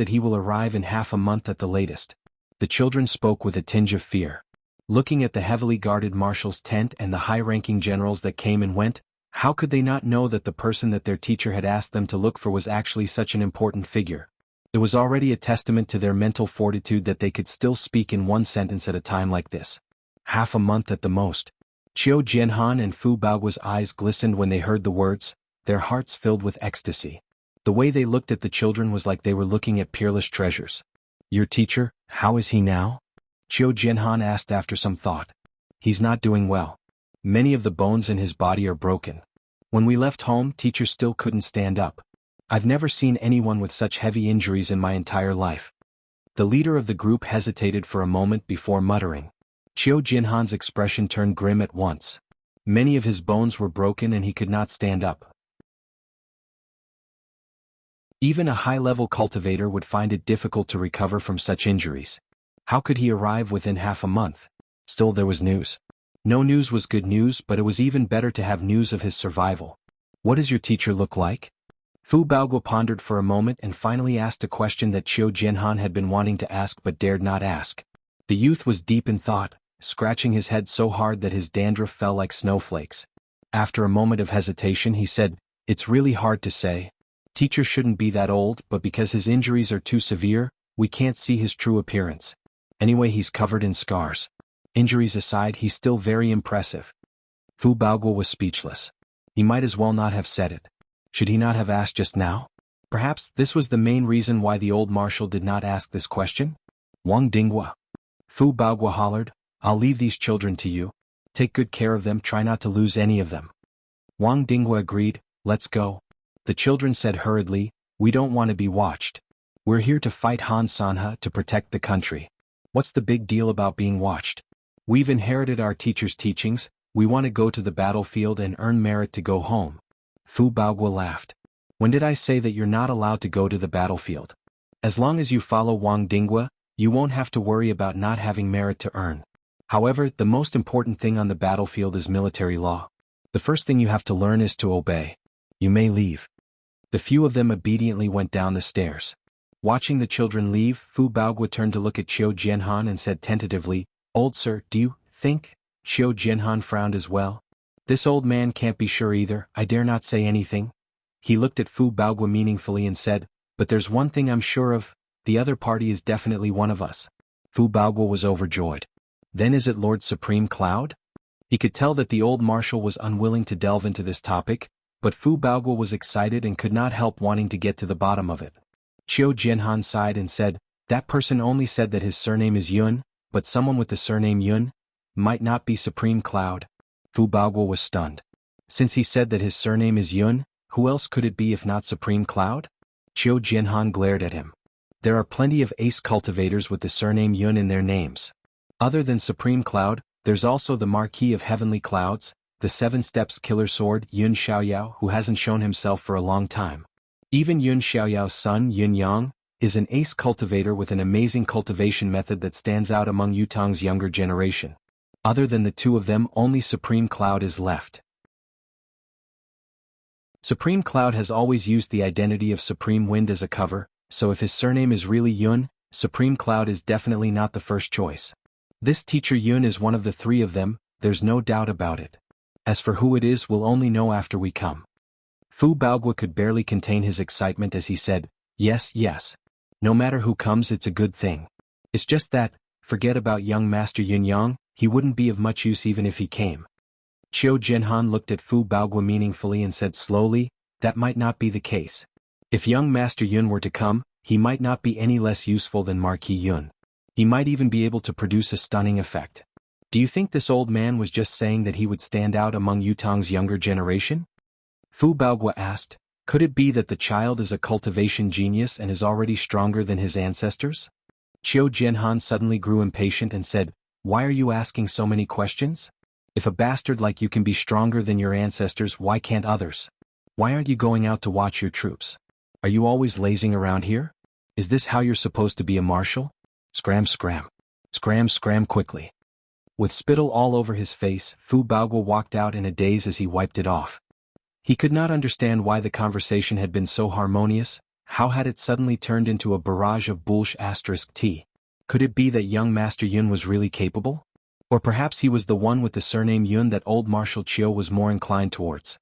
he will arrive in half a month at the latest. The children spoke with a tinge of fear. Looking at the heavily guarded marshal's tent and the high-ranking generals that came and went, how could they not know that the person that their teacher had asked them to look for was actually such an important figure? It was already a testament to their mental fortitude that they could still speak in one sentence at a time like this. Half a month at the most. Qiu Jianhan and Fu Baogua's eyes glistened when they heard the words, their hearts filled with ecstasy. The way they looked at the children was like they were looking at peerless treasures. Your teacher, how is he now? Qiu Jianhan asked after some thought. He's not doing well. Many of the bones in his body are broken. When we left home, teacher still couldn't stand up. I've never seen anyone with such heavy injuries in my entire life. The leader of the group hesitated for a moment before muttering. Qiu Jianhan's expression turned grim at once. Many of his bones were broken and he could not stand up. Even a high-level cultivator would find it difficult to recover from such injuries. How could he arrive within half a month? Still there was news. No news was good news, but it was even better to have news of his survival. What does your teacher look like? Fu Baoguo pondered for a moment and finally asked a question that Qiu Jianhan had been wanting to ask but dared not ask. The youth was deep in thought, scratching his head so hard that his dandruff fell like snowflakes. After a moment of hesitation he said, "It's really hard to say. Teacher shouldn't be that old, but because his injuries are too severe, we can't see his true appearance. Anyway, he's covered in scars. Injuries aside, he's still very impressive." Fu Baoguo was speechless. He might as well not have said it. Should he not have asked just now? Perhaps this was the main reason why the old marshal did not ask this question? Wang Dinghua. Fu Baoguo hollered, "I'll leave these children to you. Take good care of them, try not to lose any of them." Wang Dinghua agreed, "Let's go." The children said hurriedly, "We don't want to be watched. We're here to fight Han Sanhe to protect the country. What's the big deal about being watched? We've inherited our teacher's teachings, we want to go to the battlefield and earn merit to go home." Fu Baoguo laughed. "When did I say that you're not allowed to go to the battlefield? As long as you follow Wang Dinghua, you won't have to worry about not having merit to earn. However, the most important thing on the battlefield is military law. The first thing you have to learn is to obey. You may leave." The few of them obediently went down the stairs. Watching the children leave, Fu Baoguo turned to look at Qiu Jianhan and said tentatively, "Old sir, do you think?" Qiu Jianhan frowned as well. "This old man can't be sure either, I dare not say anything." He looked at Fu Baoguo meaningfully and said, "But there's one thing I'm sure of, the other party is definitely one of us." Fu Baoguo was overjoyed. "Then is it Lord Supreme Cloud?" He could tell that the old marshal was unwilling to delve into this topic, but Fu Baoguo was excited and could not help wanting to get to the bottom of it. Qiu Jianhan sighed and said, "That person only said that his surname is Yun, but someone with the surname Yun might not be Supreme Cloud." Fu Baoguo was stunned. Since he said that his surname is Yun, who else could it be if not Supreme Cloud? Qiu Jianhan glared at him. "There are plenty of ace cultivators with the surname Yun in their names. Other than Supreme Cloud, there's also the Marquis of Heavenly Clouds, the Seven Steps Killer Sword Yun Xiaoyao, who hasn't shown himself for a long time. Even Yun Xiaoyao's son Yun Yang is an ace cultivator with an amazing cultivation method that stands out among Yutong's younger generation. Other than the two of them, only Supreme Cloud is left." Supreme Cloud has always used the identity of Supreme Wind as a cover, so if his surname is really Yun, Supreme Cloud is definitely not the first choice. This teacher Yun is one of the three of them, there's no doubt about it. As for who it is, we'll only know after we come. Fu Baoguo could barely contain his excitement as he said, "Yes, yes. No matter who comes, it's a good thing. It's just that, forget about young Master Yun Yang, he wouldn't be of much use even if he came." Qiu Jianhan looked at Fu Baoguo meaningfully and said slowly, "That might not be the case. If young Master Yun were to come, he might not be any less useful than Marquis Yun. He might even be able to produce a stunning effect. Do you think this old man was just saying that he would stand out among Yutong's younger generation?" Fu Baoguo asked, "Could it be that the child is a cultivation genius and is already stronger than his ancestors?" Qiu Jianhan suddenly grew impatient and said, "Why are you asking so many questions? If a bastard like you can be stronger than your ancestors, why can't others? Why aren't you going out to watch your troops? Are you always lazing around here? Is this how you're supposed to be a marshal? Scram scram. Scram scram quickly." With spittle all over his face, Fu Baoguo walked out in a daze as he wiped it off. He could not understand why the conversation had been so harmonious. How had it suddenly turned into a barrage of bullsh*t? Could it be that young Master Yun was really capable? Or perhaps he was the one with the surname Yun that old Marshal Qiu was more inclined towards.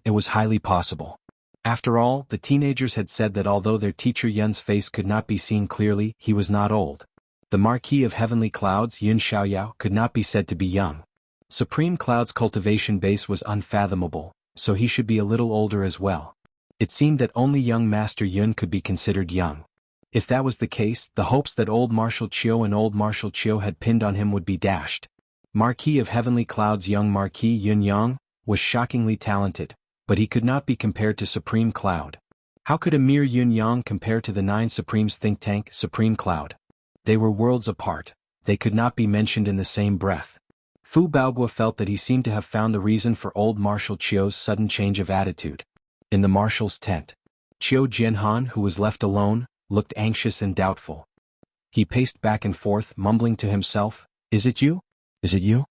It was highly possible. After all, the teenagers had said that although their teacher Yun's face could not be seen clearly, he was not old. The Marquis of Heavenly Clouds Yun Xiaoyao could not be said to be young. Supreme Cloud's cultivation base was unfathomable, so he should be a little older as well. It seemed that only young Master Yun could be considered young. If that was the case, the hopes that old Marshal Qiu and old Marshal Qiu had pinned on him would be dashed. Marquis of Heavenly Cloud's young Marquis Yun Yang was shockingly talented, but he could not be compared to Supreme Cloud. How could a mere Yun Yang compare to the 9 Supremes think tank Supreme Cloud? They were worlds apart, they could not be mentioned in the same breath. Fu Baoguo felt that he seemed to have found the reason for old Marshal Qiu's sudden change of attitude. In the marshal's tent, Qiu Jianhan, who was left alone, looked anxious and doubtful. He paced back and forth, mumbling to himself, "Is it you? Is it you?"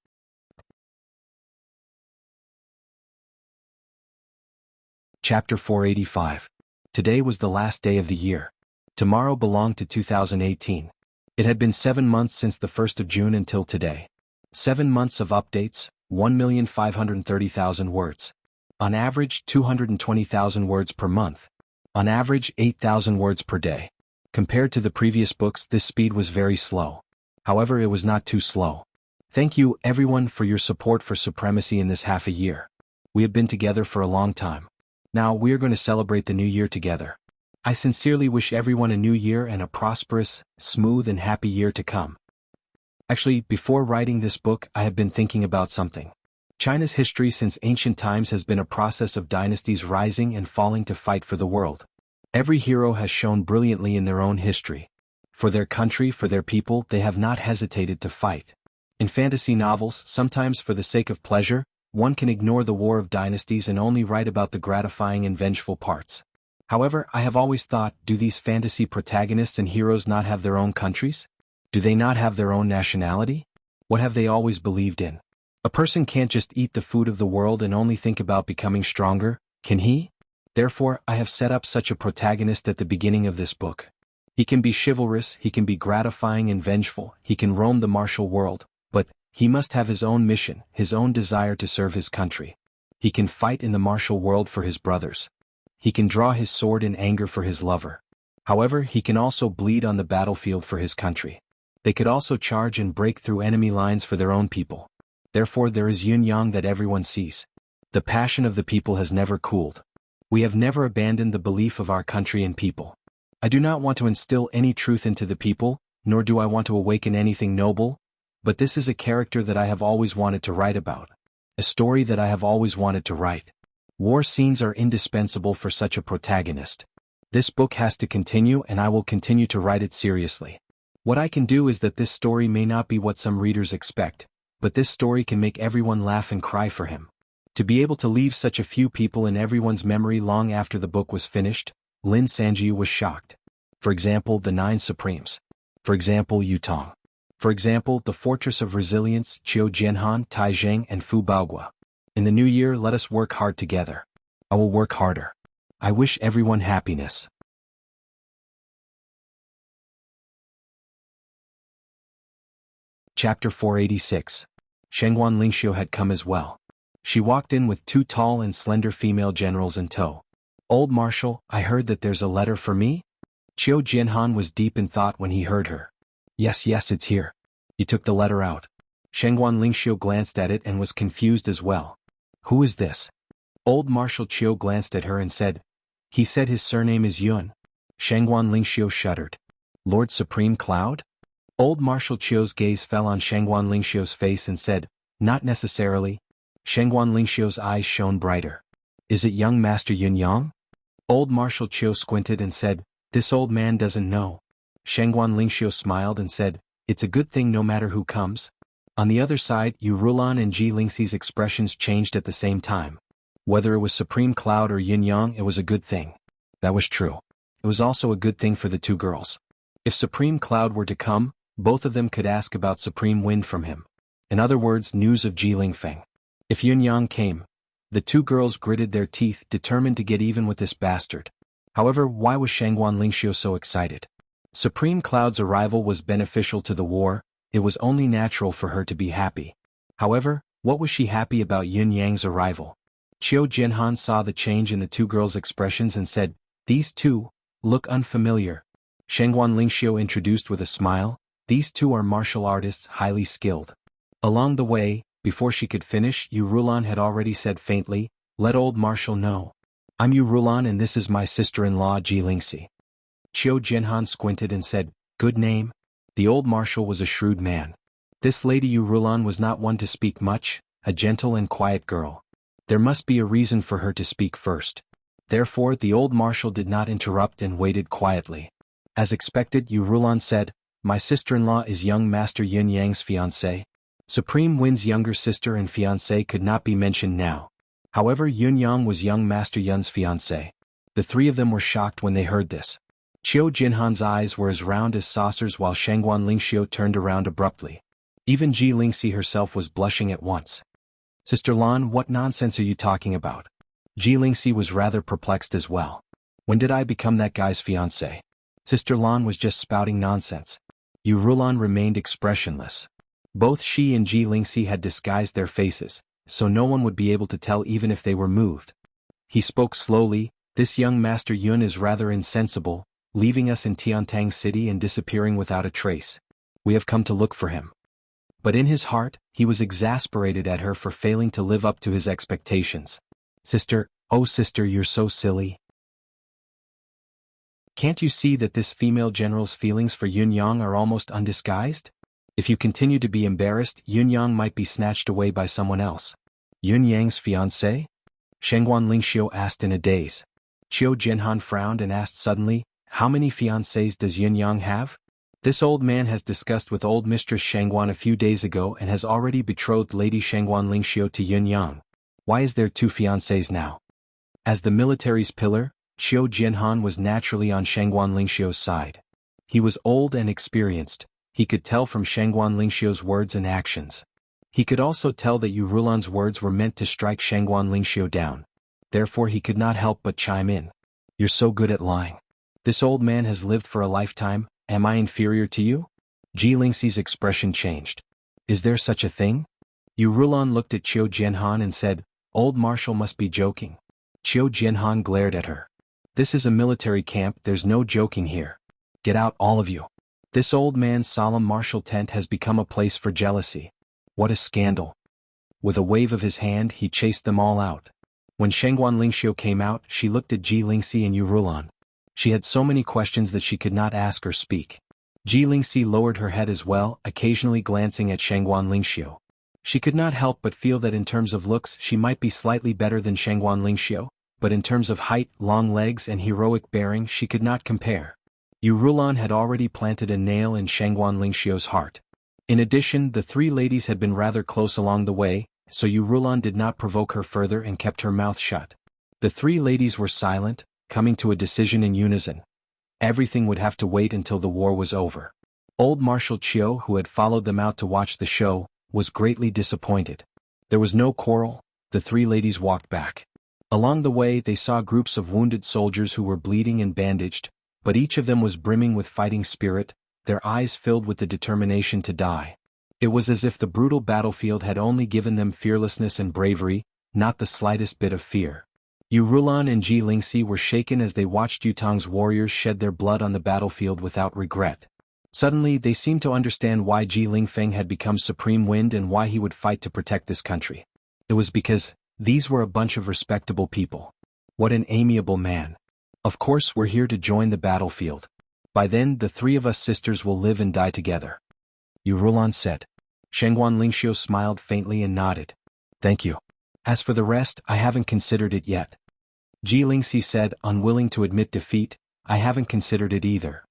Chapter 485. Today was the last day of the year. Tomorrow belonged to 2018. It had been 7 months since the 1st of June until today. 7 months of updates, 1,530,000 words. On average, 220,000 words per month. On average, 8,000 words per day. Compared to the previous books, this speed was very slow. However, it was not too slow. Thank you, everyone, for your support for Supremacy in this half a year. We have been together for a long time. Now we are going to celebrate the new year together. I sincerely wish everyone a new year and a prosperous, smooth and happy year to come. Actually, before writing this book, I have been thinking about something. China's history since ancient times has been a process of dynasties rising and falling to fight for the world. Every hero has shown brilliantly in their own history. For their country, for their people, they have not hesitated to fight. In fantasy novels, sometimes for the sake of pleasure, one can ignore the war of dynasties and only write about the gratifying and vengeful parts. However, I have always thought, do these fantasy protagonists and heroes not have their own countries? Do they not have their own nationality? What have they always believed in? A person can't just eat the food of the world and only think about becoming stronger, can he? Therefore, I have set up such a protagonist at the beginning of this book. He can be chivalrous, he can be gratifying and vengeful, he can roam the martial world, but he must have his own mission, his own desire to serve his country. He can fight in the martial world for his brothers. He can draw his sword in anger for his lover. However, he can also bleed on the battlefield for his country. They could also charge and break through enemy lines for their own people. Therefore, there is yin-yang that everyone sees. The passion of the people has never cooled. We have never abandoned the belief of our country and people. I do not want to instill any truth into the people, nor do I want to awaken anything noble, but this is a character that I have always wanted to write about. A story that I have always wanted to write. War scenes are indispensable for such a protagonist. This book has to continue and I will continue to write it seriously. What I can do is that this story may not be what some readers expect, but this story can make everyone laugh and cry for him. To be able to leave such a few people in everyone's memory long after the book was finished, Lin Sanjiu was shocked. For example, the 9 Supremes. For example, Yutong. For example, the Fortress of Resilience, Qiu Jianhan, Taizheng and Fu Baogua. In the new year, let us work hard together. I will work harder. I wish everyone happiness. Chapter 486. Shengguan Lingxiu had come as well. She walked in with 2 tall and slender female generals in tow. Old Marshal, I heard that there's a letter for me? Qiu Jianhan was deep in thought when he heard her. Yes, it's here. He took the letter out. Shengguan Lingxiu glanced at it and was confused as well. Who is this? Old Marshal Qiu glanced at her and said, he said his surname is Yun. Shengguan Lingxiu shuddered. Lord Supreme Cloud? Old Marshal Qiu's gaze fell on Shengguan Lingxiu's face and said, not necessarily. Shengguan Lingxiu's eyes shone brighter. Is it young Master Yun Yang? Old Marshal Qiu squinted and said, this old man doesn't know. Shengguan Lingxiu smiled and said, it's a good thing no matter who comes. On the other side, Yu Rulan and Ji Lingxi's expressions changed at the same time. Whether it was Supreme Cloud or Yin Yang, it was a good thing. That was true. It was also a good thing for the 2 girls. If Supreme Cloud were to come, both of them could ask about Supreme Wind from him. In other words, news of Ji Lingfeng. If Yin Yang came, the 2 girls gritted their teeth, determined to get even with this bastard. However, why was Shengguan Lingxiu so excited? Supreme Cloud's arrival was beneficial to the war, it was only natural for her to be happy. However, what was she happy about Yin Yang's arrival? Qiu Jianhan saw the change in the 2 girls' expressions and said, these 2 look unfamiliar. Shengguan Lingxiu introduced with a smile, these 2 are martial artists highly skilled. Along the way, before she could finish, Yu Rulan had already said faintly, let old Marshal know. I'm Yu Rulan and this is my sister-in-law Ji Lingxi. Qiu Jianhan squinted and said, good name. The old Marshal was a shrewd man. This lady Yu Rulan was not one to speak much, a gentle and quiet girl. There must be a reason for her to speak first. Therefore, the old Marshal did not interrupt and waited quietly. As expected, Yu Rulan said, my sister-in-law is young Master Yin Yang's fiancée. Supreme Wind's younger sister and fiancée could not be mentioned now. However, Yun Yang was young Master Yun's fiancée. The 3 of them were shocked when they heard this. Qiu Jinhan's eyes were as round as saucers while Shengguan Lingxiu turned around abruptly. Even Ji Lingxi herself was blushing at once. Sister Lan, what nonsense are you talking about? Ji Lingxi was rather perplexed as well. When did I become that guy's fiancé? Sister Lan was just spouting nonsense. Yu Rulan remained expressionless. Both she and Ji Lingxi had disguised their faces, so no one would be able to tell even if they were moved. He spoke slowly. This young Master Yun is rather insensible, leaving us in Tiantang City and disappearing without a trace. We have come to look for him. But in his heart, he was exasperated at her for failing to live up to his expectations. Sister, oh sister, you're so silly. Can't you see that this female general's feelings for Yun Yang are almost undisguised? If you continue to be embarrassed, Yun Yang might be snatched away by someone else. Yun Yang's fiancé? Shengguan Lingxiu asked in a daze. Qiu Jianhan frowned and asked suddenly, how many fiancés does Yun Yang have? This old man has discussed with old Mistress Shengguan a few days ago and has already betrothed Lady Shengguan Lingxiu to Yun Yang. Why is there 2 fiancés now? As the military's pillar, Qiu Jianhan was naturally on Shengguan Lingxiu's side. He was old and experienced. He could tell from Shengguan Lingxiu's words and actions. He could also tell that Yu Rulan's words were meant to strike Shengguan Lingxiu down. Therefore he could not help but chime in. You're so good at lying. This old man has lived for a lifetime. Am I inferior to you? Ji Lingxi's expression changed. Is there such a thing? Yu Rulan looked at Qiu Jianhan and said, Old Marshal must be joking. Qiu Jianhan glared at her. This is a military camp, there's no joking here. Get out, all of you. This old man's solemn martial tent has become a place for jealousy. What a scandal. With a wave of his hand he chased them all out. When Shengguan Lingxiu came out, she looked at Ji Lingxi and Yu Rulan. She had so many questions that she could not ask or speak. Ji Lingxi lowered her head as well, occasionally glancing at Shengguan Lingxiu. She could not help but feel that in terms of looks she might be slightly better than Shengguan Lingxiu, but in terms of height, long legs and heroic bearing she could not compare. Yu Rulan had already planted a nail in Shengguan Lingxiu's heart. In addition, the 3 ladies had been rather close along the way, so Yu Rulan did not provoke her further and kept her mouth shut. The 3 ladies were silent, coming to a decision in unison. Everything would have to wait until the war was over. Old Marshal Qiu, who had followed them out to watch the show, was greatly disappointed. There was no quarrel. The 3 ladies walked back. Along the way they saw groups of wounded soldiers who were bleeding and bandaged, but each of them was brimming with fighting spirit, their eyes filled with the determination to die. It was as if the brutal battlefield had only given them fearlessness and bravery, not the slightest bit of fear. Yu Rulan and Ji Lingxi were shaken as they watched Yutang's warriors shed their blood on the battlefield without regret. Suddenly they seemed to understand why Ji Lingfeng had become supreme wind and why he would fight to protect this country. It was because these were a bunch of respectable people. What an amiable man. Of course we're here to join the battlefield. By then the 3 of us sisters will live and die together. Yu Rulan said. Shengguan Lingxiu smiled faintly and nodded. Thank you. As for the rest, I haven't considered it yet. Ji Lingxi said, unwilling to admit defeat, I haven't considered it either.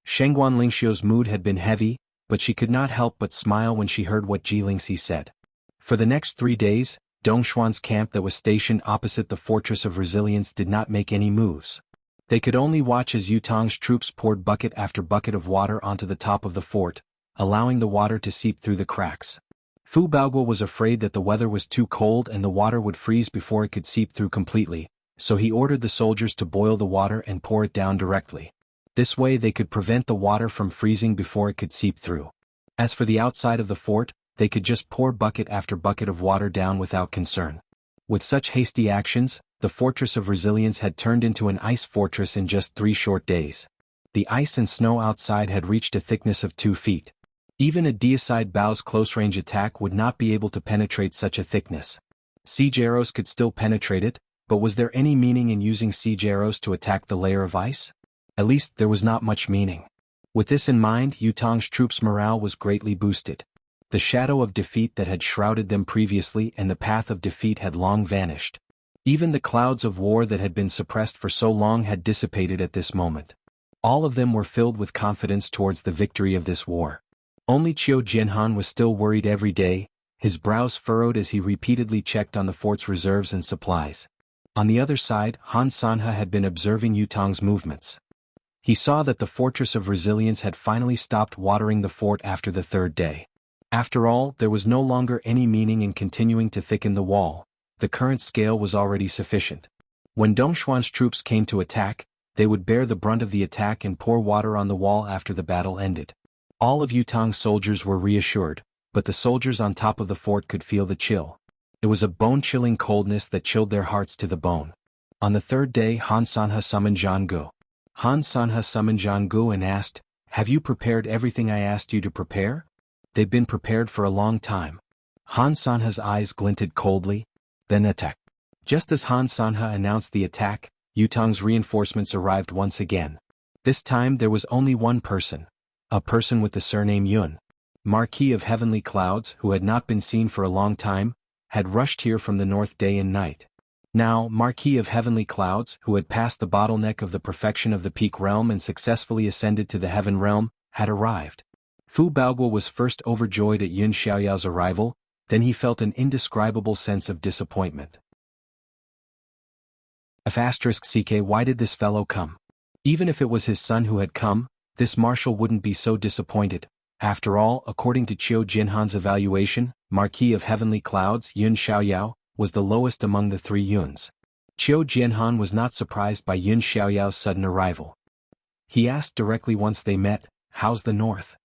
Shengguan Lingxiu's mood had been heavy, but she could not help but smile when she heard what Ji Lingxi said. For the next 3 days, Dongshuan's camp that was stationed opposite the Fortress of Resilience did not make any moves. They could only watch as Yutang's troops poured bucket after bucket of water onto the top of the fort, allowing the water to seep through the cracks. Fu Baoguo was afraid that the weather was too cold and the water would freeze before it could seep through completely, so he ordered the soldiers to boil the water and pour it down directly. This way they could prevent the water from freezing before it could seep through. As for the outside of the fort, they could just pour bucket after bucket of water down without concern. With such hasty actions, the Fortress of Resilience had turned into an ice fortress in just 3 short days. The ice and snow outside had reached a thickness of 2 feet. Even a deicide Bao's close-range attack would not be able to penetrate such a thickness. Siege arrows could still penetrate it, but was there any meaning in using siege arrows to attack the layer of ice? At least there was not much meaning. With this in mind, Yutang's troops' morale was greatly boosted. The shadow of defeat that had shrouded them previously and the path of defeat had long vanished. Even the clouds of war that had been suppressed for so long had dissipated at this moment. All of them were filled with confidence towards the victory of this war. Only Qiu Jianhan was still worried every day, his brows furrowed as he repeatedly checked on the fort's reserves and supplies. On the other side, Han Sanhe had been observing Yutang's movements. He saw that the Fortress of Resilience had finally stopped watering the fort after the 3rd day. After all, there was no longer any meaning in continuing to thicken the wall. The current scale was already sufficient. When Dongxuan's troops came to attack, they would bear the brunt of the attack and pour water on the wall after the battle ended. All of Yutong's soldiers were reassured, but the soldiers on top of the fort could feel the chill. It was a bone-chilling coldness that chilled their hearts to the bone. On the third day, Han Sanhe summoned Zhang Gu. Han Sanhe summoned Zhang Gu and asked, "Have you prepared everything I asked you to prepare?" "They've been prepared for a long time." Han Sanhe's eyes glinted coldly. "Then attack." Just as Han Sanhe announced the attack, Yutong's reinforcements arrived once again. This time there was only one person. A person with the surname Yun. Marquis of Heavenly Clouds, who had not been seen for a long time, had rushed here from the north day and night. Now, Marquis of Heavenly Clouds, who had passed the bottleneck of the perfection of the peak realm and successfully ascended to the heaven realm, had arrived. Fu Baoguo was first overjoyed at Yun Xiaoyao's arrival, then he felt an indescribable sense of disappointment. *CK Why did this fellow come? Even if it was his son who had come, this marshal wouldn't be so disappointed. After all, according to Qiu Jinhan's evaluation, Marquis of Heavenly Clouds, Yun Xiaoyao, was the lowest among the three Yuns. Qiu Jinhan was not surprised by Yun Xiaoyao's sudden arrival. He asked directly once they met, "How's the north?"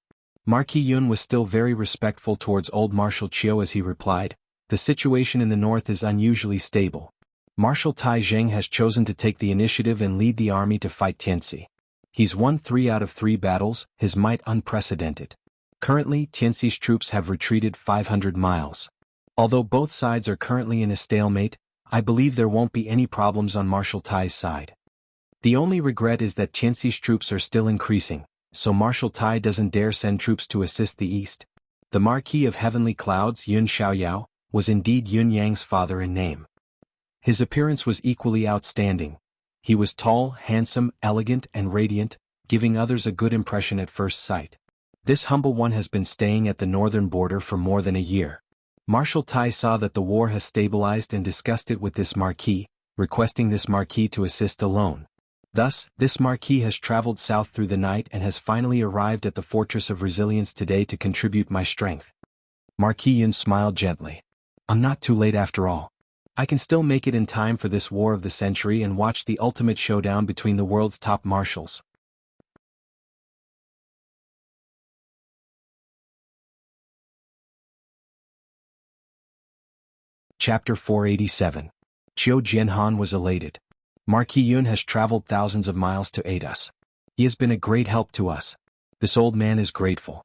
Marquis Yun was still very respectful towards old Marshal Qiu as he replied, "The situation in the north is unusually stable. Marshal Tai Zheng has chosen to take the initiative and lead the army to fight Tianxi. He's won 3 out of 3 battles, his might unprecedented. Currently, Tianxi's troops have retreated 500 miles. Although both sides are currently in a stalemate, I believe there won't be any problems on Marshal Tai's side. The only regret is that Tianxi's troops are still increasing, so Marshal Tai doesn't dare send troops to assist the east." The Marquis of Heavenly Clouds, Yun Xiaoyao, was indeed Yun Yang's father in name. His appearance was equally outstanding. He was tall, handsome, elegant, and radiant, giving others a good impression at first sight. This humble one has been staying at the northern border for more than a year. Marshal Tai saw that the war has stabilized and discussed it with this marquis, requesting this marquis to assist alone. Thus, this marquis has traveled south through the night and has finally arrived at the Fortress of Resilience today to contribute my strength. Marquis Yun smiled gently. "I'm not too late after all. I can still make it in time for this war of the century and watch the ultimate showdown between the world's top marshals." Chapter 487. Qiu Jianhan was elated. "Marquis Yun has traveled thousands of miles to aid us. He has been a great help to us. This old man is grateful."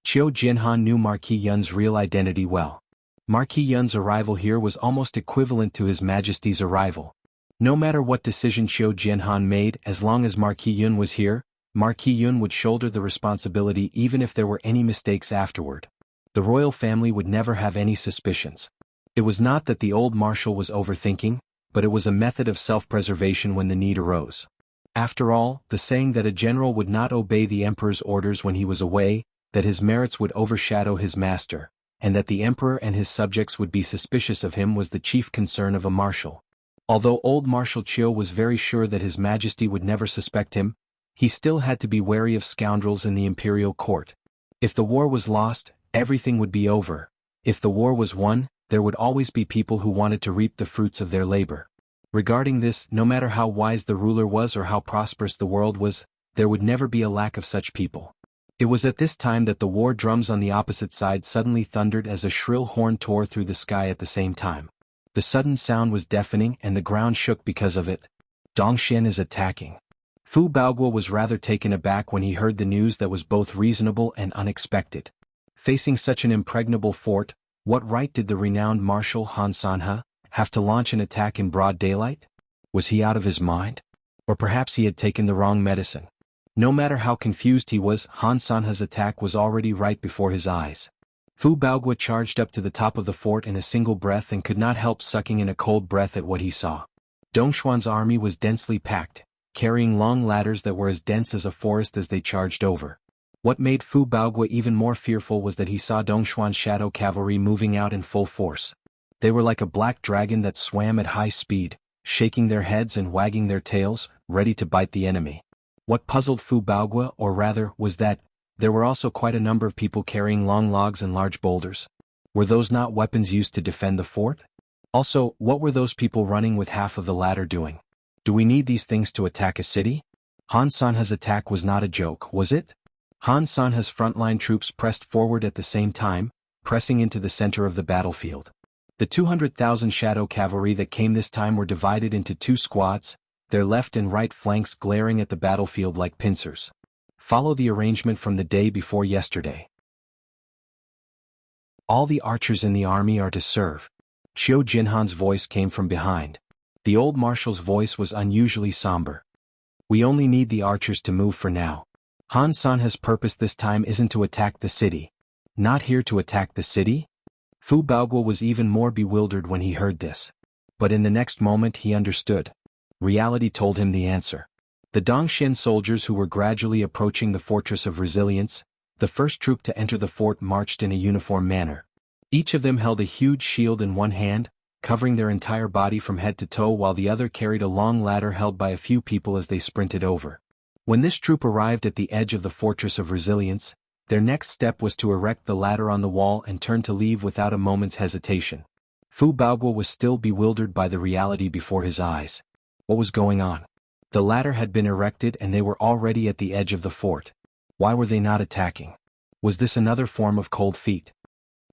Qiu Jianhan knew Marquis Yun's real identity well. Marquis Yun's arrival here was almost equivalent to His Majesty's arrival. No matter what decision Qiu Jianhan made, as long as Marquis Yun was here, Marquis Yun would shoulder the responsibility even if there were any mistakes afterward. The royal family would never have any suspicions. It was not that the old marshal was overthinking, but it was a method of self-preservation when the need arose. After all, the saying that a general would not obey the emperor's orders when he was away, that his merits would overshadow his master, and that the emperor and his subjects would be suspicious of him was the chief concern of a marshal. Although old Marshal Qiu was very sure that His Majesty would never suspect him, he still had to be wary of scoundrels in the imperial court. If the war was lost, everything would be over. If the war was won, there would always be people who wanted to reap the fruits of their labor. Regarding this, no matter how wise the ruler was or how prosperous the world was, there would never be a lack of such people. It was at this time that the war drums on the opposite side suddenly thundered as a shrill horn tore through the sky at the same time. The sudden sound was deafening and the ground shook because of it. Dongxian is attacking. Fu Baoguo was rather taken aback when he heard the news that was both reasonable and unexpected. Facing such an impregnable fort, what right did the renowned Marshal Han Sanhe have to launch an attack in broad daylight? Was he out of his mind? Or perhaps he had taken the wrong medicine. No matter how confused he was, Han Sanhe's attack was already right before his eyes. Fu Baoguo charged up to the top of the fort in a single breath and could not help sucking in a cold breath at what he saw. Dongxuan's army was densely packed, carrying long ladders that were as dense as a forest as they charged over. What made Fu Baoguo even more fearful was that he saw Dongxuan's shadow cavalry moving out in full force. They were like a black dragon that swam at high speed, shaking their heads and wagging their tails, ready to bite the enemy. What puzzled Fu Baoguo, or rather, was that there were also quite a number of people carrying long logs and large boulders. Were those not weapons used to defend the fort? Also, what were those people running with half of the ladder doing? Do we need these things to attack a city? Han Sanha's attack was not a joke, was it? Han Sanha's frontline troops pressed forward at the same time, pressing into the center of the battlefield. The 200,000 shadow cavalry that came this time were divided into two squads, their left and right flanks glaring at the battlefield like pincers. Follow the arrangement from the day before yesterday. All the archers in the army are to serve. Qiu Jinhan's voice came from behind. The old marshal's voice was unusually somber. We only need the archers to move for now. Han Sanha's purpose this time isn't to attack the city. Not here to attack the city? Fu Baoguo was even more bewildered when he heard this. But in the next moment he understood. Reality told him the answer. The Dongxian soldiers who were gradually approaching the Fortress of Resilience, the first troop to enter the fort, marched in a uniform manner. Each of them held a huge shield in one hand, covering their entire body from head to toe, while the other carried a long ladder held by a few people as they sprinted over. When this troop arrived at the edge of the Fortress of Resilience, their next step was to erect the ladder on the wall and turn to leave without a moment's hesitation. Fu Baoguo was still bewildered by the reality before his eyes. What was going on? The ladder had been erected and they were already at the edge of the fort. Why were they not attacking? Was this another form of cold feet?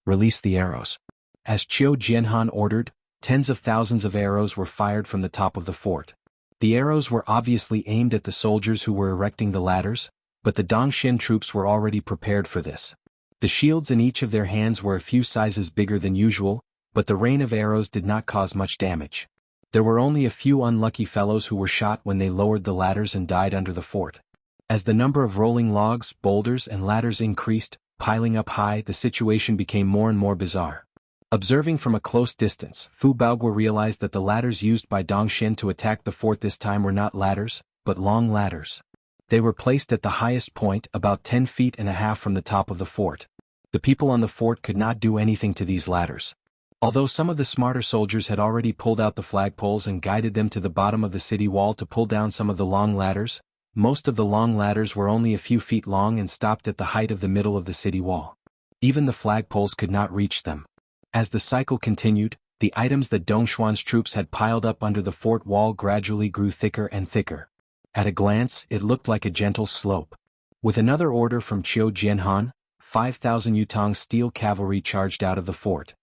Release the arrows. As Qiu Jinhan ordered, tens of thousands of arrows were fired from the top of the fort. The arrows were obviously aimed at the soldiers who were erecting the ladders, but the Dongxian troops were already prepared for this. The shields in each of their hands were a few sizes bigger than usual, but the rain of arrows did not cause much damage. There were only a few unlucky fellows who were shot when they lowered the ladders and died under the fort. As the number of rolling logs, boulders, and ladders increased, piling up high, the situation became more and more bizarre. Observing from a close distance, Fu Baoguo realized that the ladders used by Dongxian to attack the fort this time were not ladders, but long ladders. They were placed at the highest point, about 10 feet and a half from the top of the fort. The people on the fort could not do anything to these ladders. Although some of the smarter soldiers had already pulled out the flagpoles and guided them to the bottom of the city wall to pull down some of the long ladders, most of the long ladders were only a few feet long and stopped at the height of the middle of the city wall. Even the flagpoles could not reach them. As the cycle continued, the items that Dongxuan's troops had piled up under the fort wall gradually grew thicker and thicker. At a glance, it looked like a gentle slope. With another order from Qiu Jinhan, 5,000 Yutong steel cavalry charged out of the fort.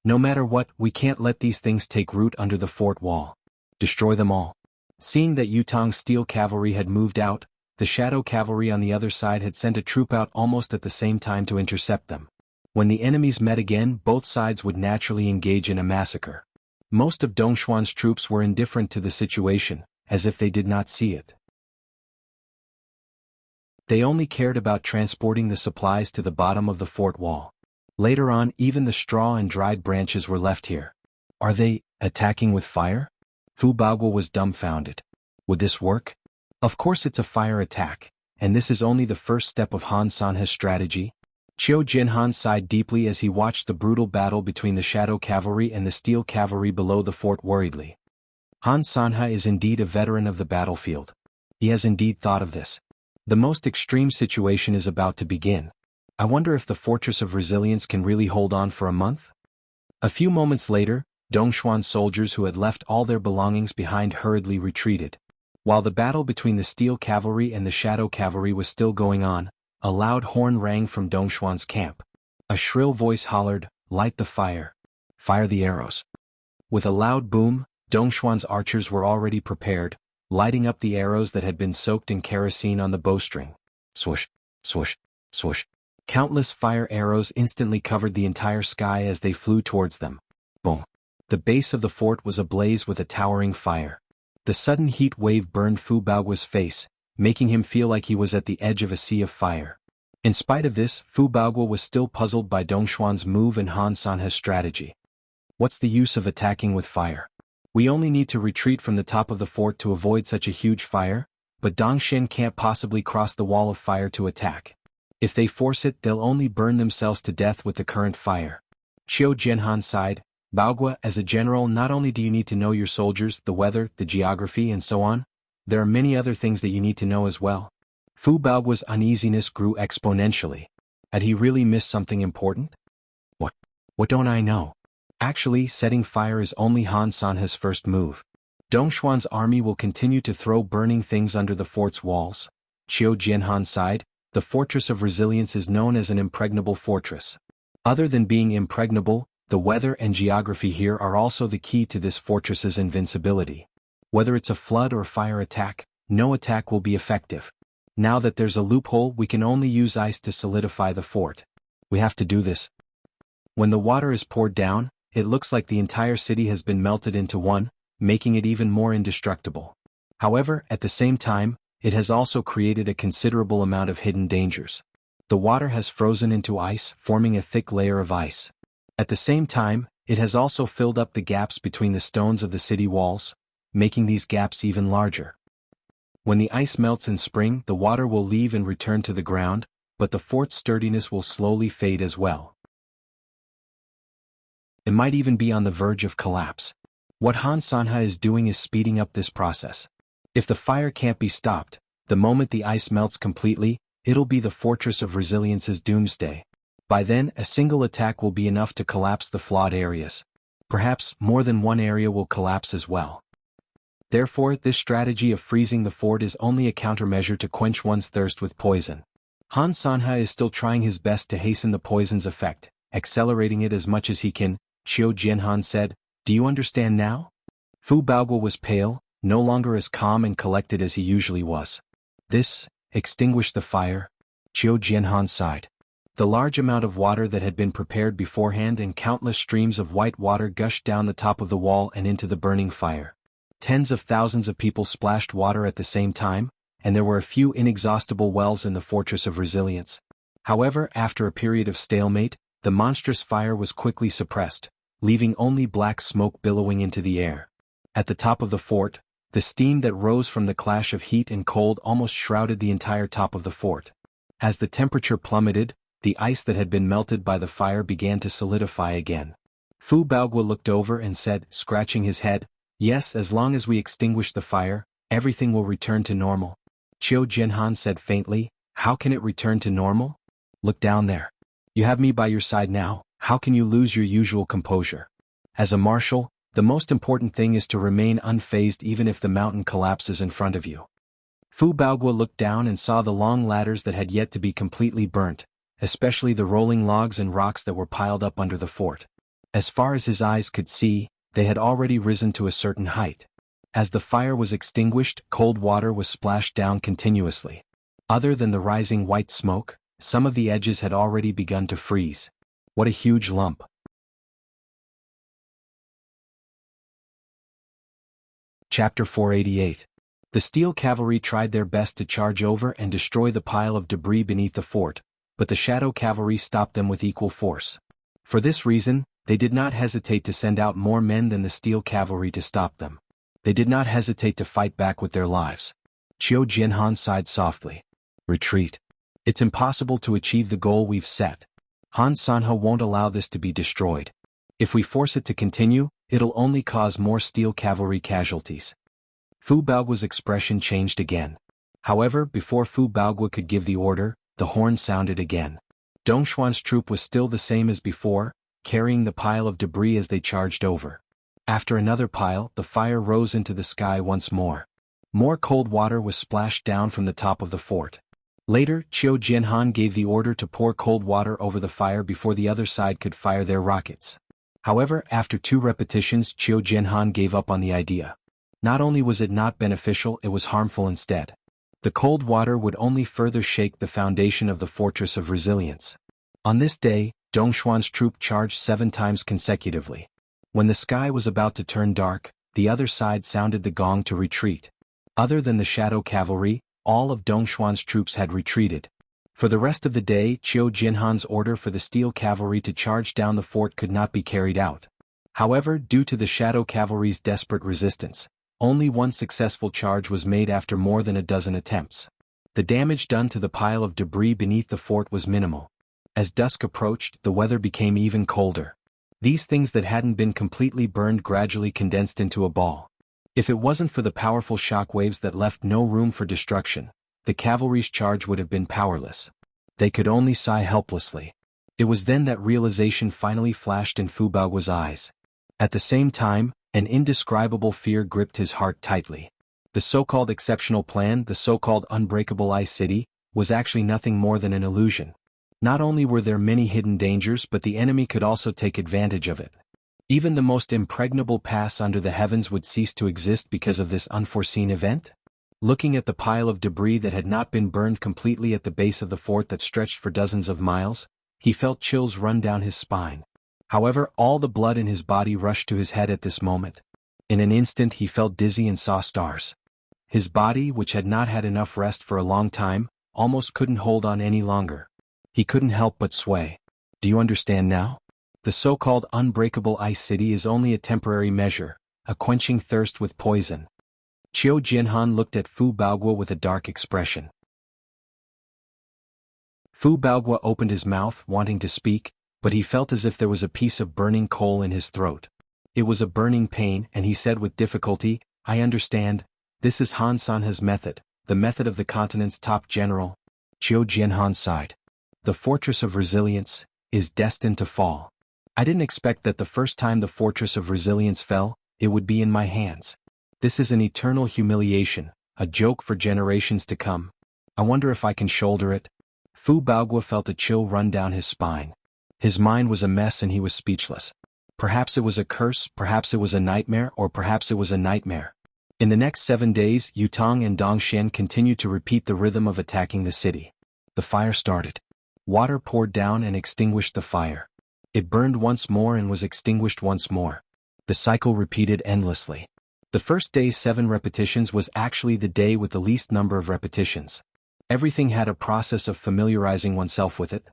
No matter what, we can't let these things take root under the fort wall. Destroy them all. Seeing that Yutong steel cavalry had moved out, the shadow cavalry on the other side had sent a troop out almost at the same time to intercept them. When the enemies met again, both sides would naturally engage in a massacre. Most of Dongxuan's troops were indifferent to the situation, as if they did not see it. They only cared about transporting the supplies to the bottom of the fort wall. Later on, even the straw and dried branches were left here. Are they attacking with fire? Fu Baoguo was dumbfounded. Would this work? Of course it's a fire attack, and this is only the first step of Han Sanha's strategy. Qiu Jinhan sighed deeply as he watched the brutal battle between the shadow cavalry and the steel cavalry below the fort worriedly. Han Sanha is indeed a veteran of the battlefield. He has indeed thought of this. The most extreme situation is about to begin. I wonder if the Fortress of Resilience can really hold on for a month? A few moments later, Dongxuan soldiers who had left all their belongings behind hurriedly retreated. While the battle between the steel cavalry and the shadow cavalry was still going on, a loud horn rang from Dongxuan's camp. A shrill voice hollered, "Light the fire! Fire the arrows!" With a loud boom, Dongxuan's archers were already prepared, lighting up the arrows that had been soaked in kerosene on the bowstring. Swoosh, swoosh, swoosh. Countless fire arrows instantly covered the entire sky as they flew towards them. Boom! The base of the fort was ablaze with a towering fire. The sudden heat wave burned Fu Baoguo's face, making him feel like he was at the edge of a sea of fire. In spite of this, Fu Baoguo was still puzzled by Dongxuan's move and Han Sanha's strategy. What's the use of attacking with fire? We only need to retreat from the top of the fort to avoid such a huge fire, but Dongxian can't possibly cross the wall of fire to attack. If they force it, they'll only burn themselves to death with the current fire. Qiu Jinhan sighed, "Baoguo, as a general, not only do you need to know your soldiers, the weather, the geography and so on, there are many other things that you need to know as well." Fu Baoguo's uneasiness grew exponentially. Had he really missed something important? What don't I know? Actually, setting fire is only Han Sanhe's first move. Dongxuan's army will continue to throw burning things under the fort's walls. Qiu Jianhan sighed, the Fortress of Resilience is known as an impregnable fortress. Other than being impregnable, the weather and geography here are also the key to this fortress's invincibility. Whether it's a flood or fire attack, no attack will be effective. Now that there's a loophole, we can only use ice to solidify the fort. We have to do this. When the water is poured down, it looks like the entire city has been melted into one, making it even more indestructible. However, at the same time, it has also created a considerable amount of hidden dangers. The water has frozen into ice, forming a thick layer of ice. At the same time, it has also filled up the gaps between the stones of the city walls, making these gaps even larger. When the ice melts in spring, the water will leave and return to the ground, but the fort's sturdiness will slowly fade as well. It might even be on the verge of collapse. What Han Sanhe is doing is speeding up this process. If the fire can't be stopped, the moment the ice melts completely, it'll be the Fortress of Resilience's doomsday. By then, a single attack will be enough to collapse the flawed areas. Perhaps more than one area will collapse as well. Therefore, this strategy of freezing the fort is only a countermeasure to quench one's thirst with poison. Han Sanhe is still trying his best to hasten the poison's effect, accelerating it as much as he can. Qiu Jianhan said, "Do you understand now?" Fu Baoguo was pale, no longer as calm and collected as he usually was. This extinguished the fire. Qiu Jianhan sighed. The large amount of water that had been prepared beforehand and countless streams of white water gushed down the top of the wall and into the burning fire. Tens of thousands of people splashed water at the same time, and there were a few inexhaustible wells in the Fortress of Resilience. However, after a period of stalemate, the monstrous fire was quickly suppressed, leaving only black smoke billowing into the air. At the top of the fort, the steam that rose from the clash of heat and cold almost shrouded the entire top of the fort. As the temperature plummeted, the ice that had been melted by the fire began to solidify again. Fu Baoguo looked over and said, scratching his head, "Yes, as long as we extinguish the fire, everything will return to normal." Qiu Jianhan said faintly, "How can it return to normal? Look down there. You have me by your side now, how can you lose your usual composure? As a marshal, the most important thing is to remain unfazed even if the mountain collapses in front of you." Fu Baoguo looked down and saw the long ladders that had yet to be completely burnt, especially the rolling logs and rocks that were piled up under the fort. As far as his eyes could see, they had already risen to a certain height. As the fire was extinguished, cold water was splashed down continuously. Other than the rising white smoke, some of the edges had already begun to freeze. What a huge lump. Chapter 488. The steel cavalry tried their best to charge over and destroy the pile of debris beneath the fort, but the shadow cavalry stopped them with equal force. For this reason, they did not hesitate to send out more men than the steel cavalry to stop them. They did not hesitate to fight back with their lives. Qiu Jianhan sighed softly. "Retreat. It's impossible to achieve the goal we've set. Han Sanhe won't allow this to be destroyed. If we force it to continue, it'll only cause more steel cavalry casualties." Fu Baoguo's expression changed again. However, before Fu Baoguo could give the order, the horn sounded again. Dongxuan's troop was still the same as before, carrying the pile of debris as they charged over. After another pile, the fire rose into the sky once more. More cold water was splashed down from the top of the fort. Later, Qiu Jianhan gave the order to pour cold water over the fire before the other side could fire their rockets. However, after 2 repetitions, Qiu Jianhan gave up on the idea. Not only was it not beneficial, it was harmful instead. The cold water would only further shake the foundation of the Fortress of Resilience. On this day, Dongxuan's troop charged 7 times consecutively. When the sky was about to turn dark, the other side sounded the gong to retreat. Other than the shadow cavalry, all of Dongxuan's troops had retreated. For the rest of the day, Qiu Jianhan's order for the steel cavalry to charge down the fort could not be carried out. However, due to the shadow cavalry's desperate resistance, only one successful charge was made after more than a dozen attempts. The damage done to the pile of debris beneath the fort was minimal. As dusk approached, the weather became even colder. These things that hadn't been completely burned gradually condensed into a ball. If it wasn't for the powerful shock waves that left no room for destruction, the cavalry's charge would have been powerless. They could only sigh helplessly. It was then that realization finally flashed in Fu Baoguo's eyes. At the same time, an indescribable fear gripped his heart tightly. The so-called exceptional plan, the so-called unbreakable ice city, was actually nothing more than an illusion. Not only were there many hidden dangers, but the enemy could also take advantage of it. Even the most impregnable pass under the heavens would cease to exist because of this unforeseen event? Looking at the pile of debris that had not been burned completely at the base of the fort that stretched for dozens of miles, he felt chills run down his spine. However, all the blood in his body rushed to his head at this moment. In an instant he felt dizzy and saw stars. His body, which had not had enough rest for a long time, almost couldn't hold on any longer. He couldn't help but sway. Do you understand now? The so-called unbreakable ice city is only a temporary measure, a quenching thirst with poison. Qiu Jianhan looked at Fu Baoguo with a dark expression. Fu Baoguo opened his mouth, wanting to speak, but he felt as if there was a piece of burning coal in his throat. It was a burning pain, and he said with difficulty, "I understand. This is Han Sanhe's method, the method of the continent's top general." Qiu Jianhan sighed. The fortress of resilience is destined to fall. I didn't expect that the first time the fortress of resilience fell, it would be in my hands. This is an eternal humiliation, a joke for generations to come. I wonder if I can shoulder it. Fu Baoguo felt a chill run down his spine. His mind was a mess and he was speechless. Perhaps it was a curse, perhaps it was a nightmare, or perhaps it was a nightmare. In the next 7 days, Yutong and Dongxian continued to repeat the rhythm of attacking the city. The fire started. Water poured down and extinguished the fire. It burned once more and was extinguished once more. The cycle repeated endlessly. The first day's 7 repetitions was actually the day with the least number of repetitions. Everything had a process of familiarizing oneself with it.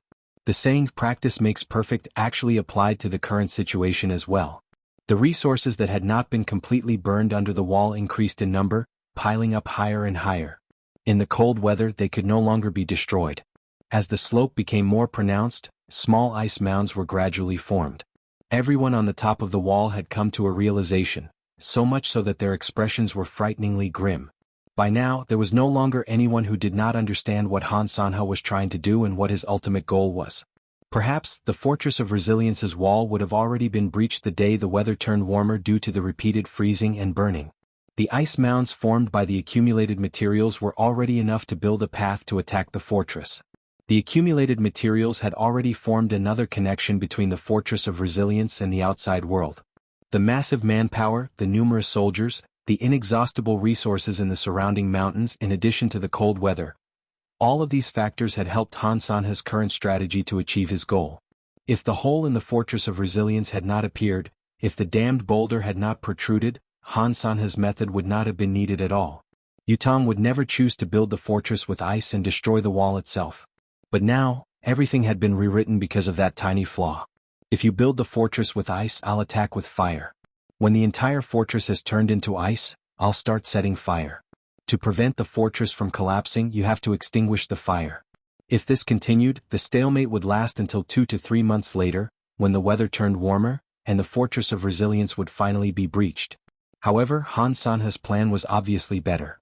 The saying "practice makes perfect" actually applied to the current situation as well. The resources that had not been completely burned under the wall increased in number, piling up higher and higher. In the cold weather they could no longer be destroyed. As the slope became more pronounced, small ice mounds were gradually formed. Everyone on the top of the wall had come to a realization, so much so that their expressions were frighteningly grim. By now, there was no longer anyone who did not understand what Han Sanhe was trying to do and what his ultimate goal was. Perhaps, the Fortress of Resilience's wall would have already been breached the day the weather turned warmer due to the repeated freezing and burning. The ice mounds formed by the accumulated materials were already enough to build a path to attack the fortress. The accumulated materials had already formed another connection between the Fortress of Resilience and the outside world. The massive manpower, the numerous soldiers, the inexhaustible resources in the surrounding mountains in addition to the cold weather. All of these factors had helped Han Sanhe's current strategy to achieve his goal. If the hole in the Fortress of Resilience had not appeared, if the damned boulder had not protruded, Han Sanhe's method would not have been needed at all. Yutong would never choose to build the fortress with ice and destroy the wall itself. But now, everything had been rewritten because of that tiny flaw. If you build the fortress with ice, I'll attack with fire. When the entire fortress has turned into ice, I'll start setting fire. To prevent the fortress from collapsing, you have to extinguish the fire. If this continued, the stalemate would last until 2 to 3 months later, when the weather turned warmer, and the Fortress of Resilience would finally be breached. However, Han Sanhe's plan was obviously better.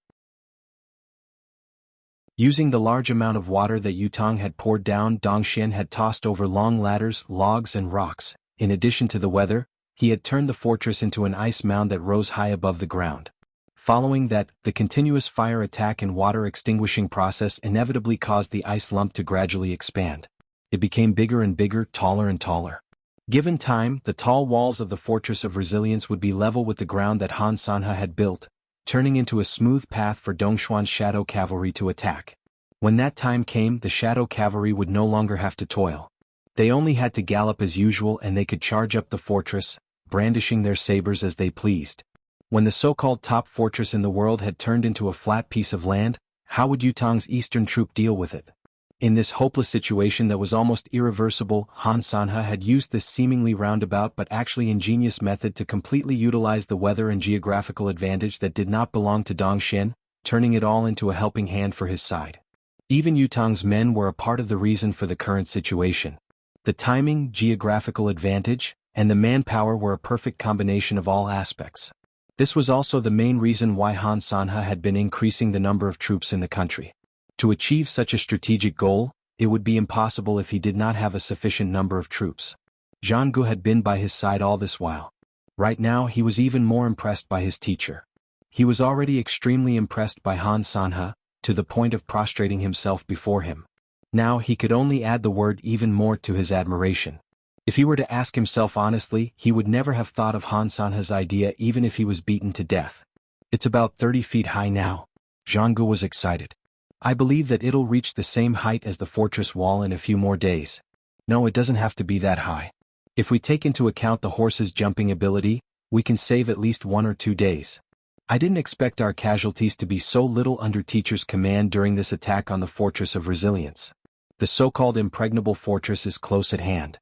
Using the large amount of water that Yutong had poured down, Dongxian had tossed over long ladders, logs and rocks. In addition to the weather, he had turned the fortress into an ice mound that rose high above the ground. Following that, the continuous fire attack and water extinguishing process inevitably caused the ice lump to gradually expand. It became bigger and bigger, taller and taller. Given time, the tall walls of the Fortress of Resilience would be level with the ground that Han Sanhe had built, turning into a smooth path for Dongshuan's shadow cavalry to attack. When that time came, the shadow cavalry would no longer have to toil. They only had to gallop as usual and they could charge up the fortress, brandishing their sabers as they pleased. When the so-called top fortress in the world had turned into a flat piece of land, how would Yutong's eastern troop deal with it? In this hopeless situation that was almost irreversible, Han Sanhe had used this seemingly roundabout but actually ingenious method to completely utilize the weather and geographical advantage that did not belong to Dongxian, turning it all into a helping hand for his side. Even Yutong's men were a part of the reason for the current situation. The timing, geographical advantage, and the manpower were a perfect combination of all aspects. This was also the main reason why Han Sanhe had been increasing the number of troops in the country. To achieve such a strategic goal, it would be impossible if he did not have a sufficient number of troops. Zhang Gu had been by his side all this while. Right now he was even more impressed by his teacher. He was already extremely impressed by Han Sanhe, to the point of prostrating himself before him. Now he could only add the word even more to his admiration. If he were to ask himself honestly, he would never have thought of Han Sanhe's idea even if he was beaten to death. It's about 30 feet high now. Zhang Gu was excited. I believe that it'll reach the same height as the fortress wall in a few more days. No, it doesn't have to be that high. If we take into account the horse's jumping ability, we can save at least 1 or 2 days. I didn't expect our casualties to be so little under teacher's command during this attack on the Fortress of Resilience. The so-called impregnable fortress is close at hand.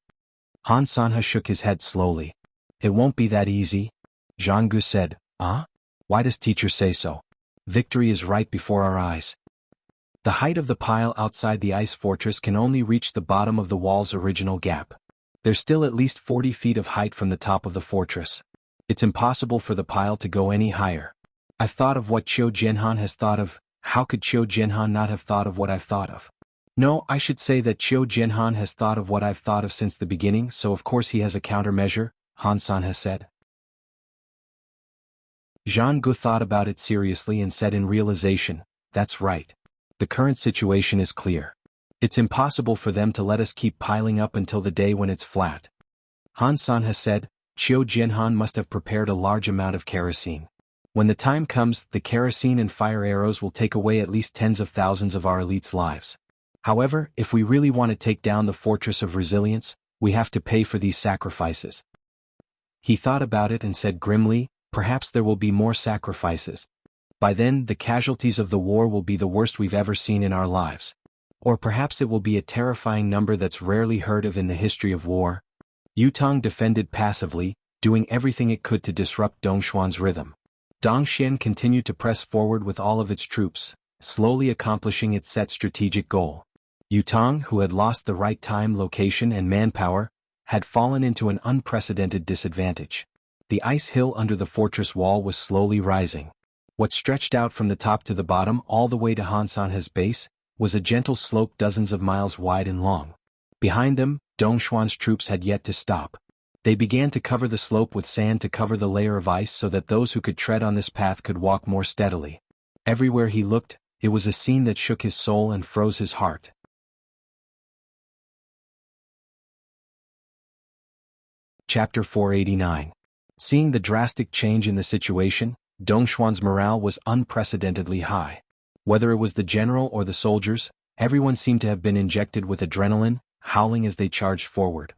Han Sanhe shook his head slowly. It won't be that easy. Zhang Gu said, Why does teacher say so? Victory is right before our eyes. The height of the pile outside the ice fortress can only reach the bottom of the wall's original gap. There's still at least 40 feet of height from the top of the fortress. It's impossible for the pile to go any higher. I've thought of what Qiu Jianhan has thought of. How could Qiu Jianhan not have thought of what I've thought of? No, I should say that Qiu Jianhan has thought of what I've thought of since the beginning, so of course he has a countermeasure, Han Sanhe said. Zhang Gu thought about it seriously and said in realization, that's right. The current situation is clear. It's impossible for them to let us keep piling up until the day when it's flat. Han Sanhe said, Qiu Jianhan must have prepared a large amount of kerosene. When the time comes, the kerosene and fire arrows will take away at least tens of thousands of our elites' lives. However, if we really want to take down the Fortress of Resilience, we have to pay for these sacrifices. He thought about it and said grimly, perhaps there will be more sacrifices. By then, the casualties of the war will be the worst we've ever seen in our lives. Or perhaps it will be a terrifying number that's rarely heard of in the history of war. Yutang defended passively, doing everything it could to disrupt Dongxuan's rhythm. Dongxian continued to press forward with all of its troops, slowly accomplishing its set strategic goal. Yutang, who had lost the right time, location and manpower, had fallen into an unprecedented disadvantage. The ice hill under the fortress wall was slowly rising. What stretched out from the top to the bottom all the way to Han Sanhe's base was a gentle slope dozens of miles wide and long. Behind them, Dongxuan's troops had yet to stop. They began to cover the slope with sand to cover the layer of ice so that those who could tread on this path could walk more steadily. Everywhere he looked, it was a scene that shook his soul and froze his heart. Chapter 489. Seeing the drastic change in the situation, Dongxuan's morale was unprecedentedly high. Whether it was the general or the soldiers, everyone seemed to have been injected with adrenaline, howling as they charged forward.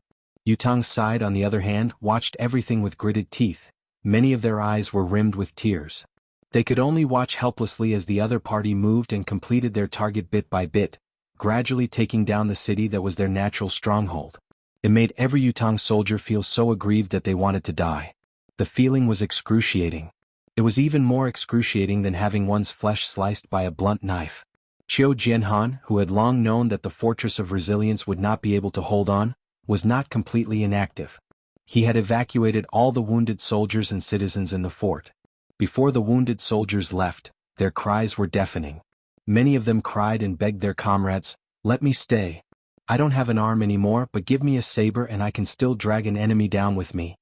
Yutang's side, on the other hand, watched everything with gritted teeth. Many of their eyes were rimmed with tears. They could only watch helplessly as the other party moved and completed their target bit by bit, gradually taking down the city that was their natural stronghold. It made every Yutang soldier feel so aggrieved that they wanted to die. The feeling was excruciating. It was even more excruciating than having one's flesh sliced by a blunt knife. Qiu Jianhan, who had long known that the Fortress of Resilience would not be able to hold on, was not completely inactive. He had evacuated all the wounded soldiers and citizens in the fort. Before the wounded soldiers left, their cries were deafening. Many of them cried and begged their comrades, "Let me stay. I don't have an arm anymore, but give me a saber and I can still drag an enemy down with me.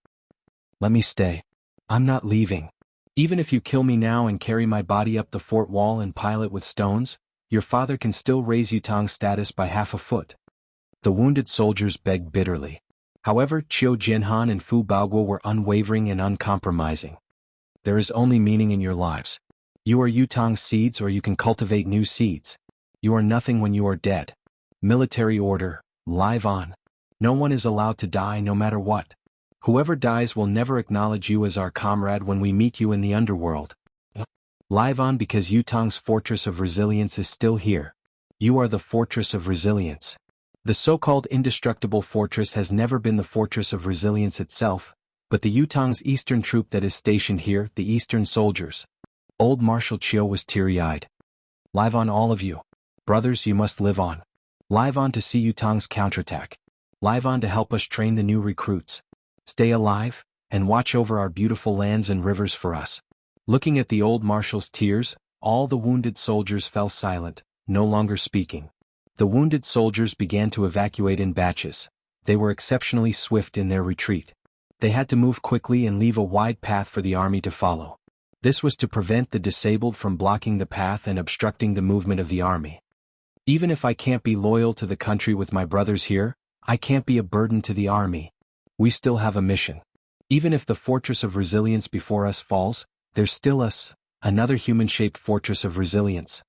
Let me stay. I'm not leaving. Even if you kill me now and carry my body up the fort wall and pile it with stones, your father can still raise Yutang's status by half a foot." The wounded soldiers begged bitterly. However, Qiu Jianhan and Fu Baoguo were unwavering and uncompromising. There is only meaning in your lives. You are Yutang's seeds, or you can cultivate new seeds. You are nothing when you are dead. Military order, live on. No one is allowed to die no matter what. Whoever dies will never acknowledge you as our comrade when we meet you in the underworld. Live on, because Yutang's Fortress of Resilience is still here. You are the Fortress of Resilience. The so-called indestructible fortress has never been the Fortress of Resilience itself, but the Yutang's eastern troop that is stationed here, the Eastern Soldiers. Old Marshal Qiu was teary-eyed. Live on, all of you. Brothers, you must live on. Live on to see Yutang's counterattack. Live on to help us train the new recruits. Stay alive, and watch over our beautiful lands and rivers for us. Looking at the old marshal's tears, all the wounded soldiers fell silent, no longer speaking. The wounded soldiers began to evacuate in batches. They were exceptionally swift in their retreat. They had to move quickly and leave a wide path for the army to follow. This was to prevent the disabled from blocking the path and obstructing the movement of the army. Even if I can't be loyal to the country with my brothers here, I can't be a burden to the army. We still have a mission. Even if the fortress of resilience before us falls, there's still us, another human-shaped fortress of resilience.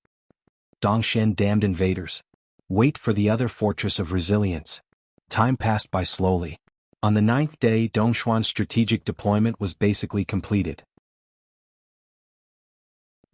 Dongshan damned invaders. Wait for the other fortress of resilience. Time passed by slowly. On the 9th day, Dongxuan's strategic deployment was basically completed.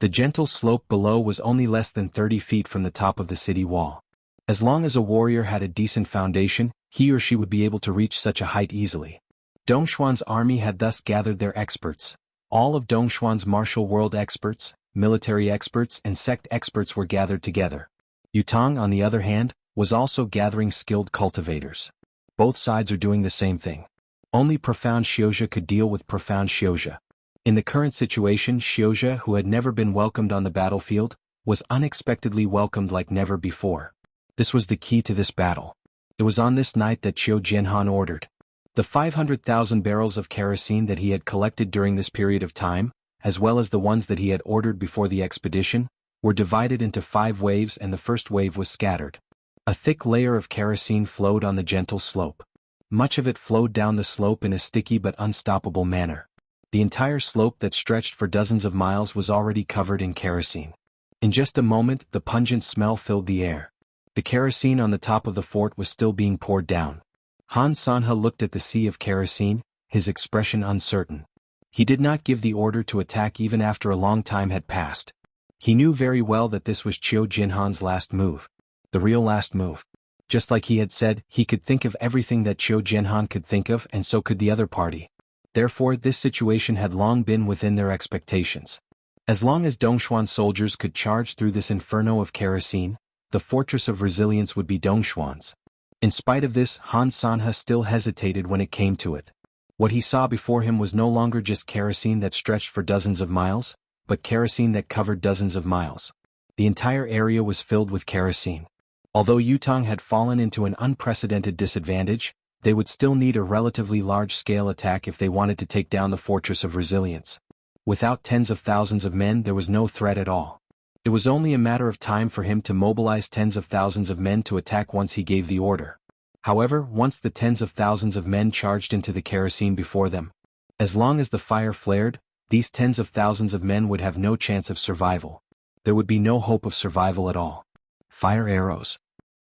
The gentle slope below was only less than 30 feet from the top of the city wall. As long as a warrior had a decent foundation, he or she would be able to reach such a height easily. Dongxuan's army had thus gathered their experts. All of Dongxuan's martial world experts, military experts and sect experts were gathered together. Yutang, on the other hand, was also gathering skilled cultivators. Both sides are doing the same thing. Only profound Xiuzhe could deal with profound Xiuzhe. In the current situation, Xiuzhe, who had never been welcomed on the battlefield, was unexpectedly welcomed like never before. This was the key to this battle. It was on this night that Qiu Jianhan ordered. The 500,000 barrels of kerosene that he had collected during this period of time, as well as the ones that he had ordered before the expedition, were divided into 5 waves, and the first wave was scattered. A thick layer of kerosene flowed on the gentle slope. Much of it flowed down the slope in a sticky but unstoppable manner. The entire slope that stretched for dozens of miles was already covered in kerosene. In just a moment, the pungent smell filled the air. The kerosene on the top of the fort was still being poured down. Han Sanhe looked at the sea of kerosene, his expression uncertain. He did not give the order to attack even after a long time had passed. He knew very well that this was Qiu Jianhan's last move. The real last move. Just like he had said, he could think of everything that Qiu Jianhan could think of, and so could the other party. Therefore, this situation had long been within their expectations. As long as Dongxuan soldiers could charge through this inferno of kerosene, the fortress of resilience would be Dongxuan's. In spite of this, Han Sanhe still hesitated when it came to it. What he saw before him was no longer just kerosene that stretched for dozens of miles, but kerosene that covered dozens of miles. The entire area was filled with kerosene. Although Yutang had fallen into an unprecedented disadvantage, they would still need a relatively large-scale attack if they wanted to take down the fortress of resilience. Without tens of thousands of men, there was no threat at all. It was only a matter of time for him to mobilize tens of thousands of men to attack once he gave the order. However, once the tens of thousands of men charged into the kerosene before them, as long as the fire flared, these tens of thousands of men would have no chance of survival. There would be no hope of survival at all. Fire arrows.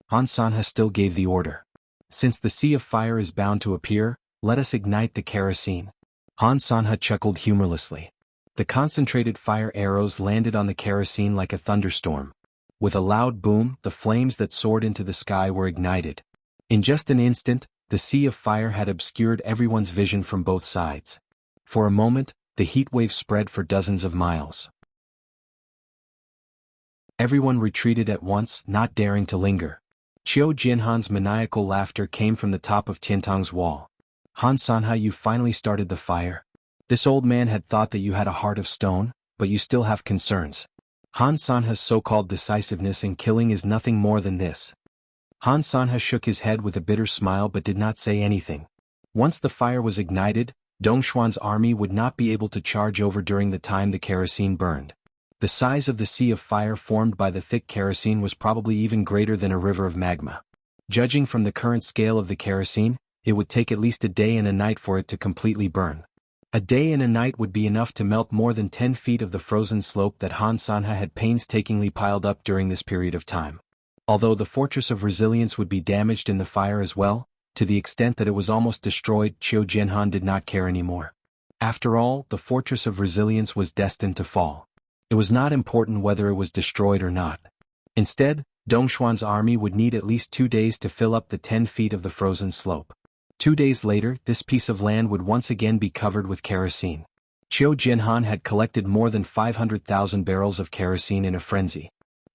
Han Sanhe still gave the order. Since the sea of fire is bound to appear, let us ignite the kerosene. Han Sanhe chuckled humorlessly. The concentrated fire arrows landed on the kerosene like a thunderstorm. With a loud boom, the flames that soared into the sky were ignited. In just an instant, the sea of fire had obscured everyone's vision from both sides. For a moment, the heat wave spread for dozens of miles. Everyone retreated at once, not daring to linger. Qiu Jianhan's maniacal laughter came from the top of Tiantang's wall. Han Sanhe, you finally started the fire. This old man had thought that you had a heart of stone, but you still have concerns. Han Sanhe's so-called decisiveness in killing is nothing more than this. Han Sanhe shook his head with a bitter smile but did not say anything. Once the fire was ignited, Dongxuan's army would not be able to charge over during the time the kerosene burned. The size of the sea of fire formed by the thick kerosene was probably even greater than a river of magma. Judging from the current scale of the kerosene, it would take at least a day and a night for it to completely burn. A day and a night would be enough to melt more than 10 feet of the frozen slope that Han Sanhe had painstakingly piled up during this period of time. Although the fortress of resilience would be damaged in the fire as well, to the extent that it was almost destroyed, Qiu Jianhan did not care anymore. After all, the fortress of resilience was destined to fall. It was not important whether it was destroyed or not. Instead, Dongxuan's army would need at least 2 days to fill up the 10 feet of the frozen slope. 2 days later, this piece of land would once again be covered with kerosene. Qiu Jianhan had collected more than 500,000 barrels of kerosene in a frenzy.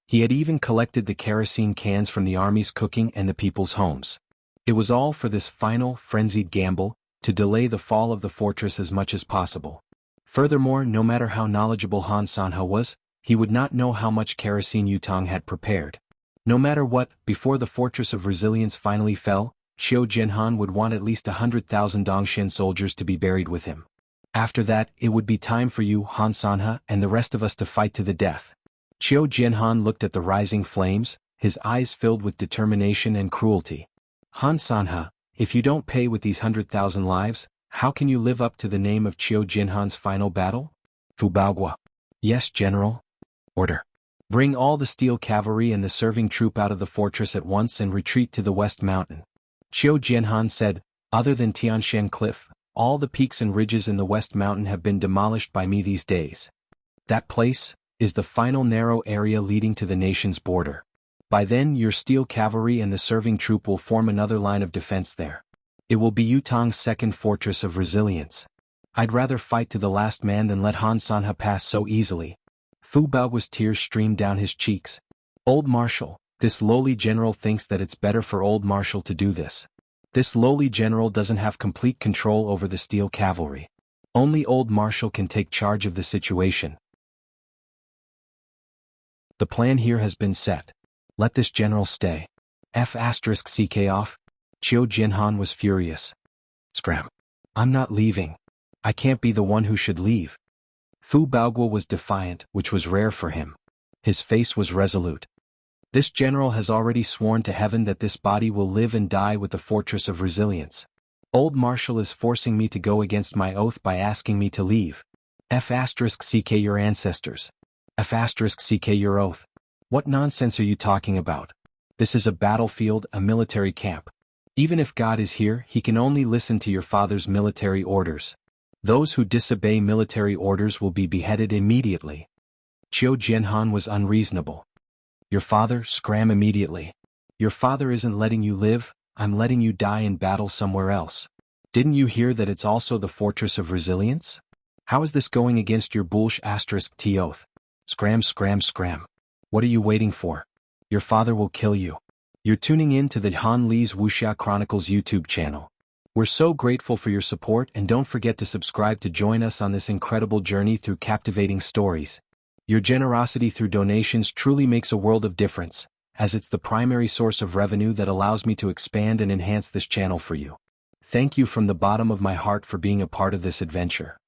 He had even collected the kerosene cans from the army's cooking and the people's homes. It was all for this final, frenzied gamble, to delay the fall of the fortress as much as possible. Furthermore, no matter how knowledgeable Han Sanhe was, he would not know how much kerosene Yutang had prepared. No matter what, before the fortress of resilience finally fell, Qiu Jianhan would want at least 100,000 Dongxian soldiers to be buried with him. After that, it would be time for you, Han Sanhe, and the rest of us to fight to the death. Qiu Jianhan looked at the rising flames, his eyes filled with determination and cruelty. Han Sanhe, if you don't pay with these 100,000 lives, how can you live up to the name of Qiu Jianhan's final battle? Fu Baogua. Yes, General. Order. Bring all the steel cavalry and the serving troop out of the fortress at once and retreat to the west mountain. Qiu Jianhan said, other than Tianshan Cliff, all the peaks and ridges in the west mountain have been demolished by me these days. That place is the final narrow area leading to the nation's border. By then your steel cavalry and the serving troop will form another line of defense there. It will be Yutong's second fortress of resilience. I'd rather fight to the last man than let Han Sanhe pass so easily. Fu Baogua's tears streamed down his cheeks. Old Marshal, this lowly general thinks that it's better for Old Marshal to do this. This lowly general doesn't have complete control over the steel cavalry. Only Old Marshal can take charge of the situation. The plan here has been set. Let this general stay. F***ck off. Qiu Jianhan was furious. Scram. I'm not leaving. I can't be the one who should leave. Fu Baogua was defiant, which was rare for him. His face was resolute. This general has already sworn to heaven that this body will live and die with the fortress of resilience. Old Marshal is forcing me to go against my oath by asking me to leave. F***ck your ancestors. F***ck your oath. What nonsense are you talking about? This is a battlefield, a military camp. Even if God is here, he can only listen to your father's military orders. Those who disobey military orders will be beheaded immediately. Qiu Jianhan was unreasonable. Your father, scram immediately. Your father isn't letting you live, I'm letting you die in battle somewhere else. Didn't you hear that it's also the fortress of resilience? How is this going against your **t oath? Scram. What are you waiting for? Your father will kill you. You're tuning in to the Han Li's Wuxia Chronicles YouTube channel. We're so grateful for your support, and don't forget to subscribe to join us on this incredible journey through captivating stories. Your generosity through donations truly makes a world of difference, as it's the primary source of revenue that allows me to expand and enhance this channel for you. Thank you from the bottom of my heart for being a part of this adventure.